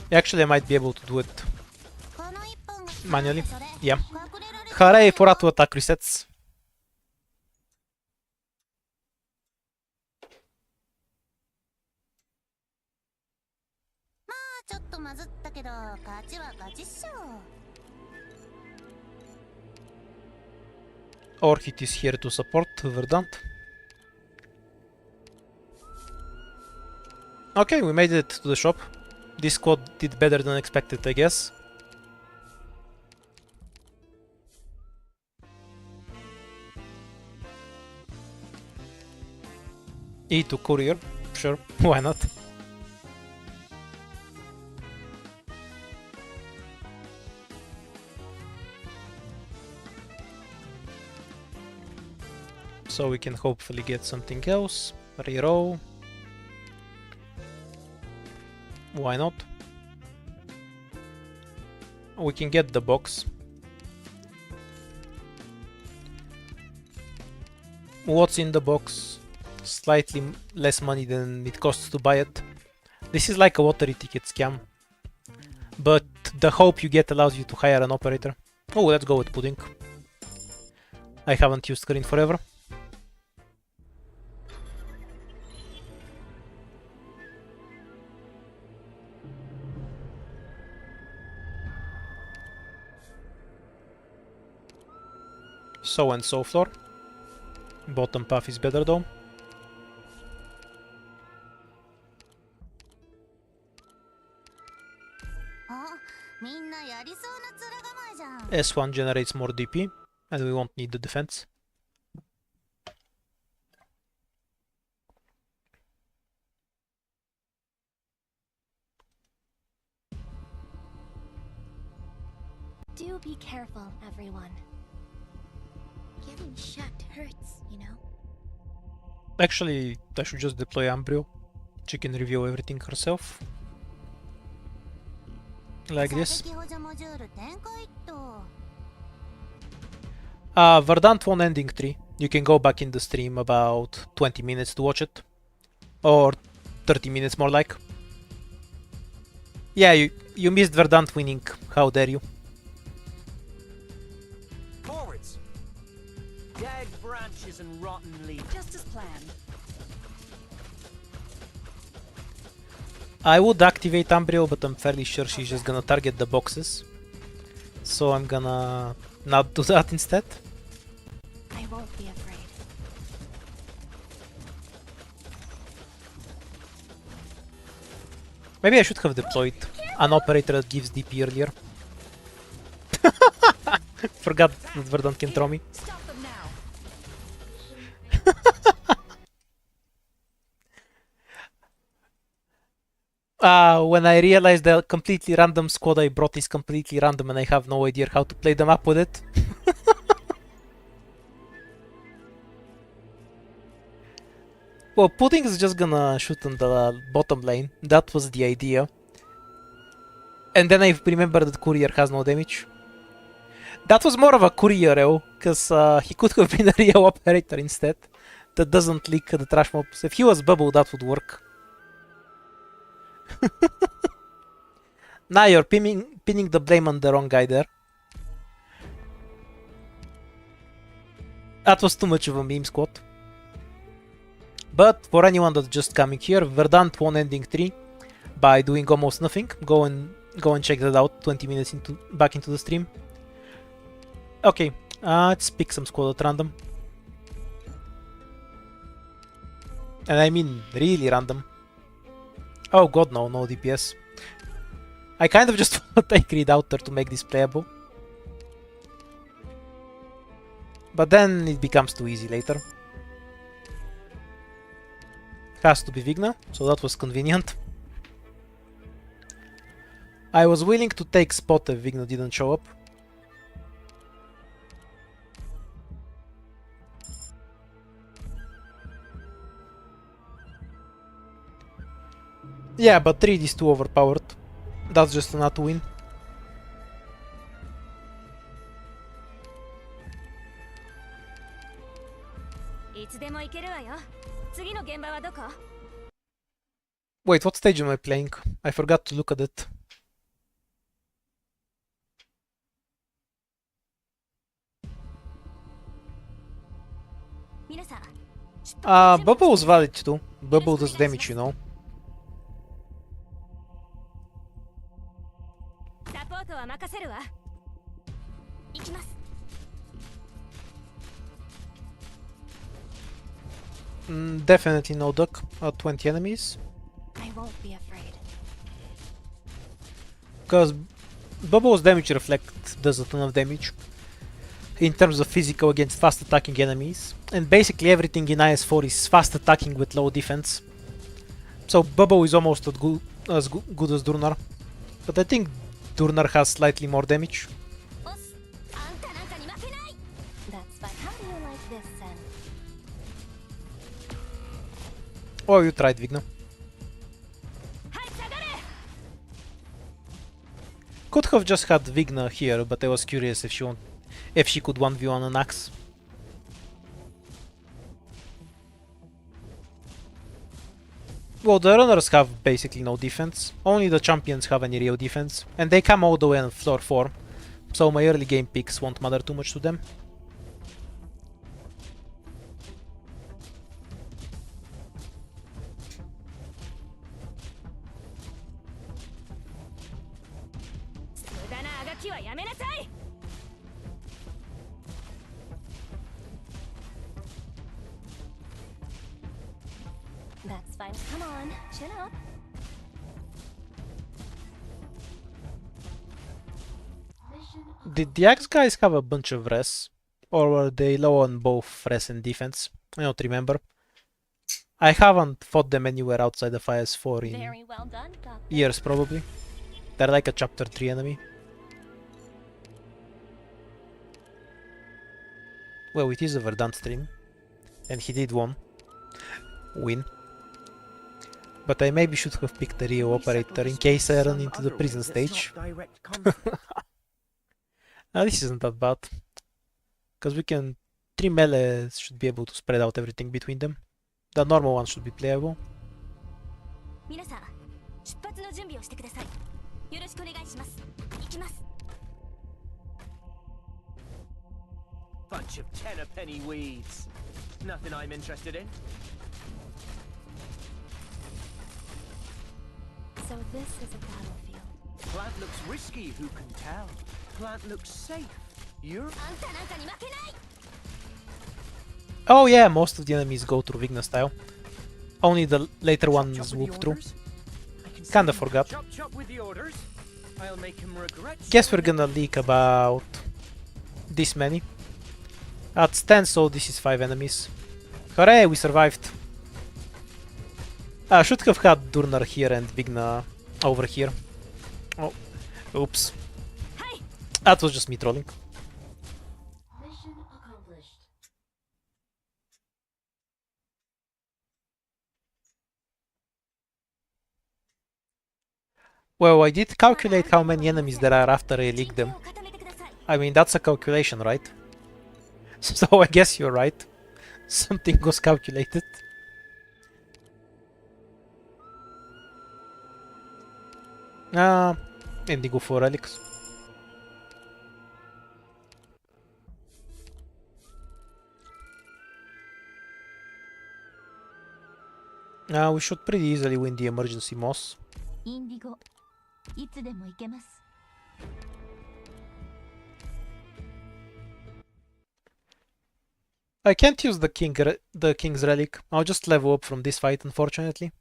Actually, I might be able to do it manually. Yeah. Hooray for auto attack resets. Orchid is here to support Verdant. Okay, we made it to the shop. This squad did better than expected, I guess. E to courier, sure, why not? So we can hopefully get something else. Reroll. Why not? We can get the box. What's in the box? slightly less money than it costs to buy it. This is like a lottery ticket scam. But the hope you get allows you to hire an operator. Oh, let's go with pudding. I haven't used her in forever. So and so floor. Bottom path is better though. S1 generates more DP, and we won't need the defense. Do be careful, everyone. Getting shot hurts, you know? Actually, I should just deploy Ambrio. She can review everything herself. Like this. Verdant won ending 3. You can go back in the stream about 20 minutes to watch it. Or 30 minutes more like. Yeah, you missed Verdant winning. How dare you? Forwards! Dead branches and rotten leaves. Just as planned. I would activate Ambrio, but I'm fairly sure she's just gonna target the boxes. So I'm gonna not do that instead. I won't be afraid. Maybe I should have deployed an operator that gives DP earlier. Forgot that Verdant can throw me. Stop them now. When I realized the completely random squad I brought is completely random and I have no idea how to play them up with it. Well, Pudding is just gonna shoot on the bottom lane. That was the idea. And then I remembered that Courier has no damage. That was more of a Courier, because he could have been a real operator instead. That doesn't leak the trash mobs. If he was Bubble, that would work. Now you're pinning the blame on the wrong guy there. That was too much of a meme squad. But for anyone that's just coming here, Verdant won ending 3 by doing almost nothing. Go and check that out 20 minutes back into the stream. Okay, let's pick some squad at random. And I mean really random. Oh god, no DPS. I kind of just want to take Reed out there to make this playable. But then it becomes too easy later. Has to be Vigna, so that was convenient. I was willing to take Spot if Vigna didn't show up. Yeah, but 3 is too overpowered. That's just not to win. Wait, what stage am I playing? I forgot to look at it. Bubble was valid too. Bubble does damage, you know. Definitely no duck at 20 enemies. I won't be afraid. Because Bubble's damage reflect does a ton of damage in terms of physical against fast attacking enemies, and basically everything in IS4 is fast attacking with low defense. So Bubble is almost as good as Durnar, but I think Durnar has slightly more damage. That's fine. How do you like this, Sen? Oh, you tried, Vigna. Could have just had Vigna here, but I was curious if she could 1v1 an axe. Well, the runners have basically no defense. Only the champions have any real defense. And they come all the way on floor 4. So my early game picks won't matter too much to them. That's fine. Come on, chin up. Did the Axe guys have a bunch of res? Or were they low on both res and defense? I don't remember. I haven't fought them anywhere outside of IS4 in Very well done, Doctor. years, probably. They're like a chapter 3 enemy. Well, it is a Verdant stream. And he did win. But I maybe should have picked the Rio operator in case I run into the prison stage. Now this isn't that bad. Because we can... 3 melees should be able to spread out everything between them. The normal ones should be playable. Bunch of tenner-penny weeds. Nothing I'm interested in. So this is a battlefield. Plant looks risky, who can tell? Plant looks safe. You're... Oh yeah, most of the enemies go through Vigna style. Only the later ones whoop through. Kinda forgot. Guess we're gonna leak about this many. That's 10, so this is 5 enemies. Hooray, we survived. I should have had Durnar here and Vigna over here. Oh, oops. That was just me trolling. Mission accomplished. Well, I did calculate how many enemies there are after I leaked them. I mean, that's a calculation, right? So I guess you're right. Something was calculated. Indigo for relics. We should pretty easily win the emergency moss. I can't use the king's relic. I'll just level up from this fight, unfortunately.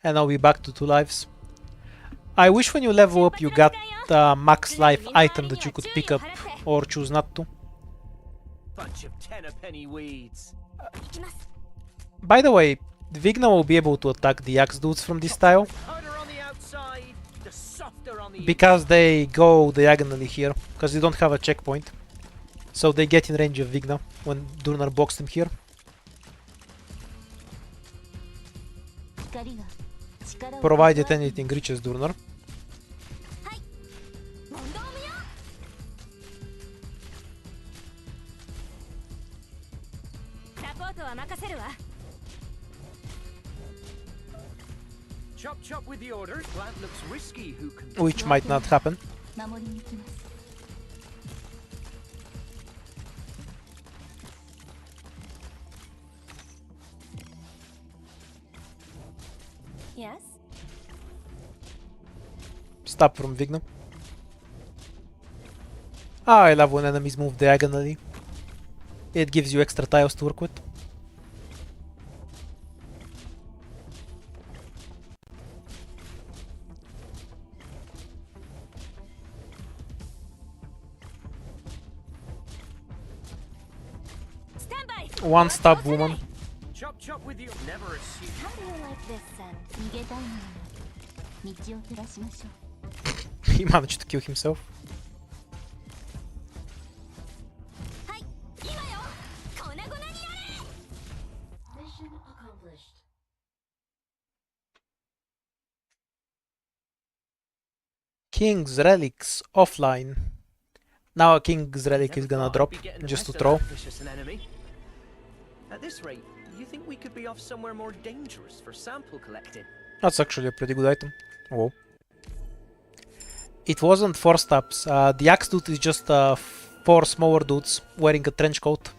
And I'll be back to 2 lives. I wish when you level up you got the max life item that you could pick up or choose not to. Bunch of tenner-penny weeds. By the way, Vigna will be able to attack the axe dudes from this style. Because they go diagonally here, because they don't have a checkpoint. So they get in range of Vigna when Durnar blocks them here. Provided anything reaches Durnar. Chop chop with the orders. Plant looks risky, who can... Which might not happen. Yes? Stop from Vigna. I love when enemies move diagonally. It gives you extra tiles to work with. One stab woman. Chop chop with you. Never assume. How do you like this, son? He managed to kill himself. Mission accomplished. King's relics offline. Now a king's relic is gonna drop just to throw. At this rate, you think we could be off somewhere more dangerous for sample collecting? That's actually a pretty good item. Whoa. It wasn't 4 stabs. The axe dude is just 4 smaller dudes wearing a trench coat.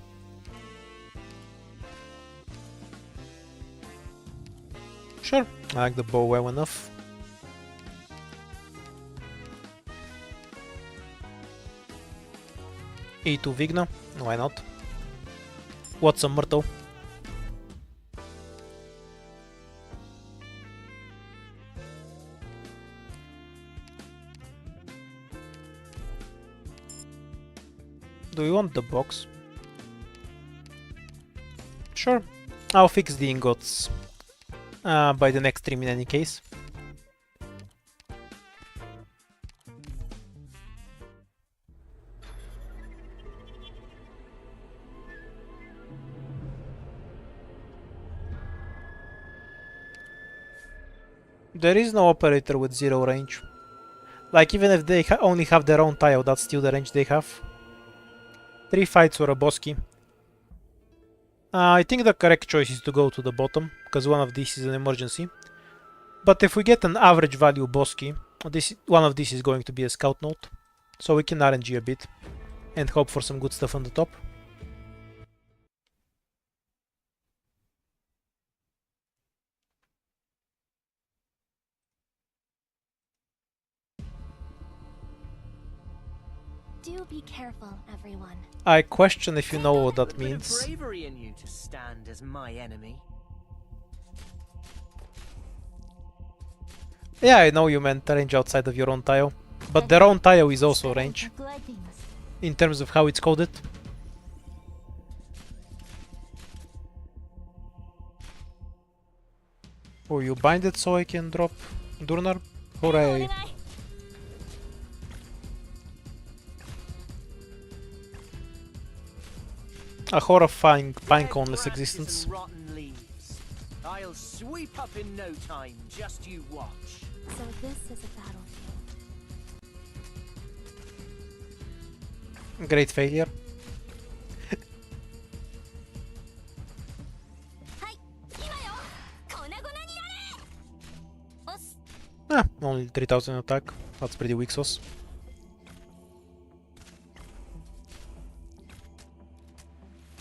Sure, I like the bow well enough. E2 Vigna, why not? What's a Myrtle? Do you want the box? Sure, I'll fix the ingots by the next stream in any case. There is no operator with 0 range. Like, even if they only have their own tile, that's still the range they have. 3 fights or a bosky. I think the correct choice is to go to the bottom, because one of these is an emergency. But if we get an average value bosky, one of these is going to be a scout note. So we can RNG a bit and hope for some good stuff on the top. Do be careful, everyone. I question if you know what that A bit of means. bravery in you to stand as my enemy. Yeah, I know you meant range outside of your own tile, but their own tile is also range, in terms of how it's coded. Oh, you bind it so I can drop Durnar? Hooray! A horrifying pine-coneless existence. Rotten leaves. I'll sweep up in no time, just you watch. So this is a battlefield. Great failure. Only 3000 attack. That's pretty weak sauce.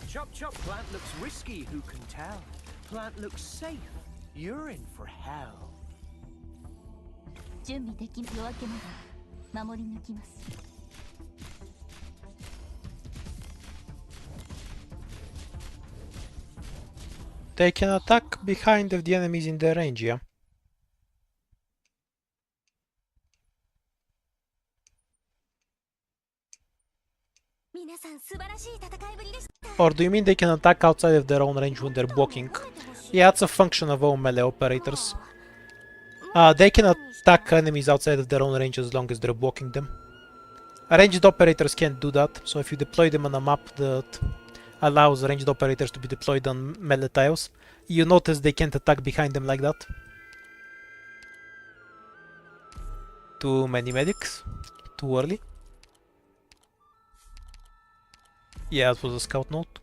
Chop chop plant looks risky, who can tell? Plant looks safe. You're in for hell. 準備でき夜明けまで守り抜きます They can attack behind if the enemy is in their range, yeah? Or do you mean they can attack outside of their own range when they're blocking? Yeah, it's a function of all melee operators. They can attack enemies outside of their own range as long as they're blocking them. Ranged operators can't do that, so if you deploy them on a map that allows ranged operators to be deployed on melee tiles, you notice they can't attack behind them like that. Too many medics? Too early? Yeah, it was a scout note.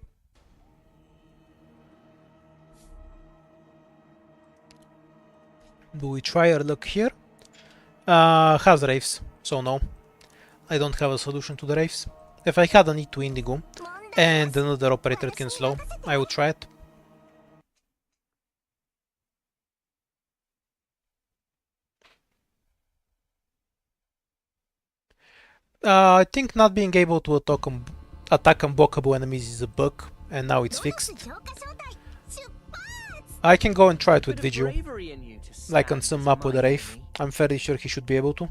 Do we try our luck here? Has Wraiths, so no. I don't have a solution to the Wraiths. If I had an E2 Indigo and another operator can slow, I would try it. I think not being able to attack unblockable enemies is a bug, and now it's fixed. I can go and try it with Vigil, like on some map with a Wraith. I'm fairly sure he should be able to.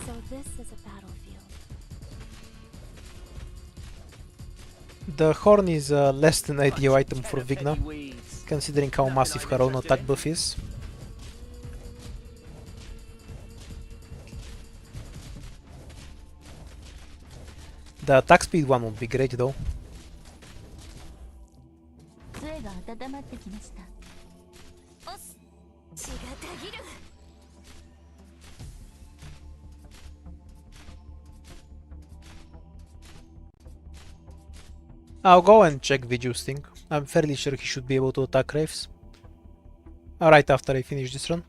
So this is a battlefield. The horn is a less than ideal item for Vigna, considering how massive her own attack buff is. The attack speed one would be great though. 杖が温まってきました。おっ血がたぎる。 I'll go and check Viju's thing. I'm fairly sure he should be able to attack Wraiths. Right after I finish this run.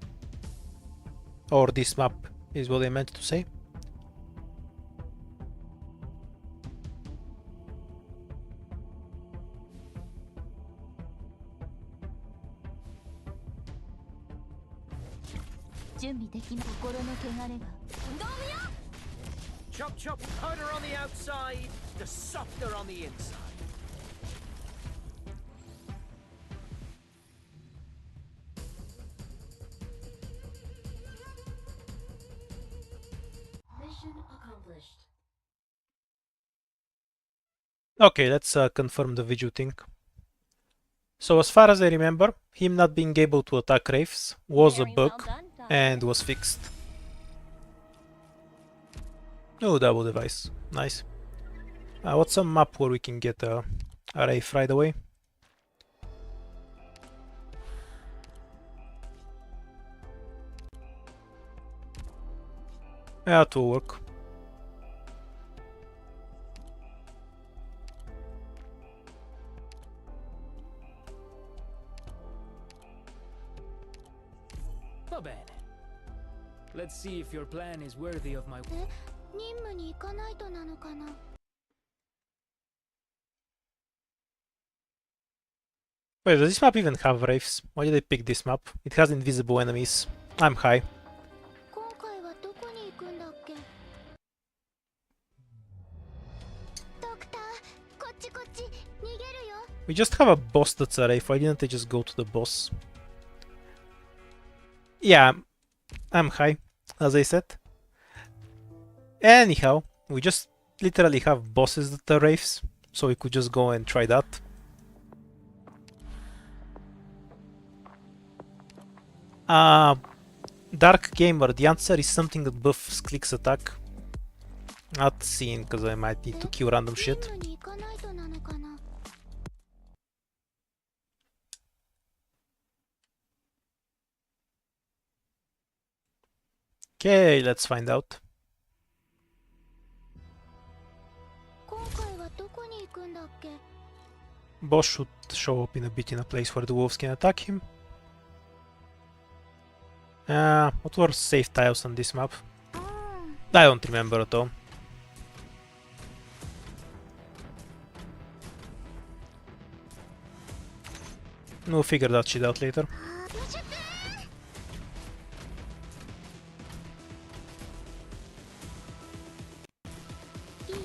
Or this map is what I meant to say. Chop chop, harder on the outside, the softer on the inside. Mission accomplished. Okay, let's confirm the Viju thing. So as far as I remember, him not being able to attack Wraiths was a bug and was fixed. Oh, double device. Nice. What's some map where we can get a Wraith right away? Yeah, it will work. Va bene. Let's see if your plan is worthy of my... 任務に行かないとなのかな。 Wait, does this map even have Wraiths? Why did I pick this map? It has invisible enemies. I'm high. 今回はどこに行くんだっけ。ドクター、こっちこっち、逃げるよ。 We just have a boss that's a Wraith. Why didn't I just go to the boss? Yeah, I'm high, as I said. Anyhow, we just literally have bosses that are Wraiths, so we could just go and try that. Dark Gamer, the answer is something that buffs Click's attack. Not seeing, because I might need to kill random shit. 任務に行かないとなのかな。 Okay, let's find out. 今回はどこに行くんだっけ。 Boss should show up in a bit in a place where the wolves can attack him. What were safe tiles on this map? I don't remember at all. We'll figure that shit out later. いいよ。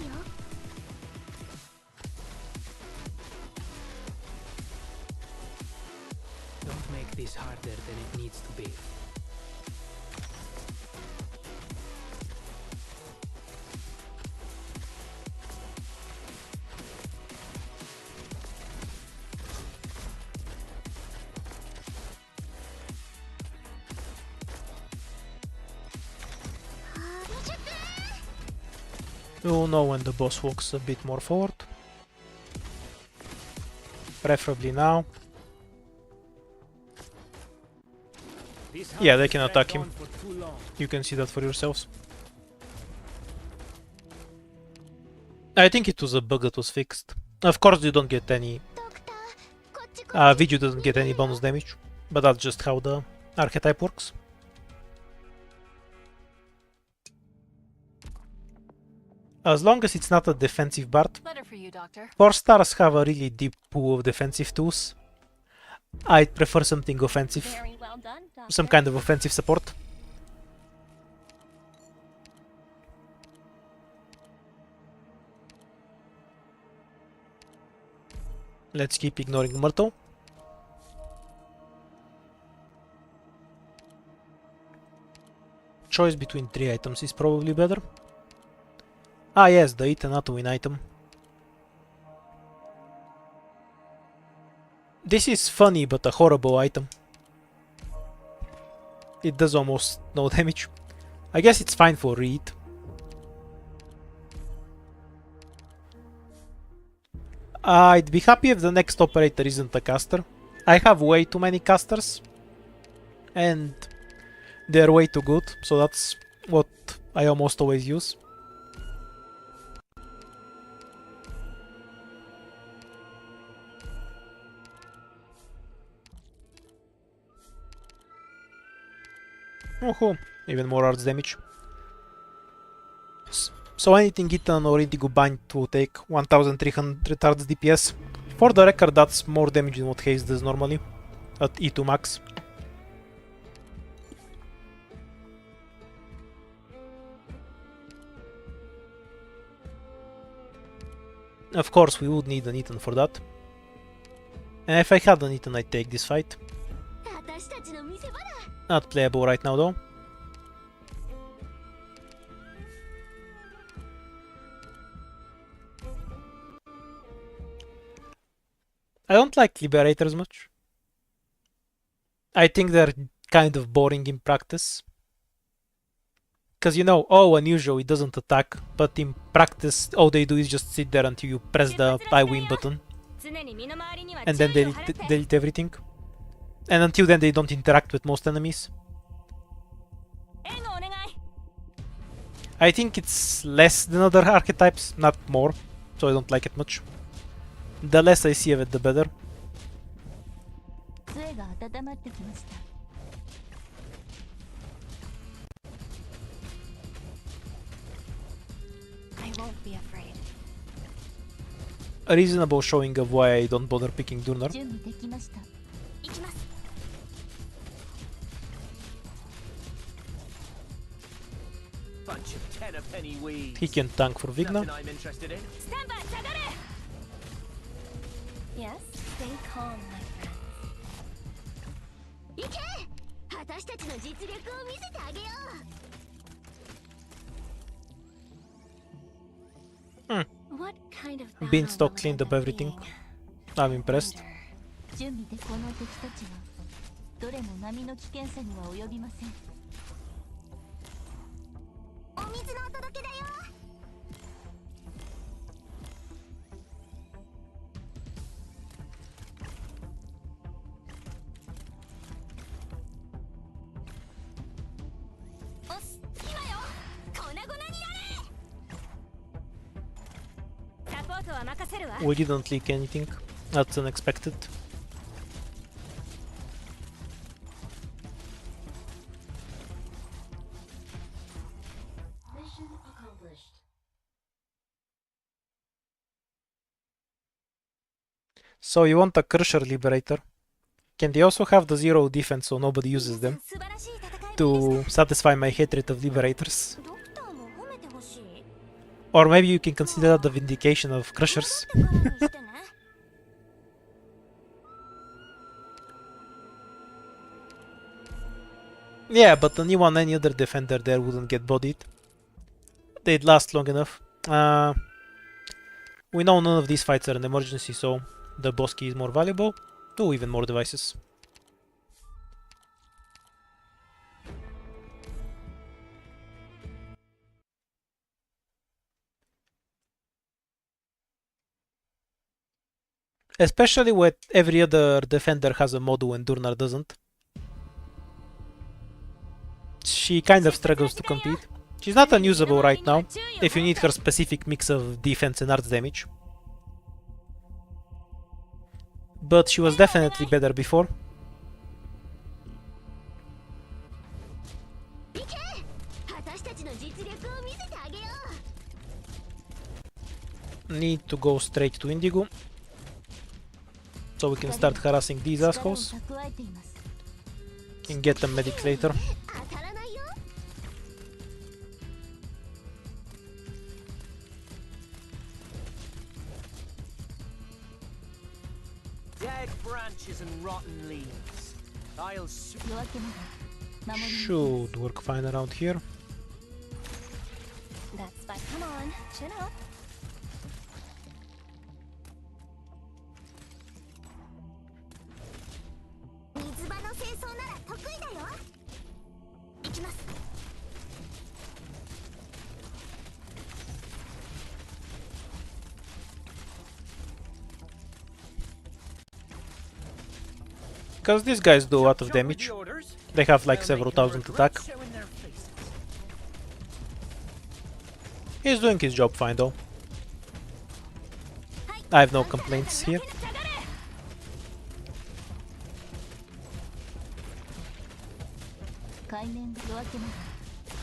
Don't make this harder than it needs to be. We'll know when the boss walks a bit more forward. Preferably now. Yeah, they can attack him. You can see that for yourselves. I think it was a bug that was fixed. Of course you don't get any... Viju doesn't get any bonus damage, but that's just how the archetype works. As long as it's not a defensive Brat. Letter for you, Doctor. 4 stars have a really deep pool of defensive tools. I'd prefer something offensive. Very well done, Doctor. Some kind of offensive support. Let's keep ignoring Myrtle. Choice between 3 items is probably better. Ah yes, the eat and not win item. This is funny but a horrible item. It does almost no damage. I guess it's fine for read. I'd be happy if the next operator isn't a caster. I have way too many casters, and they're way too good, so that's what I almost always use. Oh, even more arts damage. So anything eaten or indigo bind to take 1300 arts DPS. For the record, that's more damage than what haste does normally at E2 max. Of course, we would need an Eaton for that. And if I had an Eaton, I'd take this fight. Not playable right now though. I don't like Liberators much. I think they're kind of boring in practice. Because you know, oh, unusual, it doesn't attack, but in practice all they do is just sit there until you press the I win button. And then they delete everything. And until then they don't interact with most enemies. I think it's less than other archetypes, not more, so I don't like it much. The less I see of it, the better. I won't be afraid. A reasonable showing of why I don't bother picking Durnar. Bunch of tenner-penny weeds. He can tank for Vigna. Nothing I'm interested in. Stand by, Sagare! Yes, stay calm, my friend. What kind of Beanstalk cleaned up everything. I'm impressed. 準備でこの敵たちはどれも波の危険さには及びません。お水のお届けだよ。おっ、今よ。粉々になれ。サポートは任せるわ。We didn't leak anything. That's unexpected. So you want a Crusher Liberator? Can they also have the 0 defense so nobody uses them? To satisfy my hatred of Liberators? Or maybe you can consider that the vindication of Crushers? Yeah, but anyone, any other defender there wouldn't get bodied. They'd last long enough. We know none of these fights are an emergency, so the boss key is more valuable. Oh, even more devices. Especially when every other defender has a model and Durnar doesn't. She kind of struggles to compete. She's not unusable right now, if you need her specific mix of defense and arts damage. But she was definitely better before. Need to go straight to Indigo, so we can start harassing these assholes. Can get them medics later. Dead branches and rotten leaves. I'll Should work fine around here. That's fine. Come on, chin up. Because these guys do a lot of Chop with damage. the orders. They have like They'll several make 'em thousand regret attack. showing their faces. He's doing his job fine though. I have no complaints here.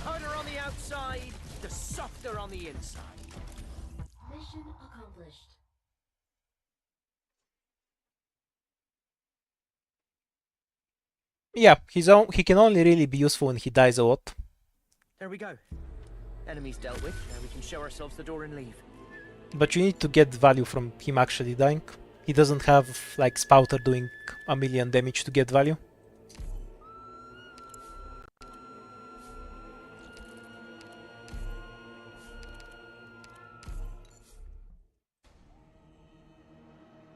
Harder on the outside, the softer on the inside. Mission accomplished. Yeah, he can only really be useful when he dies a lot. There we go. Enemies dealt with. Now we can show ourselves the door and leave. But you need to get value from him actually dying. He doesn't have like Spouter doing a million damage to get value.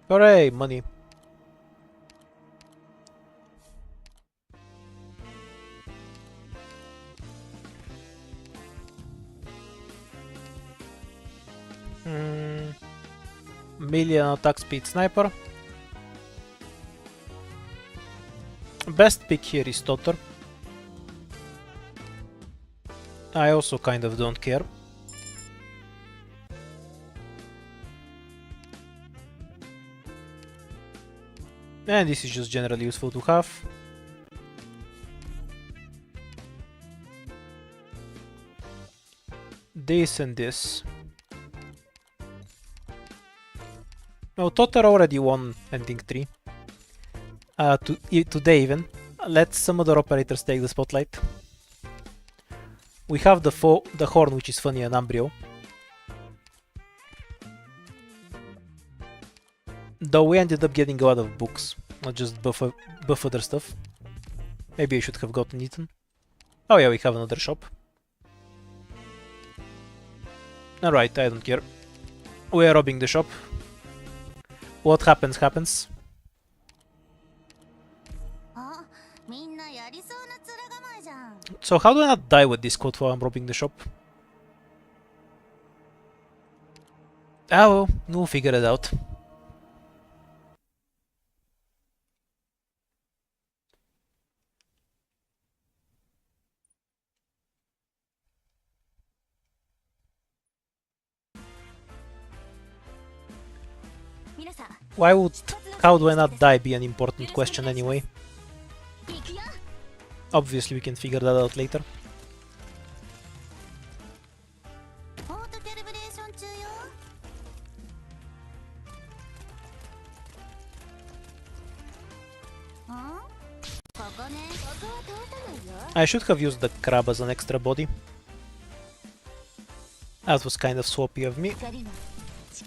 Hooray, money. Million attack speed sniper. Best pick here is Totter. I also kind of don't care. And this is just generally useful to have. This and this. No, Totter already won ending 3. Today even. Let some other operators take the spotlight. We have the Horn, which is funny, and Umbrio. Though we ended up getting a lot of books, not just buff other stuff. Maybe I should have gotten Ethan. Oh yeah, we have another shop. Alright, I don't care. We are robbing the shop. What happens, happens. So how do I not die with this code while I'm robbing the shop? Ah well, we'll figure it out. How do I not die be an important question anyway? Obviously we can figure that out later. I should have used the crab as an extra body. That was kind of sloppy of me.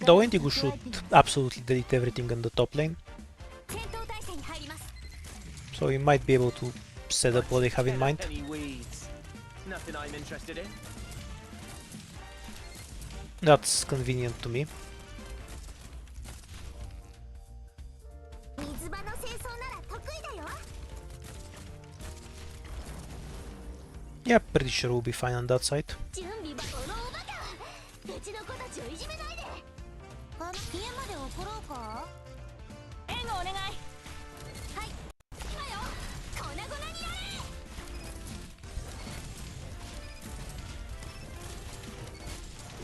Though Indigo should absolutely delete everything on the top lane. So we might be able to set up what they have in mind. Nothing I'm interested in. That's convenient to me. Yeah, pretty sure we'll be fine on that side.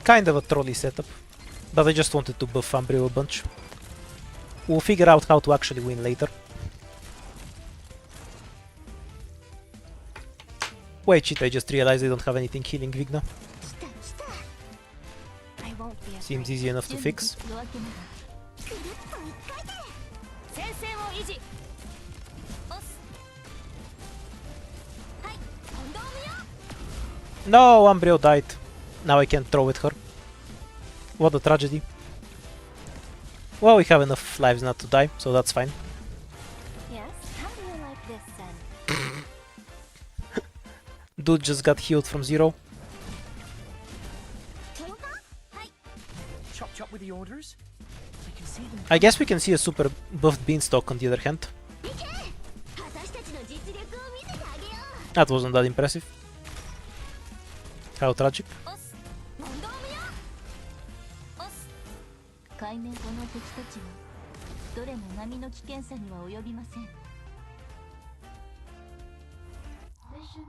Kind of a trolley setup, but I just wanted to buff Umbrio a bunch. We'll figure out how to actually win later. Wait, shit, I just realized I don't have anything healing Vigna. Seems easy enough to fix. No, Umbrio died. Now I can't throw at her. What a tragedy. Well, we have enough lives not to die, so that's fine. Yes, how do you like this then? Dude just got healed from 0. Chop chop with the orders. I can see them. I guess we can see a super buffed Beanstalk on the other hand. That wasn't that impressive. How tragic.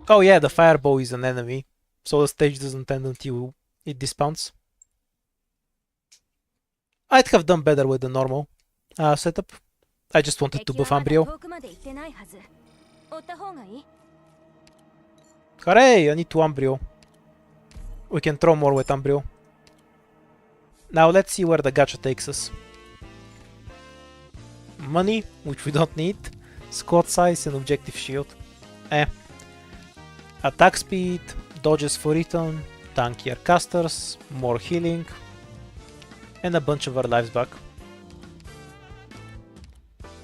Oh yeah, the fireball is an enemy, so the stage doesn't end until it despawns. I'd have done better with the normal setup. I just wanted to buff Umbrio. Hooray! I need to Umbrio. We can throw more with Umbrio. Now let's see where the gacha takes us. Money, which we don't need. Squad size and objective shield. Attack speed, dodges for return, tankier casters, more healing, and a bunch of our lives back.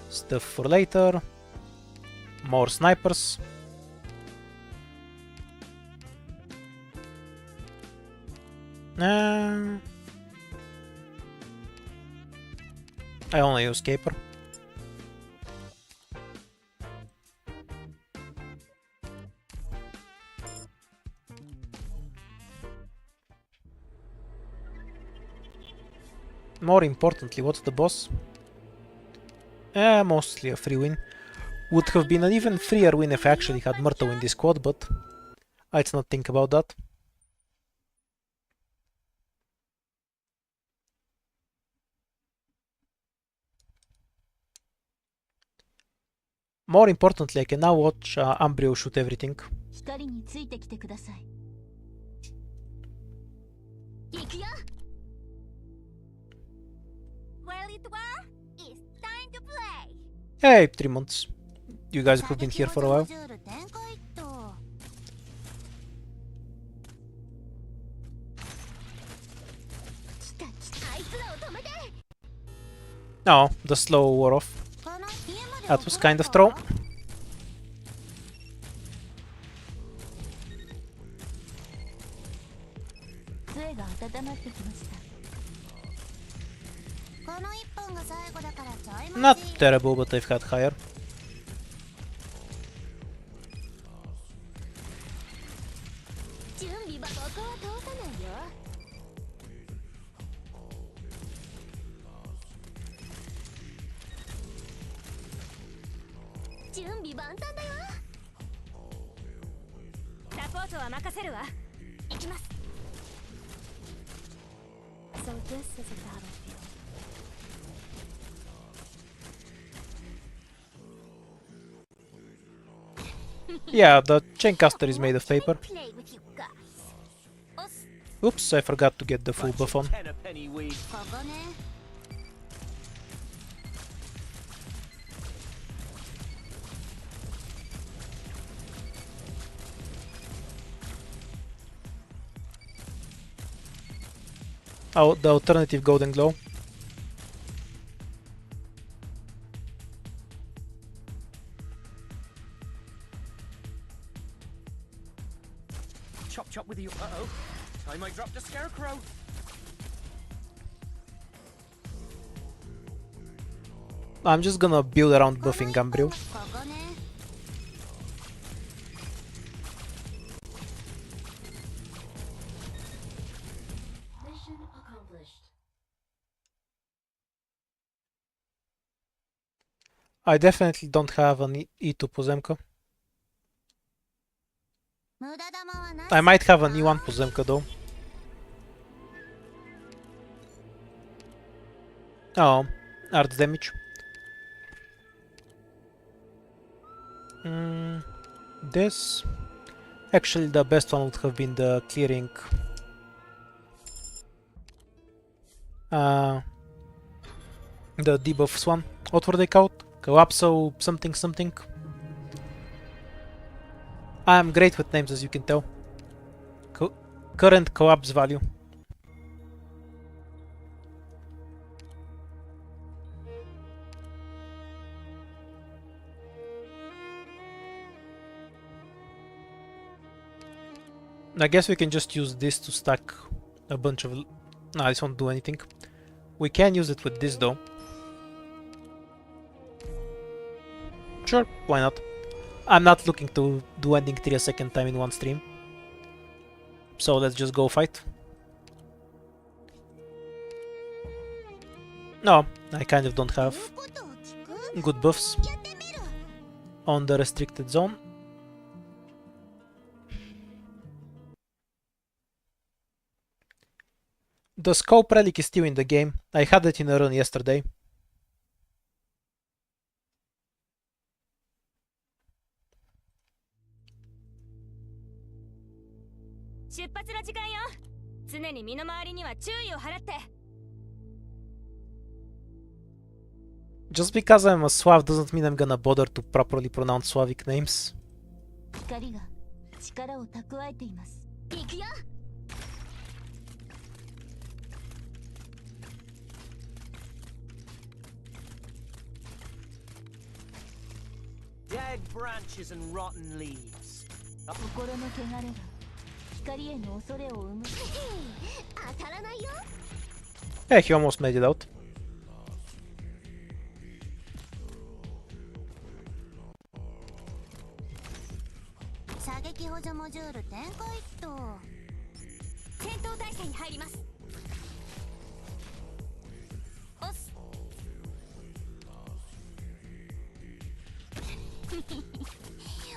Stuff for later. More snipers. I only use Caper. More importantly, what's the boss? Mostly a free win. Would have been an even freer win if I actually had Myrtle in this squad, but let's not think about that. More importantly, I can now watch Umbrio shoot everything. Hey, 3 months. You guys have been here for a while. No, the slow wore off. That was kind of throw. Not terrible, but I've had higher. So this is a battlefield. Yeah, the chaincaster is made of paper. Oops, I forgot to get the full buff on. Oh, the alternative golden glow. Chop chop with you. Uh-oh. I might drop the scarecrow. I'm just gonna build around buffing Umbrio. I definitely don't have an E2 Pozemka. I might have an E1 Pozemka though. Oh, art damage. This. Actually, the best one would have been the clearing. The debuffs one. What were they called? Collapso something something. I'm great with names, as you can tell. Current collapse value. I guess we can just use this to stack a bunch of... No, this won't do anything. We can use it with this though. Sure, why not? I'm not looking to do ending 3 a second time in one stream. So let's just go fight. No, I kind of don't have good buffs on the restricted zone. The scope relic is still in the game. I had it in a run yesterday. Just because I'm a Slav doesn't mean I'm gonna bother to properly pronounce Slavic names. Dead branches and rotten leaves. Yeah, he almost made it out.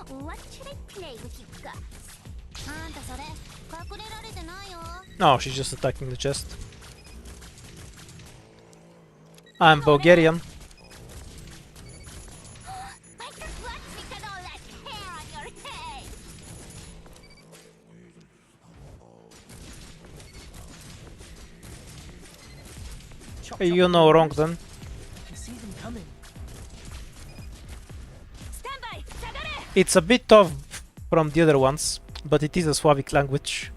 What should I play with you guys? No, she's just attacking the chest. I'm Bulgarian. You know wrong then. I see them coming. It's a bit tough from the other ones, but it is a Slavic language.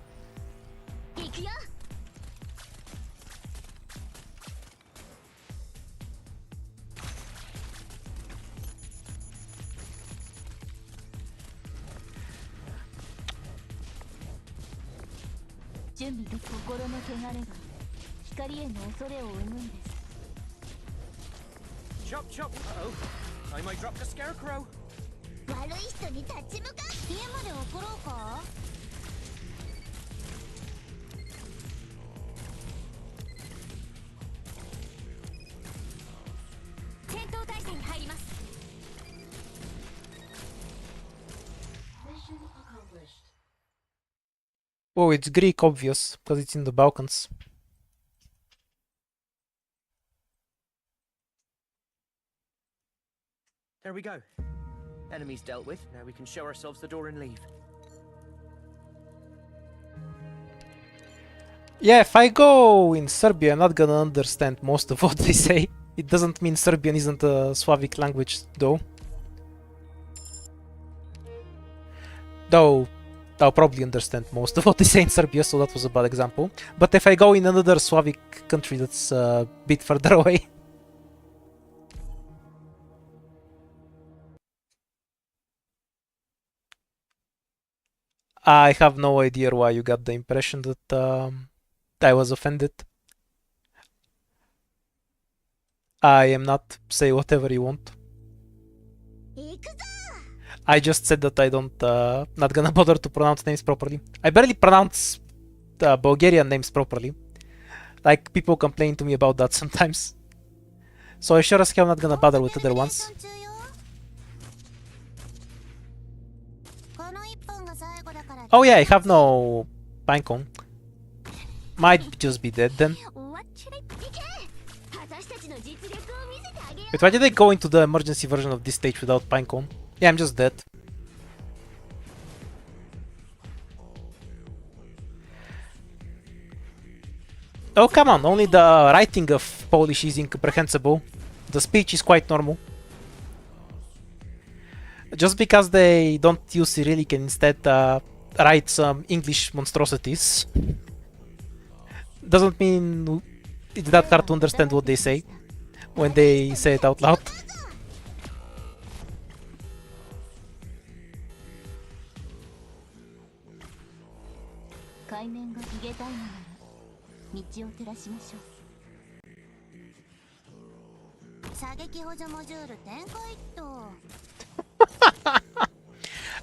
Chop chop. Uh-oh. I might drop the scarecrow. Oh, it's Greek, obvious, because it's in the Balkans. There we go. Enemies dealt with. Now we can show ourselves the door and leave. Yeah, if I go in Serbia, I'm not gonna understand most of what they say. It doesn't mean Serbian isn't a Slavic language, though. Though, I'll probably understand most of what they say in Serbia, so that was a bad example. But if I go in another Slavic country that's a bit further away... I have no idea why you got the impression that I was offended. I am not. Say whatever you want. I just said that I don't, not gonna bother to pronounce names properly. I barely pronounce Bulgarian names properly. Like, people complain to me about that sometimes. So I sure as hell not gonna bother with other ones. Oh yeah, I have no pinecone. Might just be dead then. Wait, why did I go into the emergency version of this stage without pinecone? Yeah, I'm just dead. Oh come on, only the writing of Polish is incomprehensible. The speech is quite normal. Just because they don't use Cyrillic and instead write some English monstrosities doesn't mean it's that hard to understand what they say when they say it out loud.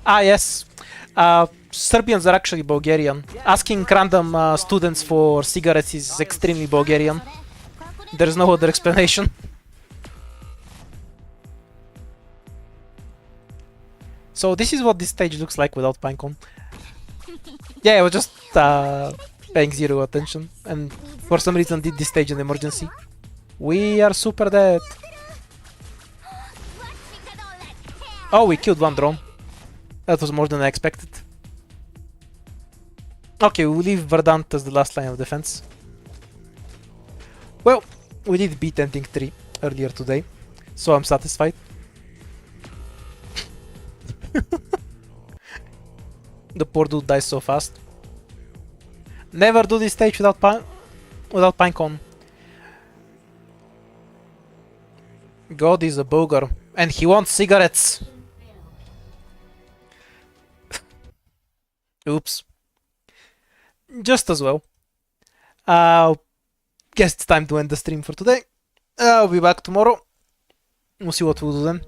Ah yes, Serbians are actually Bulgarian. Asking random students for cigarettes is extremely Bulgarian. There's no other explanation. So this is what this stage looks like without pinecone. Yeah, it was just paying zero attention, and for some reason did this stage an emergency. We are super dead. Oh, we killed one drone. That was more than I expected. Okay, we'll leave Verdant as the last line of defense. Well, we did beat ending 3 earlier today, so I'm satisfied. The poor dude dies so fast. Never do this stage without Pinecone. God is a bogar, and he wants cigarettes. Oops. Just as well. Guess it's time to end the stream for today. I'll be back tomorrow. We'll see what we'll do then.